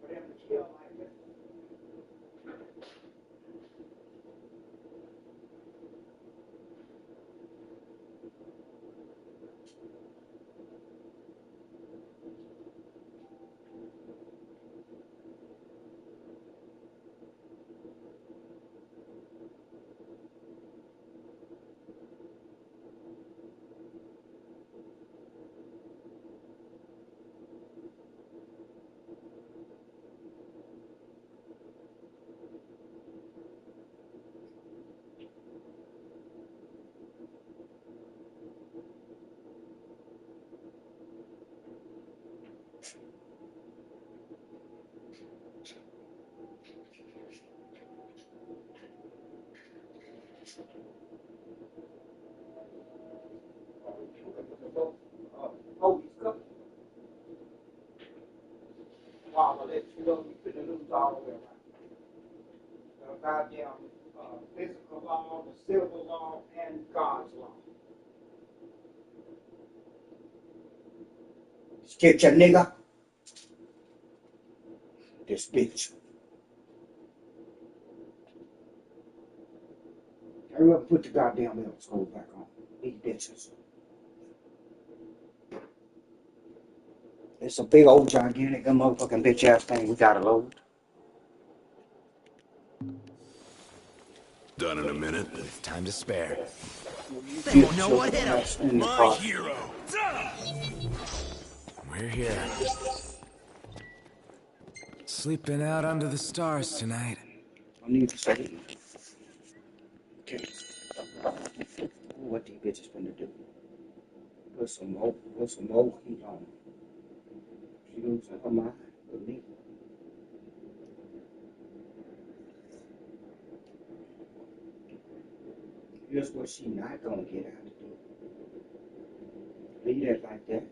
For them to kill like this. Oh, he's cooking. Wow, I'll let you know we put the news all the way around. The goddamn physical law, the civil law, and God's law. Stitch a nigga. This bitch. Hurry up and put the goddamn middle school back on. These bitches. It's a big old gigantic motherfucking bitch ass thing we gotta load. Done in a minute. Time to spare. They won't know what hit him. My hero. We're here. Sleeping out under the stars tonight. I need to say, okay, what these bitches finna do? Put some more heat on. She losing her mind with me. Here's what she not gonna get out to do. Leave that like that.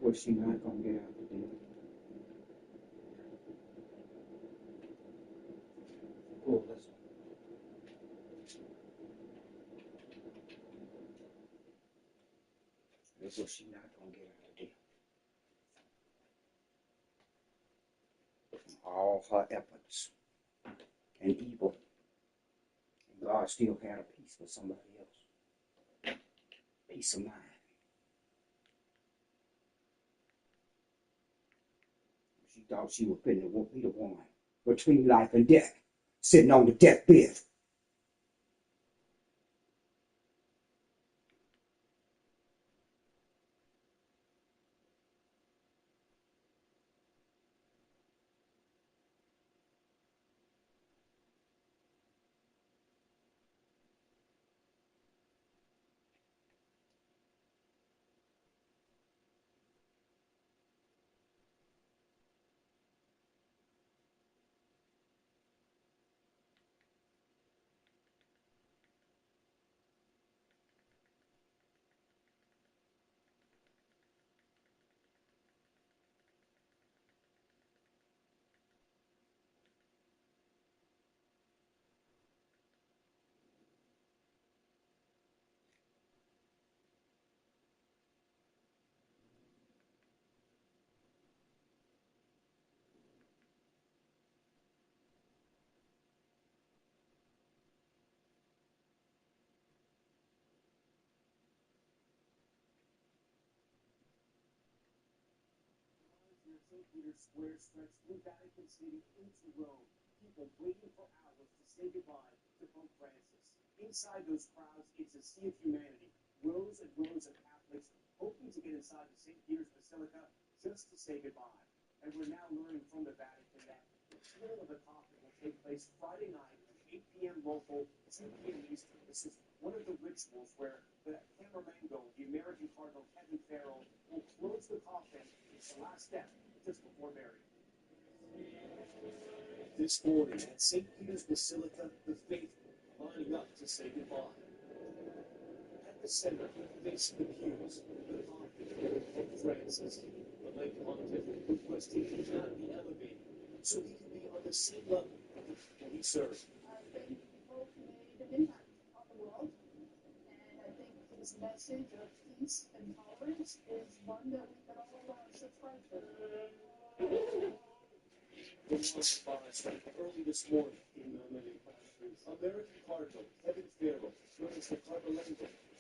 What she not gonna get out to do. Oh, listen. That's what she not gonna get out to do. All her efforts and evil. And God still had a peace for somebody else. Peace of mind. She thought she was finna be the one between life and death, sitting on the deathbed. St. Peter's Square stretched through Vatican City into Rome, people waiting for hours to say goodbye to Pope Francis. Inside those crowds, it's a sea of humanity, rows and rows of Catholics hoping to get inside the St. Peter's Basilica just to say goodbye. And we're now learning from the Vatican that the sealing of the coffin will take place Friday night, 8 p.m. local, 2 p.m. Eastern. This is one of the rituals where the Cameramango, the American Cardinal Kevin Farrell, will close the coffin. It's the last step just before burial. This morning at St. Peter's Basilica, the faithful lining up to say goodbye. At the center, facing the pews, the coffin of Pope Francis. The late pontiff requested he not be elevated, so he can be on the same level with the people he served. I think Pope made an impact on the world, and I think his message of peace and tolerance is one that we can all subscribe to. Early this morning, American Cardinal Kevin Farrell, known as the Cardinal,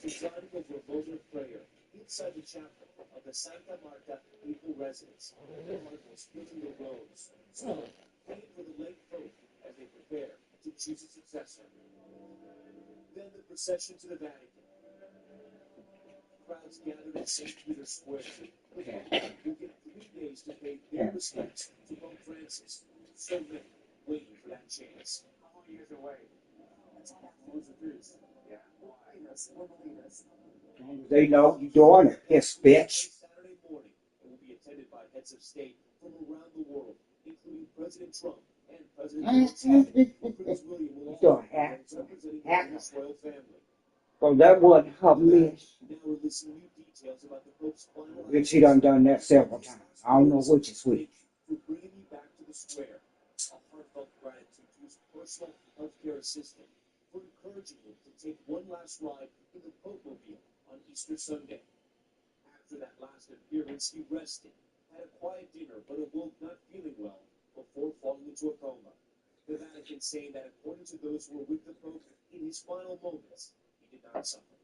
presiding over a moment of prayer inside the chapel of the Santa Marta papal residence. The cardinals filling the rows, praying for the late pope as they prepare to choose a successor. Then the procession to the Vatican. Crowds gathered at St. Peter's Square. The Pope will get 3 days to pay their respects to Pope Francis. So many waiting for that chance. How long are you guys away? That's all that is. Yeah. We'll believe us. They know you're doing it, piss bitch. Saturday morning, it will be attended by heads of state from around the world, including President Trump and President Prince William will also be representing the British royal family. So that wasn't her miss. Now we're listening to new details about the Pope's final Which he done that several times. I don't know which is which. for bringing me back to the square. A heartfelt gratitude to his personal healthcare assistant for encouraging him to take one last ride in the Pope-mobile on Easter Sunday. After that last appearance, he rested, had a quiet dinner, but awoke not feeling well before falling into a coma. The Vatican saying that according to those who were with the Pope in his final moments, he did not suffer.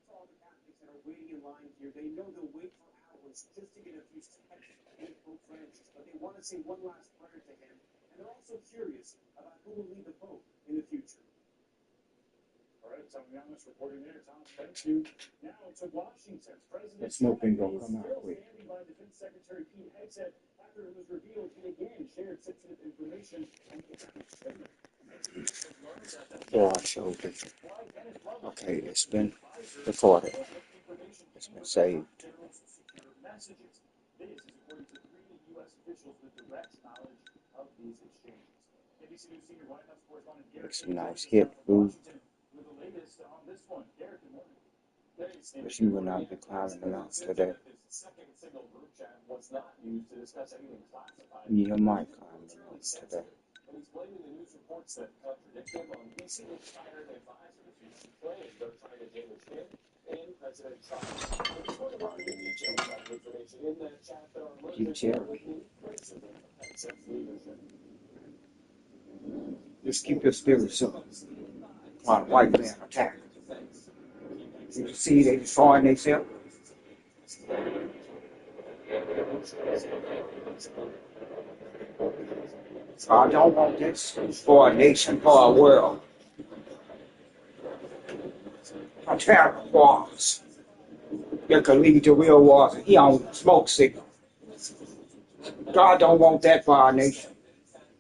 For all the Catholics that are waiting in line here, they know they'll wait for hours just to get a few seconds with Pope Francis, but they want to say one last prayer to him, and they're also curious about who will lead the Pope in the future. Thomas reporting there. Tom, thank you. Now to Washington. The smoking gonna come out quick. Standing by Defense Secretary Pete Hegseth after it was revealed he again shared sensitive information. Oh, I showed it. Okay, it's been recorded. It's been saved. Messages. This is according to 3 U.S. officials with direct knowledge of these exchanges. ABC News senior White House correspondent Make Derek some nice hip food. with the latest on this one. Derek, good morning. But you will not be climbing around today. Second signal group chat was not used to discuss anything classified. You might climb around today. And he's blaming the news reports that contradict him on recently fired advisors who claim they're trying to damage him and President Trump. There's going to run new details about the information in that chat that are emerging with new criticism of Hegseth's leadership. Just keep your spirits up. While the white man attack. You see they destroying themselves. I don't want this for a nation, for a world. A terrible wars that could lead to real wars. He on smoke signal. God don't want that for our nation.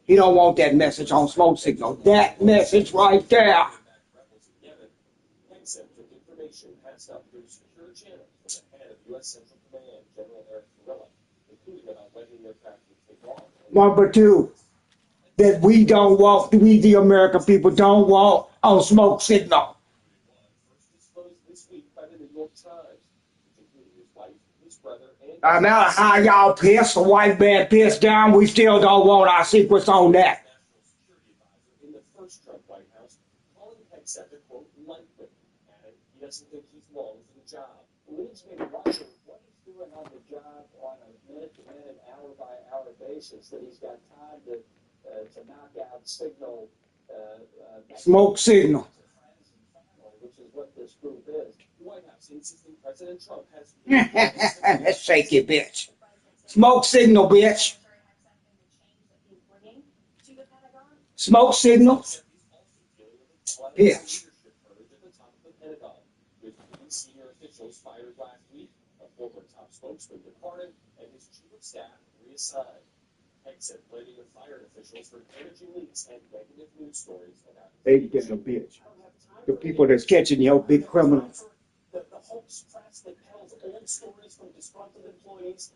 He don't want that message on smoke signal. That message right there. Hegseth took information passed up through secure channels from the head of U.S. Central Command, General Eric Gorilla, including about letting the aircraft take off. Number two, that we don't want, we the American people don't want on smoke signal. First disclosed this week by the New York Times, which included his wife, his brother, and No matter how y'all piss, the white man pissed down, we still don't want our secrets on that. in the first Trump White House, calling Hegseth a quote lightweight, adding he doesn't think he's long for the job. Leads me to wonder what he's doing on the job on a minute-to-minute, hour-by-hour basis that he's got time to knock out signal. Smoke signal. Which is what this group is. The White House insisting President Trump has Shake it, bitch. Smoke signal, bitch. Smoke signal. Bitch. Senior officials fired last week, a former top spokesman departed, and his chief of staff reassigned. Hegseth blaming the fired officials for damaging leaks and negative news stories about They damn bitch. The people that's catching your big criminals. the hoax press that tells old stories from disgruntled employees.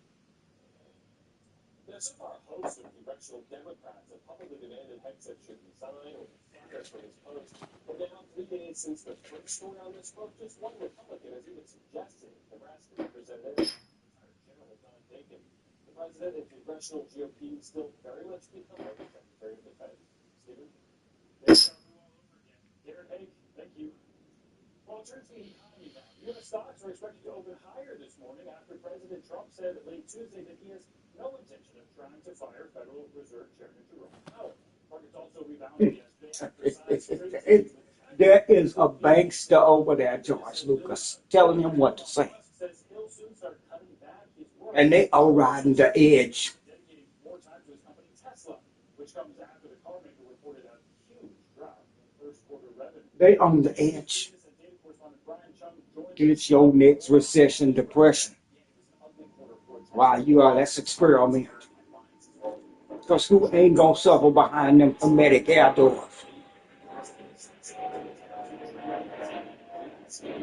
There's so far a host of congressional Democrats that publicly demanded Hegseth should resign or fire from his post. But now, 3 days since the first story on this book, just one Republican has even suggested Nebraska Representative General Don Bacon. The president and congressional GOP still very much become our Secretary of Defense. Stephen? Derek, hey, thank you. Well, it turns to the economy now. U.S. stocks are expected to open higher this morning after President Trump said late Tuesday that he has no intention of trying to fire Federal Reserve Chairman Jerome Powell. Markets also rebounded yesterday. There is a bankster over there, George Lucas, telling him what to say. And they are riding the edge. Dedicating more time to his company Tesla, which comes after the car maker reported a huge drop in first quarter revenue. They on the edge. Get your next recession, depression. Wow, that's experiment. Because who ain't gonna suffer behind them hermetic air doors?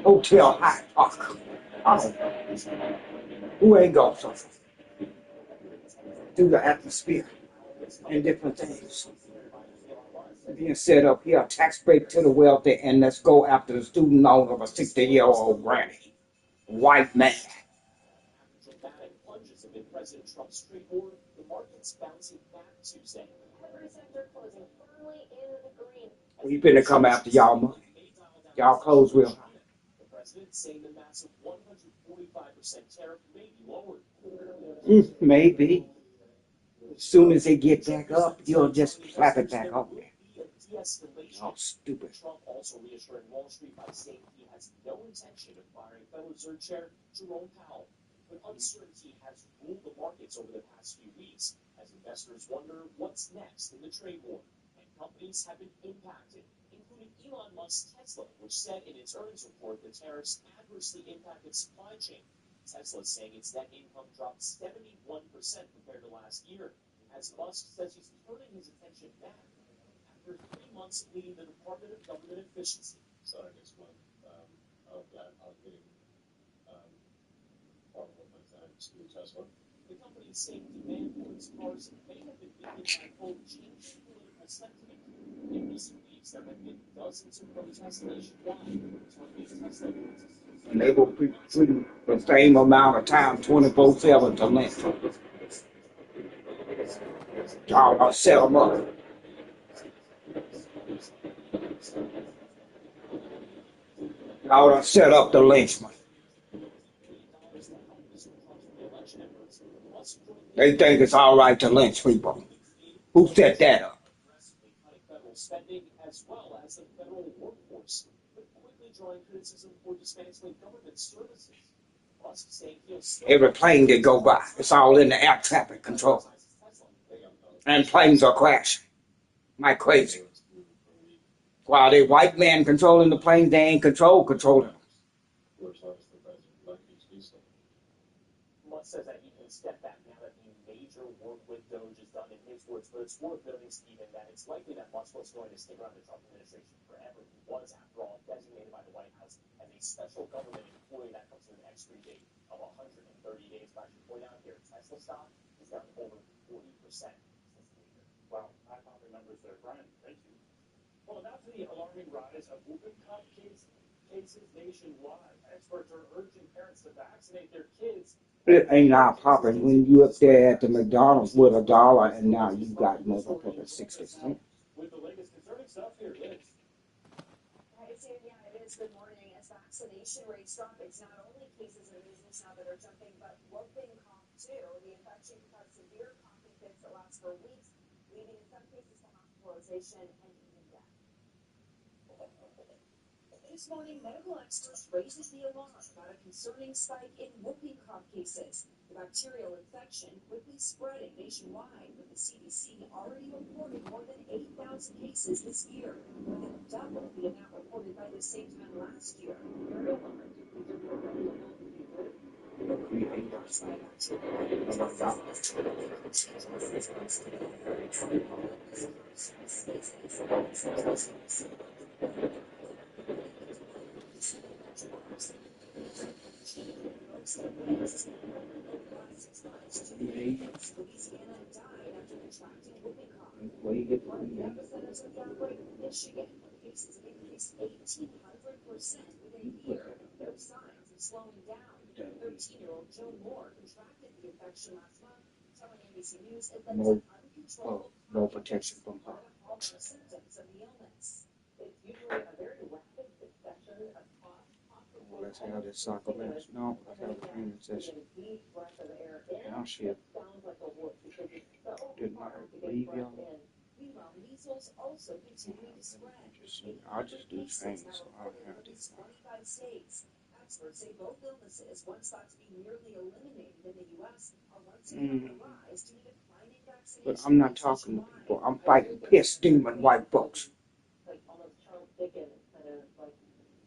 Hotel high talk. Who ain't gonna suffer? Through the atmosphere and different things. Being set up here, a tax break to the wealthy, and let's go after the student loan of a 60-year-old granny. White man. Dramatic plunges amid President Trump's trade war, the markets bouncing back Tuesday. Every sector closing firmly in the green. We finna come after y'all money. Y'all close real high. The president saying the massive 145% tariff may be lowered. Maybe. As soon as they get back up, you'll just slap it back on there. Oh, stupid. Trump also reassuring Wall Street by saying he has no intention of firing Federal Reserve Chair Jerome Powell. But uncertainty has ruled the markets over the past few weeks as investors wonder what's next in the trade war. And companies have been impacted, including including Elon Musk's Tesla, which said in its earnings report that tariffs adversely impacted supply chain. Tesla is saying its net income dropped 71% compared to last year, as Musk says he's turning his attention back after 3 months leading the Department of Government Efficiency. Starting this month, of that allocating part of my time to Tesla. The company is saying demand for its cars may have been weakened by, quote, changing political sentiment. In recent weeks, there have been dozens of protests nationwide targeting Tesla businesses. And they will be the same amount of time, 24/7 to lynch. I'll set them up. Y'all done set up the lynchman. They think it's all right to lynch people. Who set that up? Federal spending as well as the federal workforce, but quickly drawing criticism for dismantling government services. Musk saying he'll still Every plane that go by, it's all in the air traffic control. And planes are crashing like crazy. While they white men controlling the planes, they ain't controlling them. Musk says that he can step back now that the major work with Doge is done in his words, but it's worth noting, Stephen, that it's likely that Musk was going to stick around the Trump administration forever. He was, after all, designated by the White House as a special government employee that comes with an expiry date of 130 days. But I should point out here, Tesla stock is down over 40% since the year. Wow, I found the numbers there. Brian, thank you. Well, now to the alarming rise of whooping cough cases nationwide. Experts are urging parents to vaccinate their kids. It ain't not popping when you up there at the McDonald's with $1 and now you got motherfucking 60 cents. With the latest concerning stuff here, Liz. Hi, Sam. Yeah, it is. Good morning. As vaccination rates drop, it's not only cases of measles now that are jumping, but whooping cough too. The infection can cause severe coughing fits that last for weeks, leading in some cases to hospitalization and even death. This morning, medical experts raises the alarm about a concerning spike in whooping cough cases. The bacterial infection quickly spreading nationwide, with the CDC already reporting more than 8,000 cases this year, more than double the amount reported by the same time last year. Louisiana died after contracting whooping cough. One of the epicenters of the outbreak, Michigan, where cases have increased 1,800% within a year. No signs of slowing down. 13-year-old Joe Moore contracted the infection last month, telling NBC News it led to uncontrollable No protection from her. all the symptoms of the illness. It's usually a very rapid succession of cough. Let's have this soccer match. No, let's have a training session. Now shit. Didn't I leave y'all? Meanwhile, measles also continue to spread. I'll just do training, so I don't have to. 25 states. Experts say both illnesses, once thought to be nearly eliminated in the U.S., are once again on the rise due to declining vaccination. But I'm not talking to people. I'm fighting piss demon white folks. Like almost Charles Dickens kind of like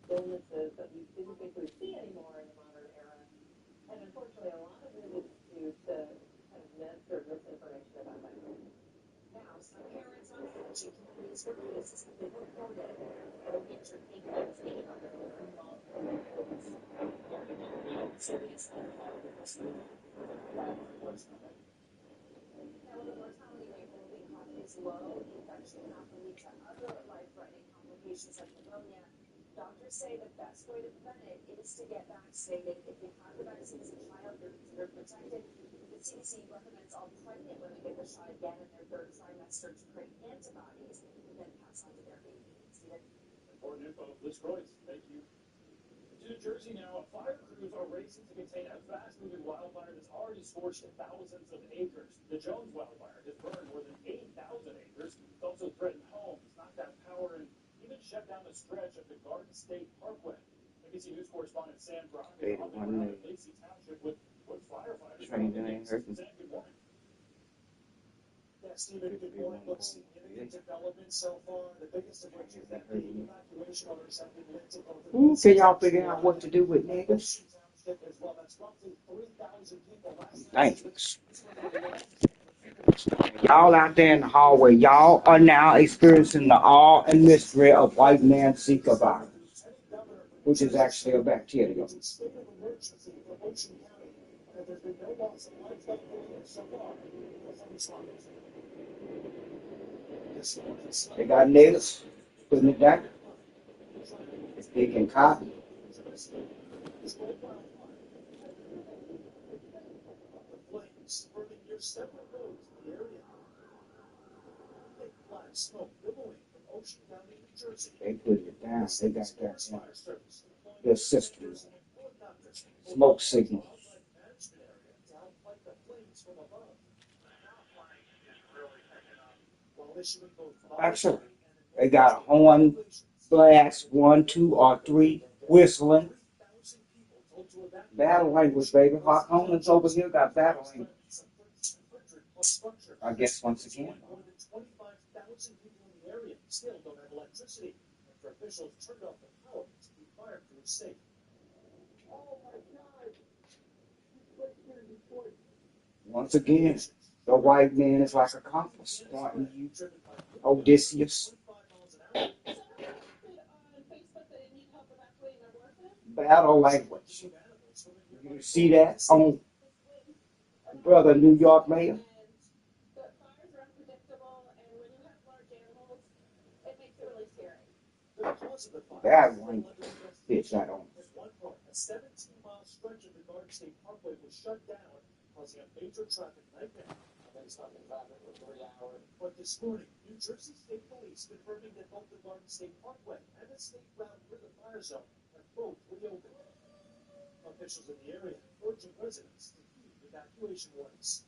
illnesses that we didn't think we'd see anymore in the modern era. And unfortunately, a lot of it is due to kind of myths or misinformation about that. Now, some parents are watching communities where cases have been reported. The winter came out of the Now, when the mortality rate for whooping cough is low, the infection can often lead to other life-threatening complications like pneumonia. Doctors say the best way to prevent it is to get vaccinated. If you have the vaccine as a child, you're considered protected. The CDC recommends all pregnant women get the shot again in their third trimester to create antibodies and then pass on to their babies. Important info. Liz Croix, thank you. To New Jersey now, fire crews are racing to contain a fast-moving wildfire that's already scorched thousands of acres. The Jones wildfire has burned more than 8,000 acres. It's also threatened homes, knocked out power, and even shut down a stretch of the Garden State Parkway. NBC News correspondent Sam Brown is on the ground in Lacey Township with firefighters. Trained and ain't hurting. Sam, good morning. The Stephen, good morning. Look, significant development so far. The biggest of which is that the evacuation orders have been lifted. Can y'all figure out what to do with niggas? Thanks. Y'all out there in the hallway, y'all are now experiencing the awe and mystery of white man Zika virus, which is actually a bacteria. They got niggas putting it down. They can cotton. They put it down. They got their systems. Smoke signals. Actually, they got a horn blast, 1, 2, or 3 whistling. Battle language, baby. Hot Homeland's over here got battle language. I guess once again. Still don't have electricity after officials turned off the power to keep fire crews safe. Once again, the white man is like a compass pointing you, Odysseus. Battle language. You see that on Brother New York Mayor? That one fits that on. A 17-mile stretch of the Garden State Parkway was shut down, causing a major traffic nightmare. They stopped the traffic for 3 hours. But this morning, New Jersey State Police confirming that both the Garden State Parkway and the state route near the fire zone have both reopened. Officials in the area urging residents to heed evacuation warnings.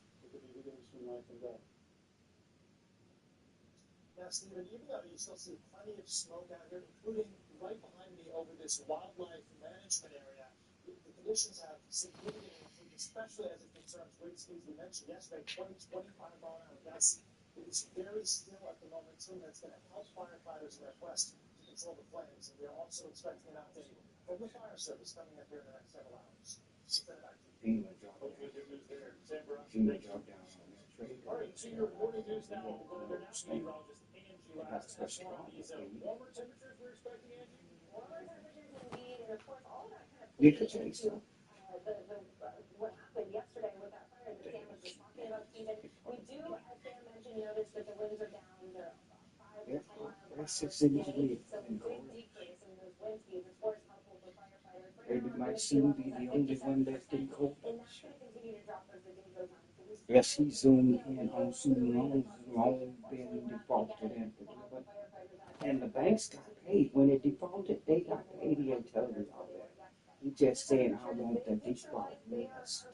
Now, Stephen, even though you still see plenty of smoke out here, including right behind me over this wildlife management area, the conditions have significantly improved, especially as it concerns wind speeds. We mentioned yesterday, 20-25-mile-an-hour gusts. It is very still at the moment, too. That's going to help firefighters in their quest to control the flames. And we are also expecting an update from the fire service coming up here in the next several hours. All right, to your morning news now. We'll go to international meteorologist Angie last. These warmer temperatures we're expecting, Angie? Warmer temperatures indeed, and of course all of that kind of plays into what happened yesterday with that fire that Sam was just talking about, Stephen. We do, as Sam mentioned, notice that the winds are down. They're 5 to 10 miles per hour today, so a big decrease in those wind speeds. Of course, helpful for firefighters. Maybe might soon be the only one that's been cold. And that's going to continue to drop as the day goes on. Yes, he zoomed in on Zoom long been defaulted and forgiven. And the banks got paid. When it defaulted, they got paid. He ain't telling you all that. He just saying, I want the default list.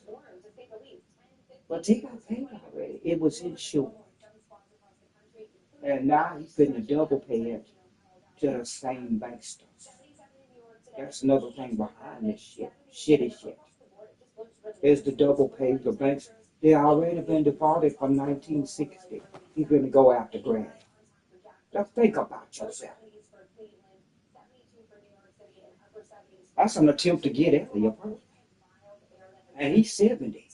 But they got paid already. It was insured. And now he's finna double pay it to the same bank stuff. That's another thing behind this shit. Shitty shit. Is the double pay the banks. They already been defaulted from 1960. He's going to go after Granny. Just think about yourself. That's an attempt to get at the apartment. And he's 70.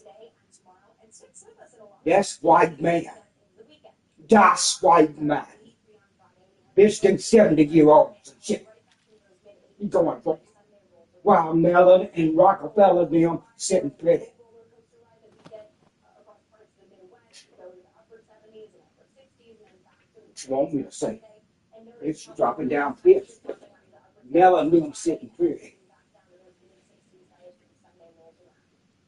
That's white man. Das white man. Bitch than 70-year-olds. Shit. You going for it. While Mellon and Rockefeller them sitting pretty. What you want me to say? It's dropping down 50. Mellon them sitting pretty.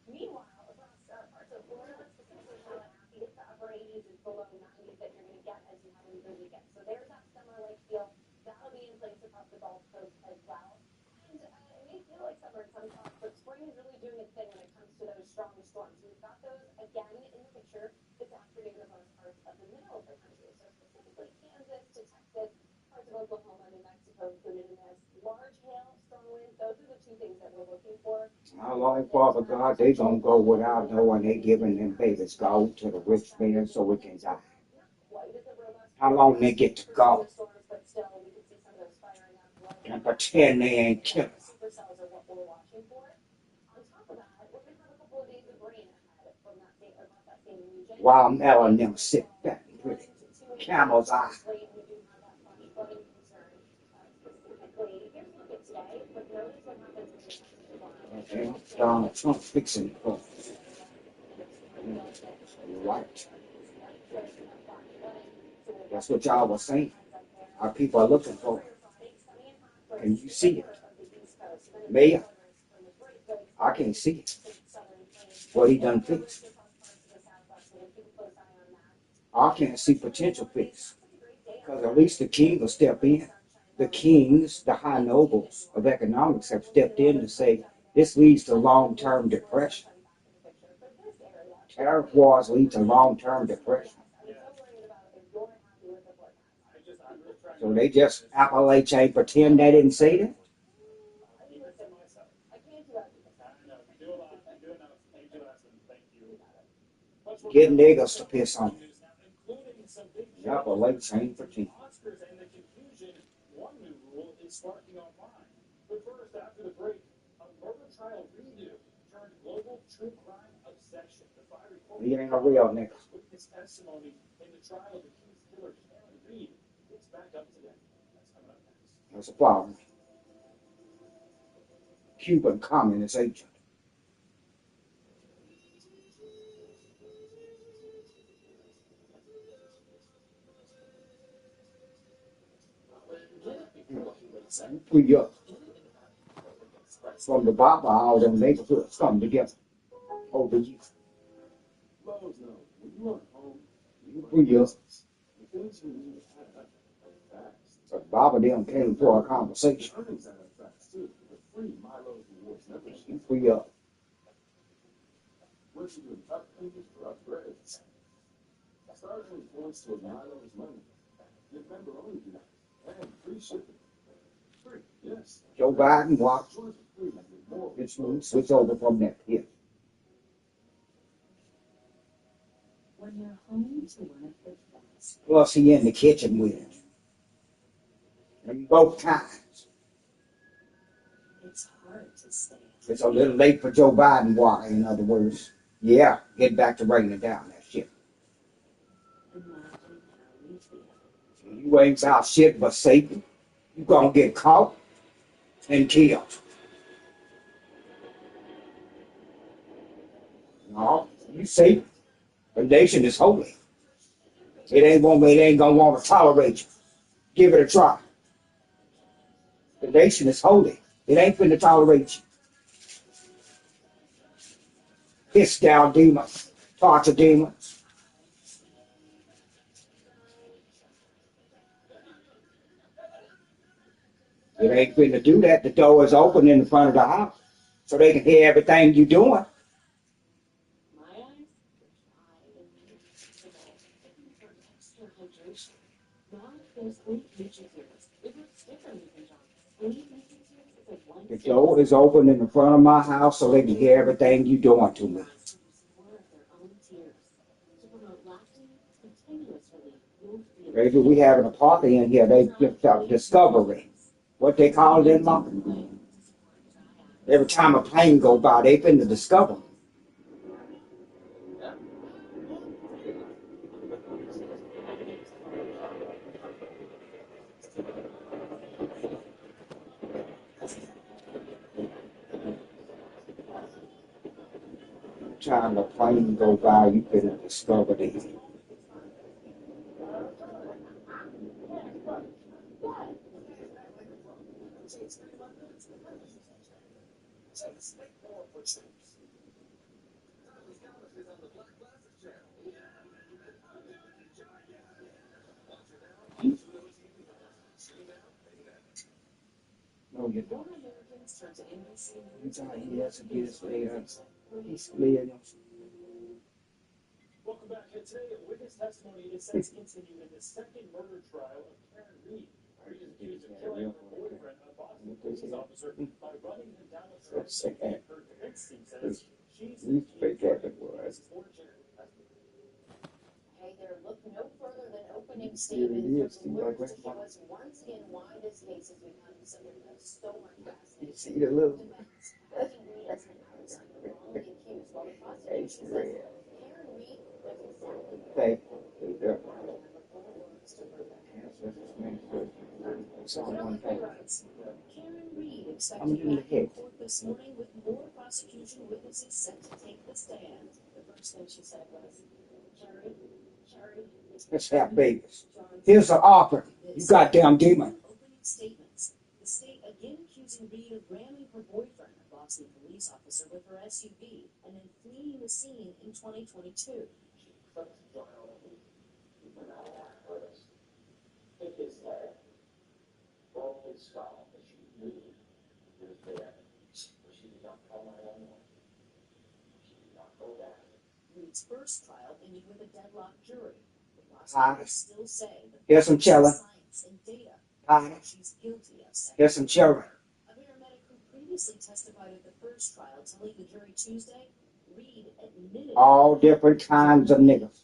Meanwhile, across parts of Florida, specifically Tallahassee, it's the upper 80s and below 90s that you're going to get as you have into the weekend. So there's that summer-like feel. That'll be in place across the Gulf Coast as well. And it may feel like summer in some spots, but spring is really doing its thing when it comes to those strong storms. We've got those again in the picture this afternoon across parts of the middle of the country. So specifically Kansas to Texas, parts of Oklahoma, New Mexico included in this. Large hail, strong winds, those are the two things that we're looking for. How long, Father God, they gonna go without knowing they giving them babies gold to the rich man so we can die. how long they get to go and pretend they ain't killing. While Mel and them sit back and pretty camel's eye. Okay, Donald Trump fixing it for you're right. That's what y'all was saying. Our people are looking for it. Can you see it? Mayor, I can't see it. What he done fixed. I can't see potential fix. Because at least the king will step in. The kings, the high nobles of economics have stepped in to say this leads to long-term depression. Tariff wars lead to long-term depression. So they just Appalachia pretend they didn't say that? Get niggas to piss on it. Appalachia pretend. Sparking online. But first, after the break, a murder trial redo turned global true crime obsession. The fiery He ain't a real nigga. witness testimony in the trial of accused killer Karen Reed. It's back up today. That's coming up next. That's a problem. Cuban communist agent. Free up. From the Baba, all them neighborhoods come together over you. Free up. But Baba them came for a conversation. You free up. Joe Biden watch. It's switch over from that here. Plus he in the kitchen with it. And both times. It's hard to stay. It's a little late for Joe Biden watch, in other words. Yeah, get back to bringing it down, that shit. You ain't about shit but Satan. You gonna get caught and killed. No, you see, the nation is holy. It ain't gonna want to tolerate you. Give it a try. The nation is holy. It ain't finna tolerate you. Piss down demons, torture demons. It ain't finna do that. The door is open in the front of the house, so they can hear everything you doing. The door is open in the front of my house so they can hear everything you doing to me. Maybe we having a party in here. They just discovery. What they call it in law. Every time a plane go by, they finna discover. Time the plane go by, you finna discover these. No, you don't. Welcome back. Today, witness testimony is set to continue in the second murder trial of Karen Reed. Reed is accused of killing her boyfriend, a Boston police officer, by running him down a track. Her defense team says she's Hey, there look no further than opening statements. statement from lawyers to show us once again why this case has become something that's so much fascinating. See the little Judge Reed has been wrongly accused, while the prosecution says Karen Reed knows exactly thing. Karen Reed I'm expected in the back in head. court this morning with more prosecution witnesses set to take the stand. The first thing she said was, Sherry, Let's have babies. Here's an offering. You goddamn demon. opening statements. The state again accusing Reed of ramming her boyfriend, a Boston police officer, with her SUV and then fleeing the scene in 2022. Reed's first trial ended with a deadlocked jury. The prosecutors still say that Here's some children. science and data she's guilty of sex. Here's some children. A paramedic who previously testified at the first trial, telling the jury Tuesday, Reed admitted All different kinds of niggas.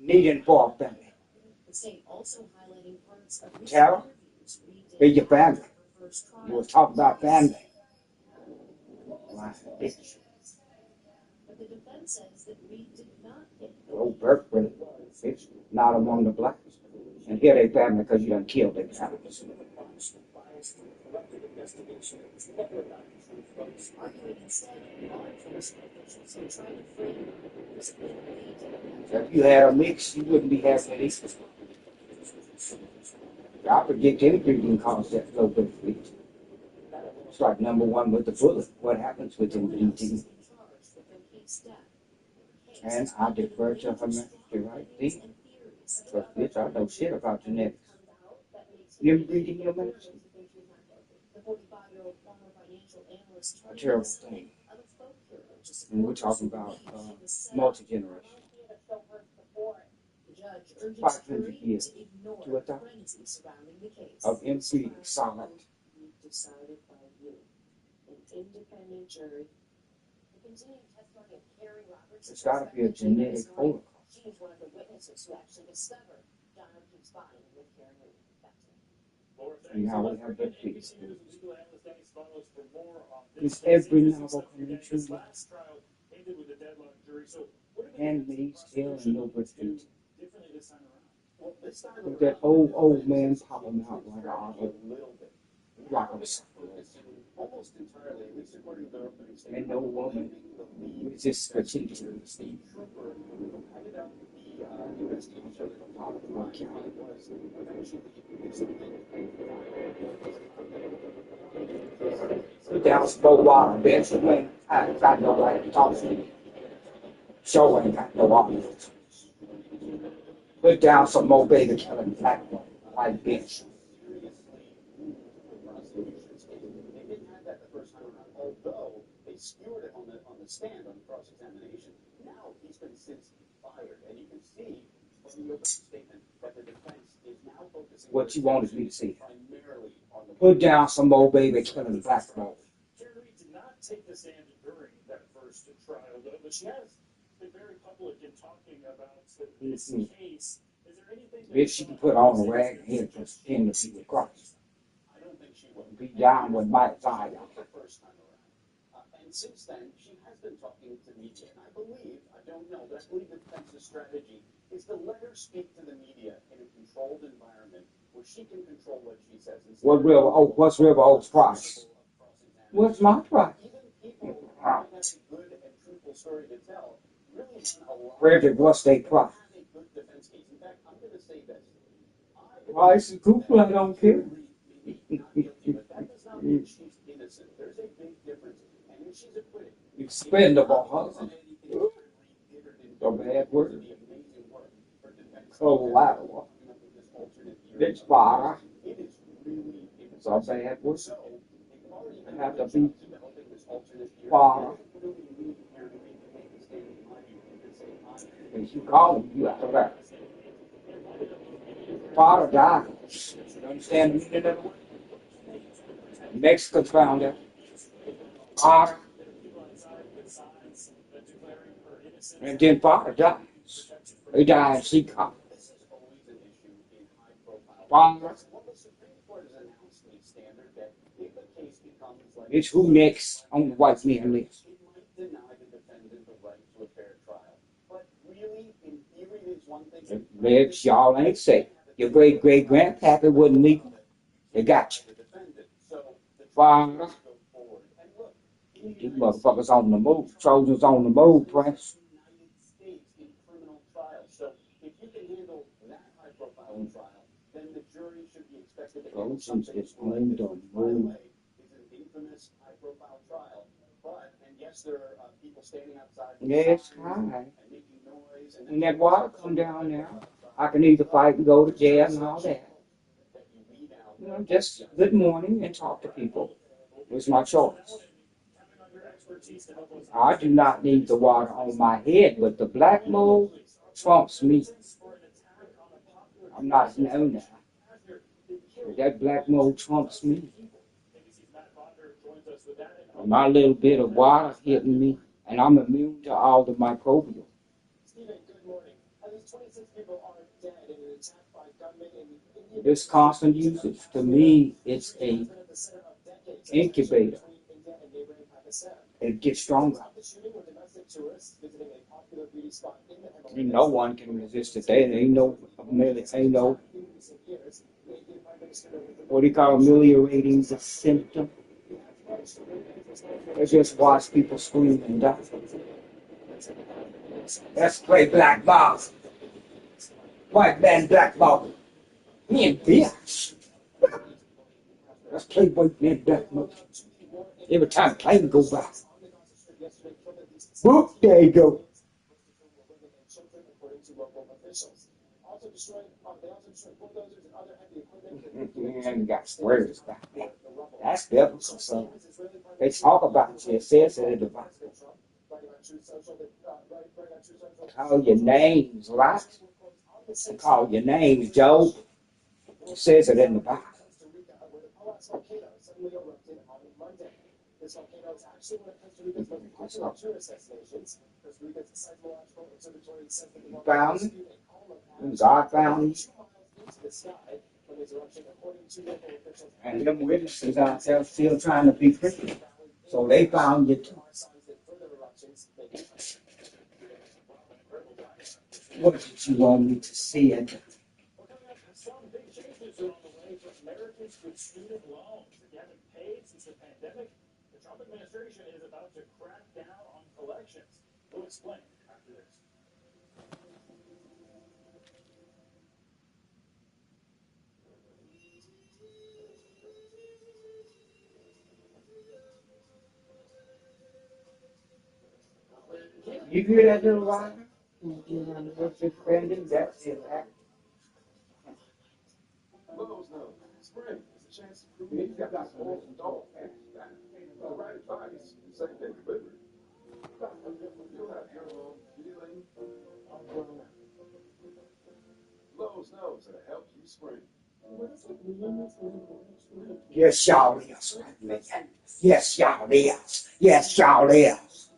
Needing for a family. the state also highlighting parts of recent Tara, interviews Reed did be your family. after her first trial. You was talking about family. But the defense says that Reed did not hit Oh, birth rate. It's not among the blacks. And here they family because you done killed their families. arguing instead law enforcement officials are trying to frame this If you had a mix, you wouldn't be having these. I predict anything can cause that low birth rate. It's like number one with the bullet. What happens with them DT? And I defer to her the right thing. But bitch, I know shit about genetics. You ever reading your medicine? A terrible thing. And we're talking about multi-generation. 500 years to 1,000 of inbreeding solid. Decided by you, an independent jury. The continuing testimony of Carrie Roberts. It's got to be a genetic protocol. She is one of the witnesses who actually discovered John O'Keefe's body with Karen Reed. And now we have that piece. It's every novel coming true. Handmaid's Tale and No Birth Rate. With that old man popping out like a Almost entirely, at least according to their opening statement. and no woman with this strategic. Put down some more water, bitch. You ain't got nobody to talk to. Show ain't got no water. Put down some more baby killing platform, like bitch. Although they skewered it on the stand on the cross-examination, now he's been since fired, and you can see from the opening statement that the defense is now focusing. What you wanted me to see. Primarily on the. Put down some more baby killing platform. Jerry did not take the stand during that first trial, but she has been very public in talking about this case. Is there anything? Bitch, she can put on a rag and head just in the people cross. I don't think she will. Be down with my fire. First time around. And since then, she has been talking to media, and I don't know, but I believe the defense's strategy is to let her speak to the media in a controlled environment where she can control what she says. What's River Oaks price? What's my price? Even people who have a good and truthful story to tell really want a lot. Frederick, what's their price? Have a good defense case. In fact, I'm going to say this. Price is cool, I don't care. But that does not mean she's innocent. There's a big difference. And if she's acquitted, Expendable, huh? A bad word. Collateral. Bitch fire. It's a bad word. I have to be fire. If you call me, you have to back. Father died. You understand the meaning of that word? Mexico found it. Father. And then father died. He died in Seacon. Father, it's who next on the white man list. If y'all ain't safe. Your great-great-grandpappy wouldn't legal. They got you. Father, these motherfuckers on the move. Trojans on the move, Prince. Trojans is on the move. Yes, hi. When that water come down there, I can either fight and go to jail and all that. You know, just good morning and talk to people. It's my choice. I do not need the water on my head, but the black mold trumps me. I'm not known that. That black mold trumps me. My little bit of water hitting me, and I'm immune to all the microbial. This constant usage, to me, it's a incubator. It gets stronger. No one can resist it. There ain't no, what do you call ameliorating the symptom? They just watch people scream and die. Let's play black ball. White man black ball. Me and bitch. Let's play white man black ball. Every time a plane goes by. Whoop, there you go. Man, got swears back there. That's biblical, son. They talk about it. It says it in the Bible. Call your names, right? Call your names, Job. It says it in the Bible. You found it? God found it. And them witnesses out there still trying to be Christian. So they found you too. What did you want me to see it? Some big changes are on the way for Americans with student loans. If you haven't paid since the pandemic, the Trump administration is about to crack down on collections. We'll explain after this. You hear that little rider? What's your friend? That's it. Lowe's knows spring is a chance to create that whole dog. The right advice, same day delivery. You'll have your home feeling Lowe's knows that it helps you spring. What does it mean to live? Yes, y'all is. Yes, y'all is. Yes, y'all is.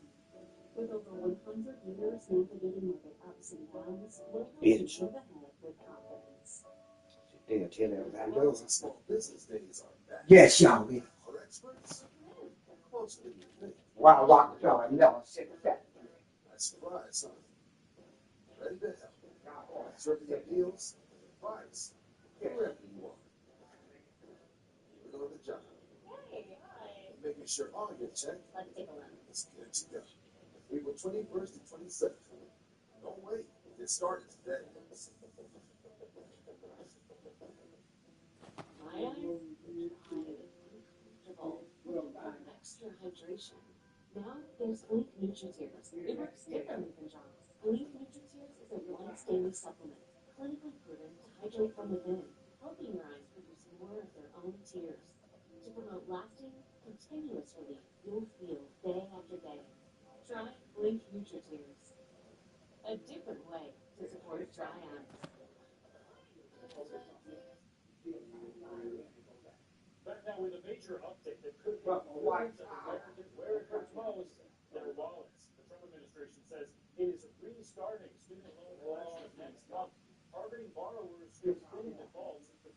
With over 100 years navigating with the ups and downs, we'll help Bitch. you move ahead with confidence. They'll tell everybody. Lowe's and small business days are back. Yes, y'all is. Our experts, closer than you think. Wow, wow, y'all never said that. That's surprise, huh? Ready to help. Serving your deals, advice, wherever you are. Even on the job. Making sure all your check is good to go. April 21st to 27th. Don't wait. Get started today. Extra hydration. Now there's Leaf NutriTears. It works differently than drops. Leaf NutriTears is a once daily supplement, clinically proven to hydrate from within, helping your eyes produce more of their own tears. To promote lasting, continuous relief you'll feel day after day. Try Leaf NutriTears. A different way to support dry eyes. Back now with a major update that could hit millions of Americans where it hurts most, their wallets. The Trump administration says it is restarting student loan collections next month, targeting borrowers who've been in default since the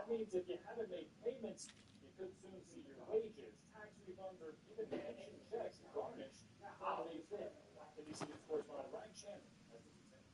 That means if you haven't made payments, you could soon see your wages, tax refunds, or even pension checks garnished on May 5th. NBC News correspondent Ryan Shannon has the details.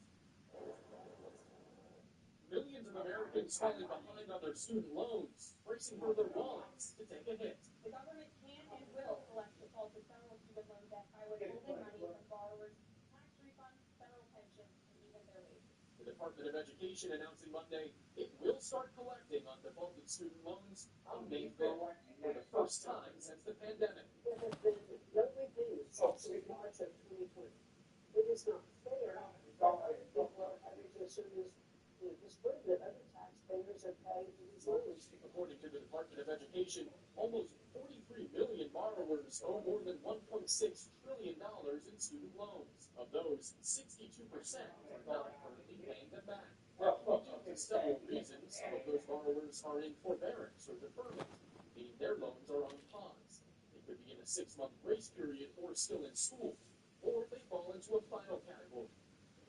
Millions of Americans falling behind on their student loans, racing for their wallets to take a hit. The government can and will collect defaulted federal student loan debt by withholding money from borrowers, tax refunds, federal pensions, and even their wages. The Department of Education announcing Monday it will start collecting on defaulted student loans on May 5th for the first time since the pandemic. There has been no repayment since March of 2020. It is not fair that people are having to assume this burden that other taxpayers are paying for these loans. According to the Department of Education, almost 43 million borrowers owe more than $1.6 trillion in student loans. Of those, 62% are not currently paying them back. Due to several reasons, some of those borrowers are in forbearance or deferment, meaning their loans are on pause. They could be in a 6-month grace period or still in school, or they fall into a final category,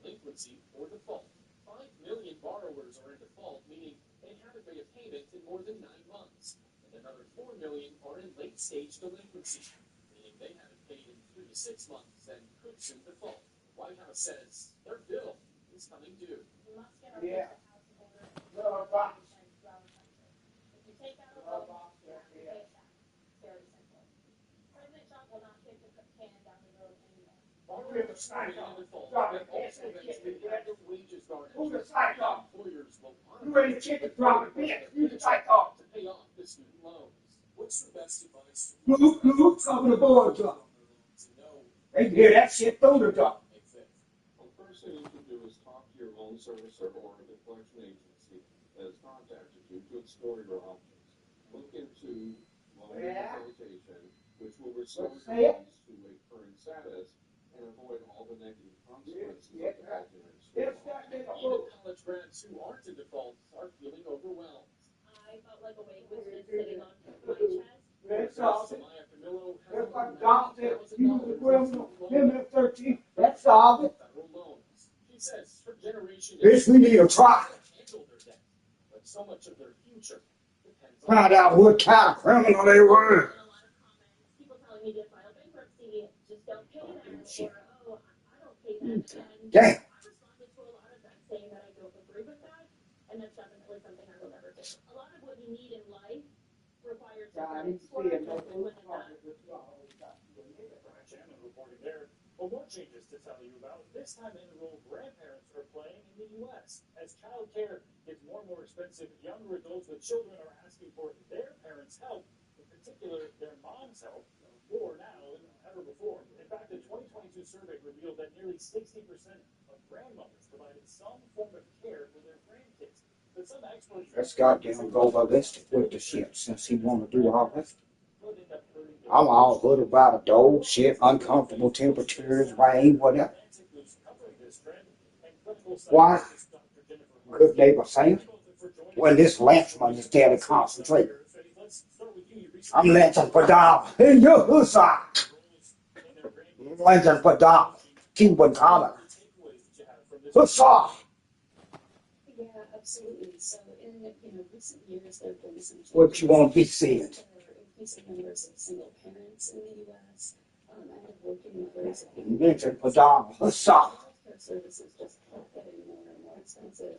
delinquency or default. 5 million borrowers are in default, meaning they haven't made a payment in more than 9 months. And another 4 million are in late-stage delinquency, meaning they haven't paid in 3 to 6 months and could soon default. White House says their bill is coming due. We must get our house in order throughout our country. If you take out a loan, you have to pay it back. It's very simple. President Trump will not kick the can down the road anymore. Borrowers are in default, but also eventually have their wages garnished. Employers will You ain't chicken dropping bitch. You the psycho. to pay off the student loans. What's your best advice? Blue, cover the boards up. They hear that shit through the door. Well, first thing you can do is talk to your loan servicer or the collection agency that has contacted you to explore your options. Look into loan rehabilitation, which will restore your loans to a current status and avoid all the negative consequences of defaulting in school. Even college grads who aren't in default are feeling overwhelmed. I felt like a weight was just sitting on my chest. That's all. Samaya Camillo has That's like Don said, you was the criminal, him at 13. That's all. federal loans. She says her generation Bitch, we need a trial. handle their debt, but so much of their future depends on Find out what kind of criminal they were. People telling me to file bankruptcy, just don't pay that, or I don't pay that. And Damn. I responded to a lot of that saying that I don't agree with that, and that's definitely something I will never do. A lot of what you need in life requires Shannon reporting there. Well, more changes to tell you about. This time enrolled grandparents are playing in the U.S. As child care gets more and more expensive, younger adults with children are asking for their parents' help, in particular their mom's help, more now than ever before. In fact, the 2022 survey revealed that nearly 60% of grandmothers provided some form of care for their grandkids. But some experts Let's goddamn go ballistic with the shit since he want to do all this. I'm all good about a dole, shit, uncomfortable temperatures, rain, whatever. Why? Good neighbor saying, when this Lynchman is there to concentrate. I'm lynching for dollar. In your side. Lynching for dollar. Cuban common. Hussar. Yeah, absolutely. So in recent years, there have been some changes. What you want to be said? Increasing numbers of single parents in the U.S. And of working mothers. Lynching for dollar. Hussar. Healthcare services just kept getting more and more expensive.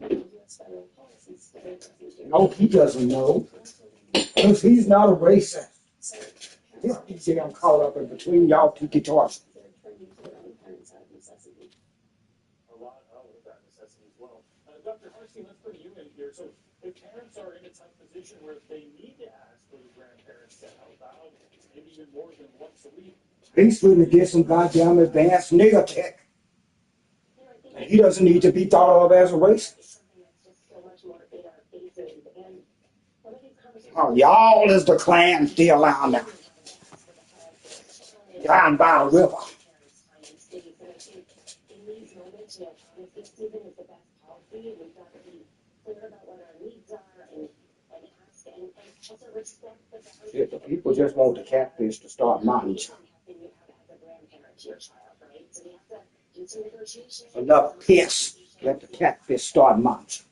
But U.S. federal policy still doesn't. No, he doesn't know. Because he's not a racist. Yeah, you see, I'm caught up in between y'all two guitars. They're turning to their own parents out of necessity. a lot of that necessity as well. Dr. Harsky, let's bring you in here. So if parents are in a tough position where they need to ask for the grandparents to help out, maybe even more than once a week. He's going to get some goddamn advanced nigger tech. And he doesn't need to be thought of as a racist. Oh, y'all is the Klan still out there. Down by the river. Shit, the people just want the catfish to start munching. Enough piss. Let the catfish start munching.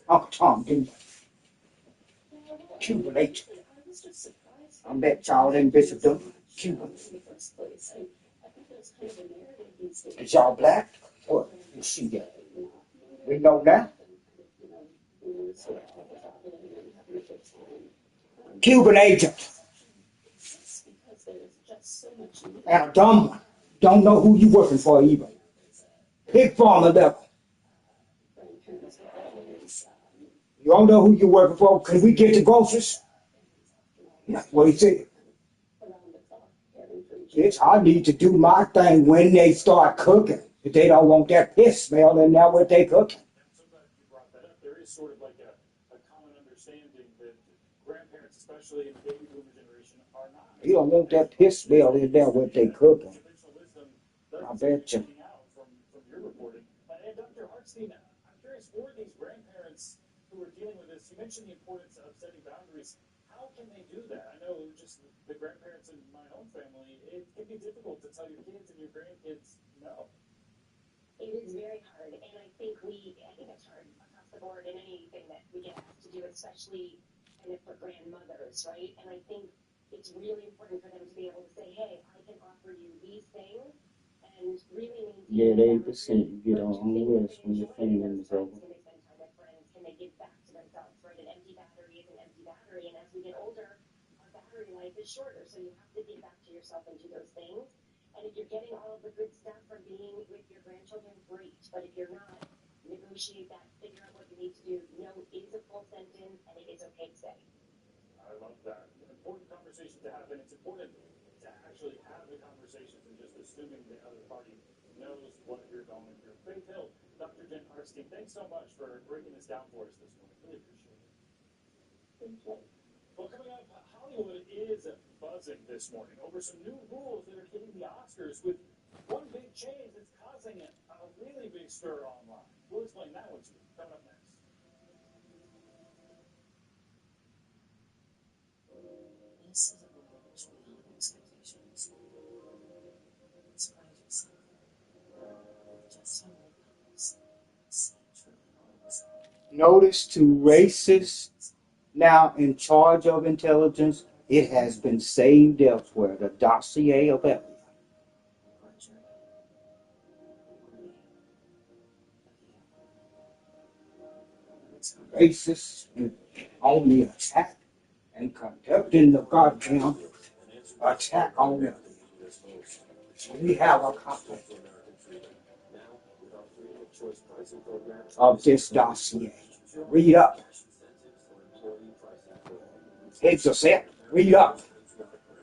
Uncle Tom, dude. Cuban agent. I bet y'all in Bishop Dunn. Cuban. Is y'all black? What? You see that? We know that. Cuban agent. And a dumb one. Don't know who you working for either. Pig farmer level. You don't know who you're working for. Can we get the groceries? That's what he said. Yes, I need to do my thing when they start cooking. If they don't want that piss smell in there what they cooking. There is sort of like a common understanding that grandparents, especially in the baby boomer generation, are not. You don't want that piss smell in there what they cooking. I bet you. From your reporting. And Dr. Hartstein, I'm curious, for these grandparents who are dealing with this, you mentioned the importance of setting boundaries. How can they do that? I know just the grandparents in my own family, it can be difficult to tell your kids and your grandkids no. It is very hard, and I think it's hard across the board in anything that we get asked to do, especially kind of for grandmothers, right? And I think it's really important for them to be able to say, hey, I can offer you these things, and really maintain. Yeah, they ain't the same. You get on with when your family is over. Can they spend time with friends? Can they give back to themselves, right? An empty battery is an empty battery, and as we get older, our battery life is shorter, so you have to give back to yourself and do those things. And if you're getting all of the good stuff from being with your grandchildren, great. But if you're not, negotiate that, figure out what you need to do. No is a full sentence, and it is okay to say. I love that. An important conversation to have, and it's important to actually have the conversations and just assuming the other party knows what you're going through. Faith Hill, Dr. Jen Hartstein, thanks so much for breaking this down for us this morning. Really appreciate it. Thank you. Well, coming up, Hollywood is buzzing this morning over some new rules that are hitting the Oscars with one big change that's causing a really big stir online. We'll explain that one to you. Coming up next. This is a voyage beyond expectations. Surprise yourself. Just how many couples see truly homes. Notice to racists now in charge of intelligence, it has been saved elsewhere. The dossier of FBI. Racists on the attack and conducting the goddamn attack on them. We have a copy of this dossier. Read up. It's a set. Read up.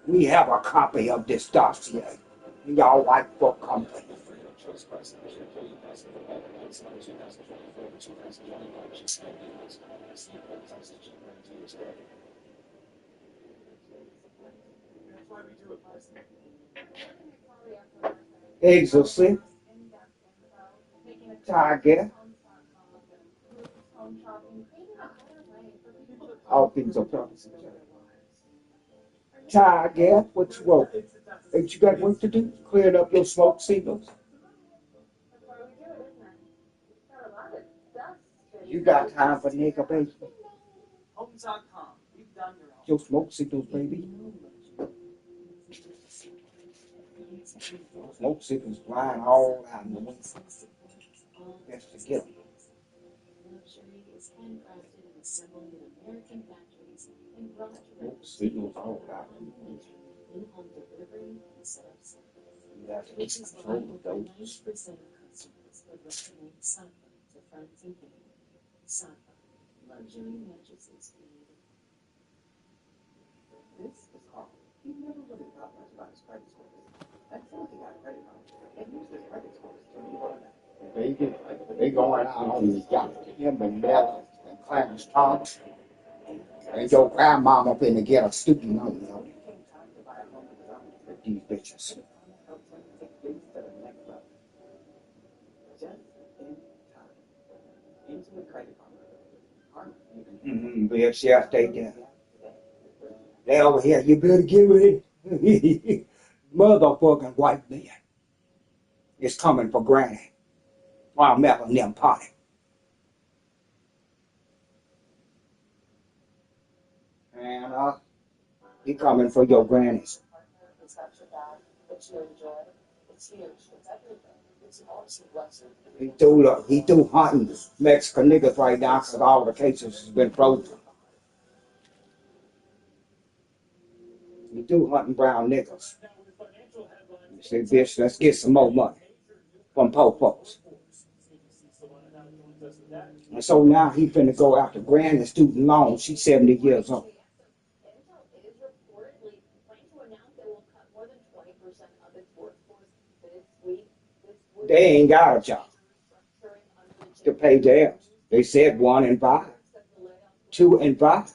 We have a copy of this dossier. Y'all white folk company. Exorcist. Target. All things are promising. Target. What you want? Ain't you got work to do? Clearing up your smoke signals? You got time for nigga, baby? Homes.com. You've done your own. Your smoke signals, baby. Smoke signals flying all out in the wind. That's to get them. Luxury is handcrafted and assembled in American factories and brought to Smoke signals all out in the wind. in-home delivery and setup service. That's Which is why control over those. 90% of customers would recommend Safa to friends and family. Safa, luxury mattresses made. This is Carl. He never really thought much about his credit scores until he got a credit card and used his credit scores to move on that. They going out on these guys, him and Mel and Clarence Thomas. And your grandmama finna get a student loan on it. With these bitches. Into the credit card. Yes, yes, they do. They over here, you better get with it. Motherfucking white man. is coming for Granny while Mel and them party. And he coming for your grannies. It's not your bad, but you enjoy it. It's huge. It's everything. It's always a blessing. He threw hunting Mexican niggas right now because all the cases has been frozen. He threw hunting brown niggas. You say, bitch, let's get some more money from poor folks. And so now he finna go after Granny student loan. She's 70 years old. They ain't got a job to pay theirs. They said 1 in 5, 2 in 5.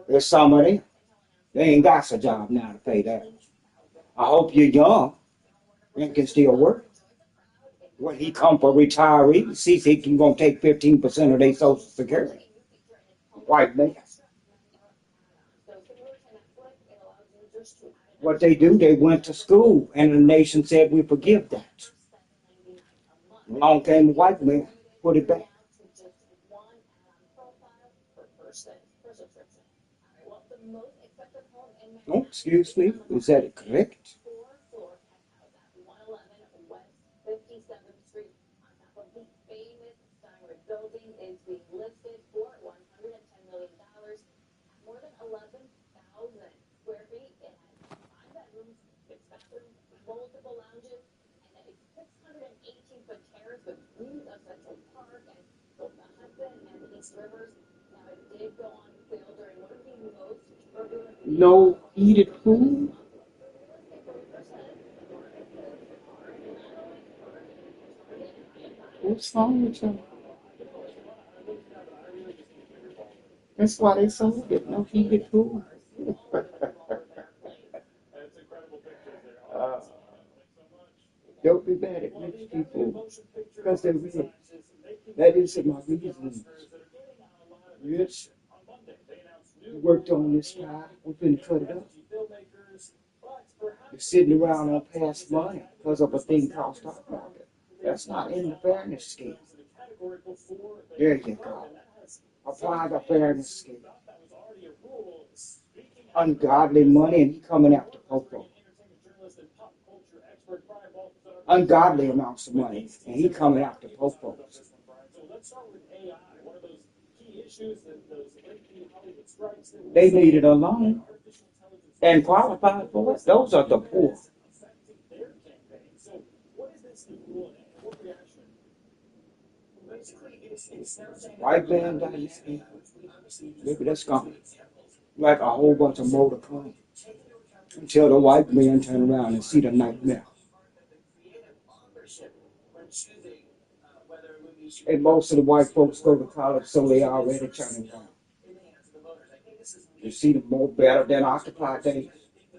There's some of them. They ain't got a job now to pay that. I hope you're young and can still work. When he come for retirees, see if he can gonna take 15% of their Social Security. White man. What they do, they went to school, and the nation said we forgive that. Along came the white man, put it back. Oh, excuse me, is that correct? Building is being listed for $110 million, more than 11,000 square feet. It has 5 bedrooms, 6 bathrooms, multiple lounges, and a 618-foot terrace with views of Central Park and both the Hudson and the East Rivers. Now, it did go on sale during one of the most turbulent. No heated food? What's wrong with you? That's why they sold it. No heated food. Don't be mad at rich people because they're rich. That isn't my reason. Rich, you worked on this pie. We're going to cut it up. You're sitting around on past money because of a thing called stock market. That's not in the fairness scheme. There you go. Apply the fairness scheme. Ungodly money, and he coming after Popo. Ungodly amounts of money, and he coming after Popo. They needed a loan and qualified for it. Those are the poor. White man dynasty. Maybe that's gone. Like a whole bunch of motor cars. Until the white man turn around and see the nightmare. And most of the white folks go to college, so they already turning around. You see them more better than Occupy days.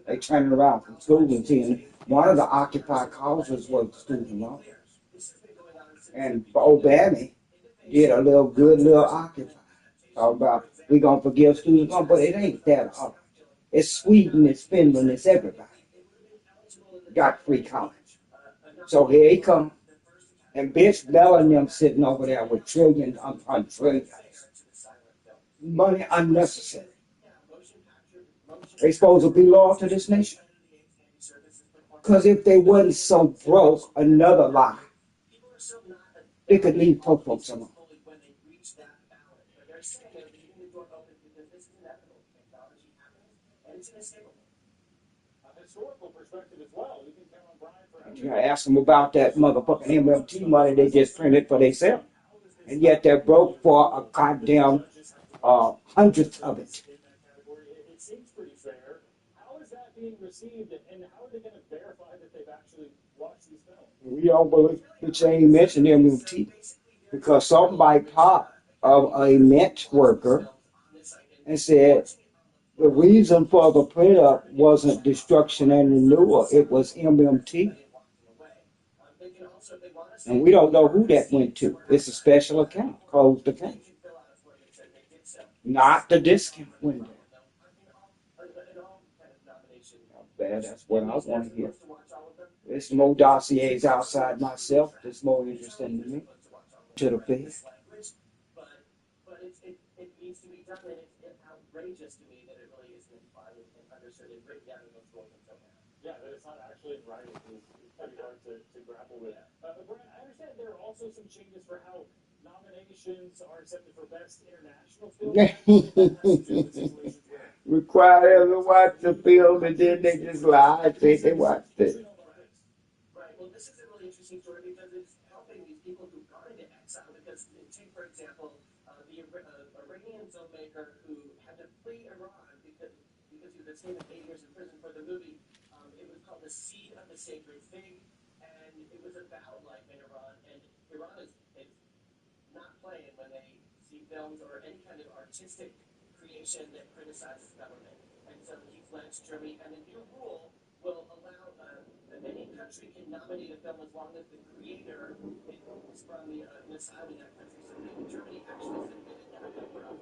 They turning around from school and seeing one of the Occupy causes was student loan. And Obama did a little Occupy. Talk about we gonna forgive student loan, but it ain't that hard. It's Sweden, it's Finland, it's everybody. Got free college. So here he come. And bitch Bell and them sitting over there with trillions upon trillions. Money unnecessary. They supposed to be loyal to this nation. Because if they wasn't so broke, another lie, they could leave poor folks alone. You ask them about that motherfucking MMT money they just printed for themselves. And yet they're broke for a goddamn hundredth of it. It seems pretty fair. How is that being received, and how are they going to verify that they've actually watched these films? We don't believe that you ain't mentioned MMT because somebody popped of a Mint worker and said the reason for the print up wasn't destruction and renewal, it was MMT. And we don't know who that went to. It's a special account, closed account. Not the discount window. Bad, that's what I want to hear. There's more dossiers outside myself that's more interesting to me. To the best. But it needs to be done, and it's outrageous to me that it really isn't understood and written down in those rules until now. Yeah, that it's not actually in writing is pretty hard to grapple with. Brian, I understand there are also some changes for how nominations are accepted for best international film. Require them to watch the film and then they just lie and say they watched it. Right. Well, this is a really interesting story because it's helping these people who've gone into exile. Because take, for example, the Iranian filmmaker who had to flee Iran because he was sentenced to 8 years in prison for the movie. It was called The Seed of the Sacred Fig, and it was about life in Iran. And Iran is not playing when they see films or any kind of artistic creation that criticizes government. And so he fled to Germany, and the new rule will allow that any country can nominate a film as long as the creator is from the asylum in that country. So Germany actually submitted that number of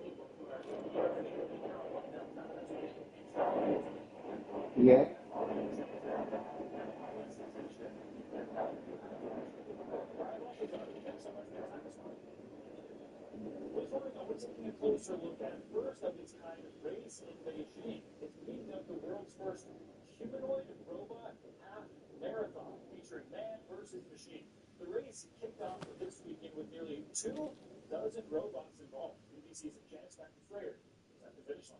people who are creatively powerful films nominated. Yeah. We're taking a closer look at first of its kind race in Beijing. It's being dubbed the world's first humanoid robot half marathon featuring man versus machine. The race kicked off this weekend with nearly 24 robots involved. BBC's Janice McFrayer is at the finish line.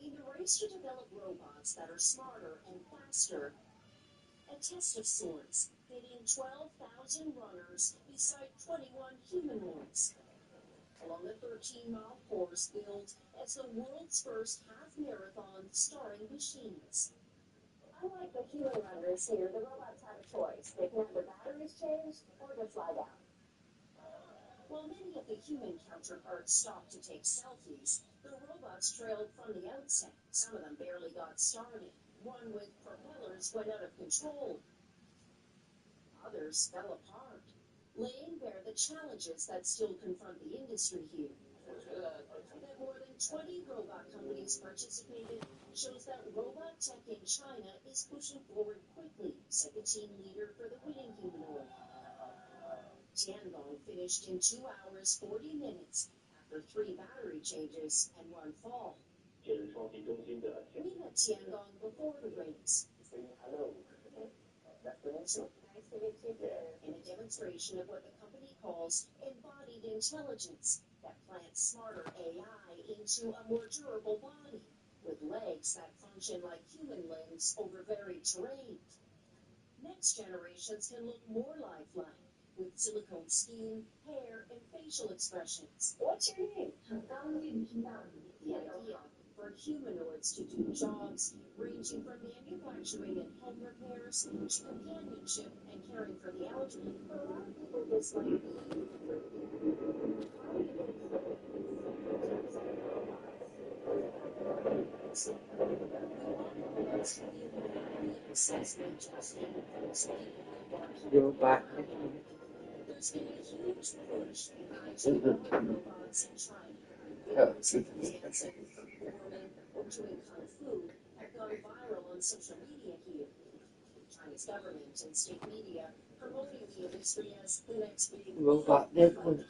In the race to develop robots that are smarter and faster, a test of sorts, pitting 12,000 runners beside 21 humanoids. Along a 13-mile course built as the world's first half-marathon starring machines. Unlike the human runners here, the robots have a choice. They can have their batteries changed or just lie down. While many of the human counterparts stopped to take selfies, the robots trailed from the outset. Some of them barely got started. One with propellers went out of control. Others fell apart, laying bare the challenges that still confront the industry here. That more than 20 robot companies participated shows that robot tech in China is pushing forward quickly, said the team leader for the winning humanoid. Tiangong finished in 2 hours 40 minutes after 3 battery changes and 1 fall. We met Tiangong before the race. Hello. Nice to meet you. In a demonstration of what the company calls embodied intelligence that plants smarter AI into a more durable body with legs that function like human limbs over varied terrain. Next generations can look more lifelike with silicone skin, hair, and facial expressions. What's your name? The idea for humanoids to do jobs ranging from manufacturing and home repairs to companionship and caring for the elderly. For a lot of people, this might be Robot. There's been a huge push to develop robots in China. Dancing, performing, or doing kung fu have gone viral on social media here. Chinese government and state media promoting the industry as the next big Robot campaign.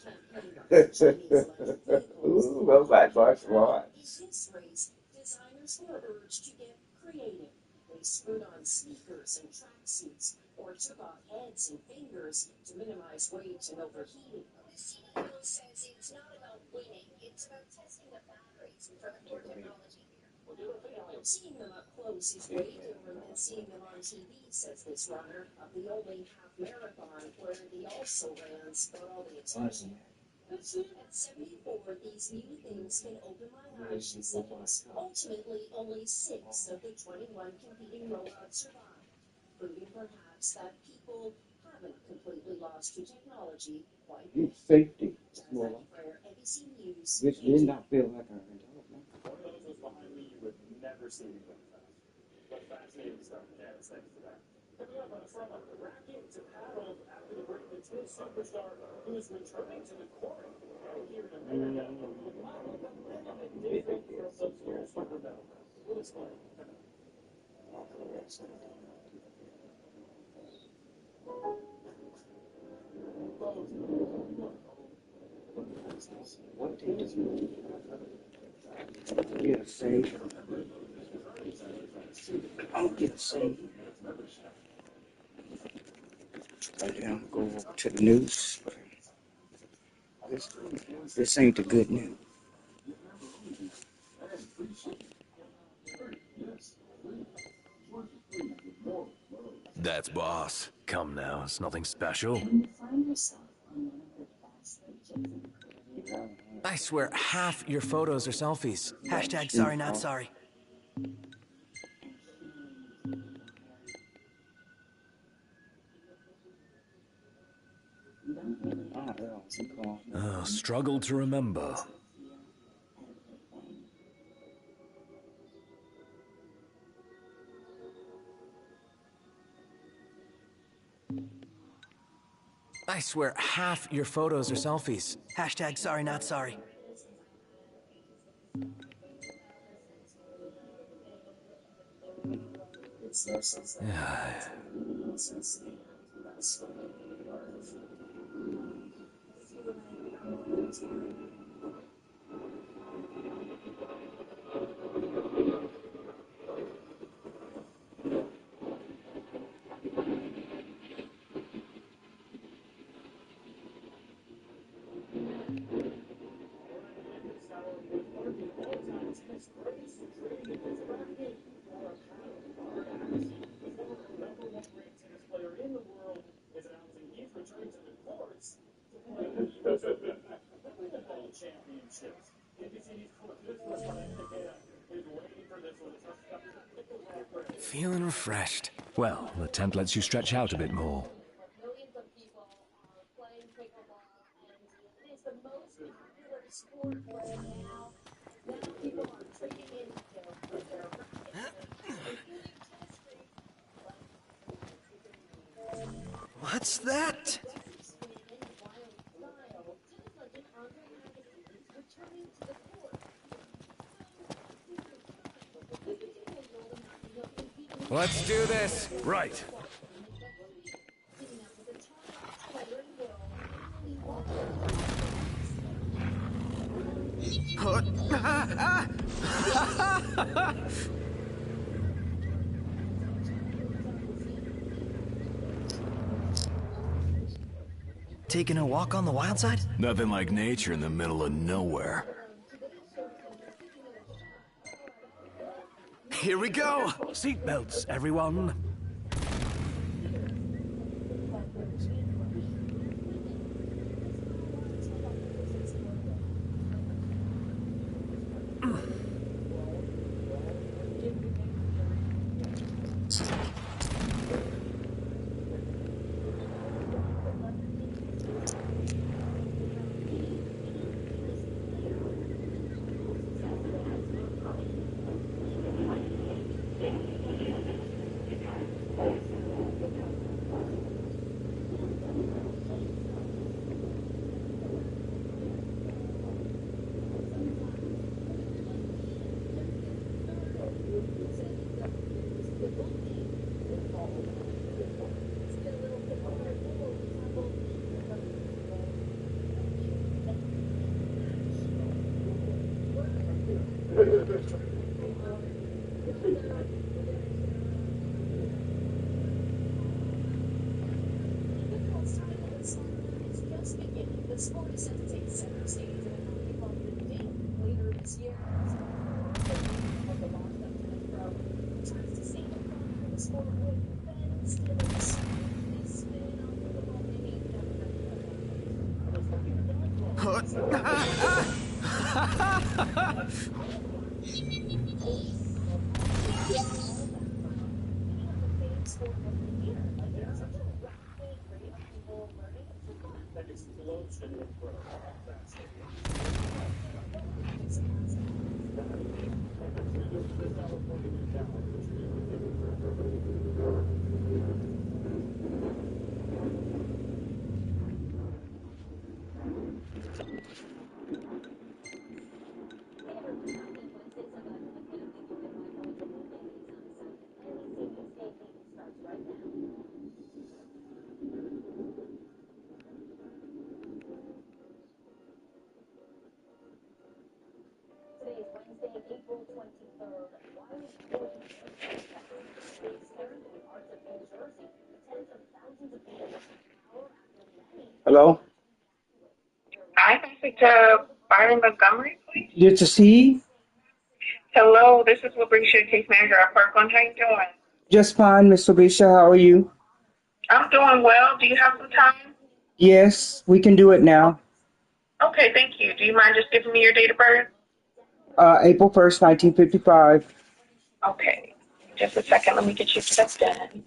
Ooh, robots are smart. In this race, designers were urged to get creative. They screwed on sneakers and tracksuits, or took off heads and fingers to minimize weight and overheating. The CEO says it's not about winning, it's about testing the batteries for the core technology here. Seeing them up close is way different than seeing them on TV, says this runner of the only half marathon where the also rans got all the attention. At 74, these new things can open my eyes, she says. Ultimately, only 6 of the 21 competing robots survive, proving perhaps that people haven't completely lost to technology quite yet. It's safety. For ABC News, Which did not feel like our development. One of those was behind me, you would never see me going fast. But fascinating stuff. Yeah, thanks for that. Coming up from racket to paddle after the break, the tennis superstar who is returning to the court here in America. Might look a little bit different from those years we remember. We'll explain. What did you get a save? I don't get a save. And then go over to the news. This ain't the good news. That's boss. Come now, it's nothing special. When you find yourself on one of the best beaches in I swear half your photos are selfies. Hashtag sorry not sorry. Struggle to remember. I swear half your photos are selfies. Hashtag sorry not sorry. Feeling refreshed. Well, the tent lets you stretch out a bit more. Millions of people are playing pickleball, and it is the most popular sport right now. Now people are trading in their What's that? Let's do this. Right. Taking a walk on the wild side? Nothing like nature in the middle of nowhere. Here we go! Seatbelts, everyone. The sport is set to take center stage at a non-Republican date later this year. Of the washed-up tennis pro tries to see the fun for the sport with Ben Stevens. His spin on pickleball making Hello? Hi, can I speak to Byron Montgomery, please? This is he? Hello, this is Lucretia, Case Manager at Parkland. How you doing? Just fine, Miss Felicia. How are you? I'm doing well. Do you have some time? Yes, we can do it now. Okay, thank you. Do you mind just giving me your date of birth? April 1st, 1955. Okay, just a second. Let me get you checked in.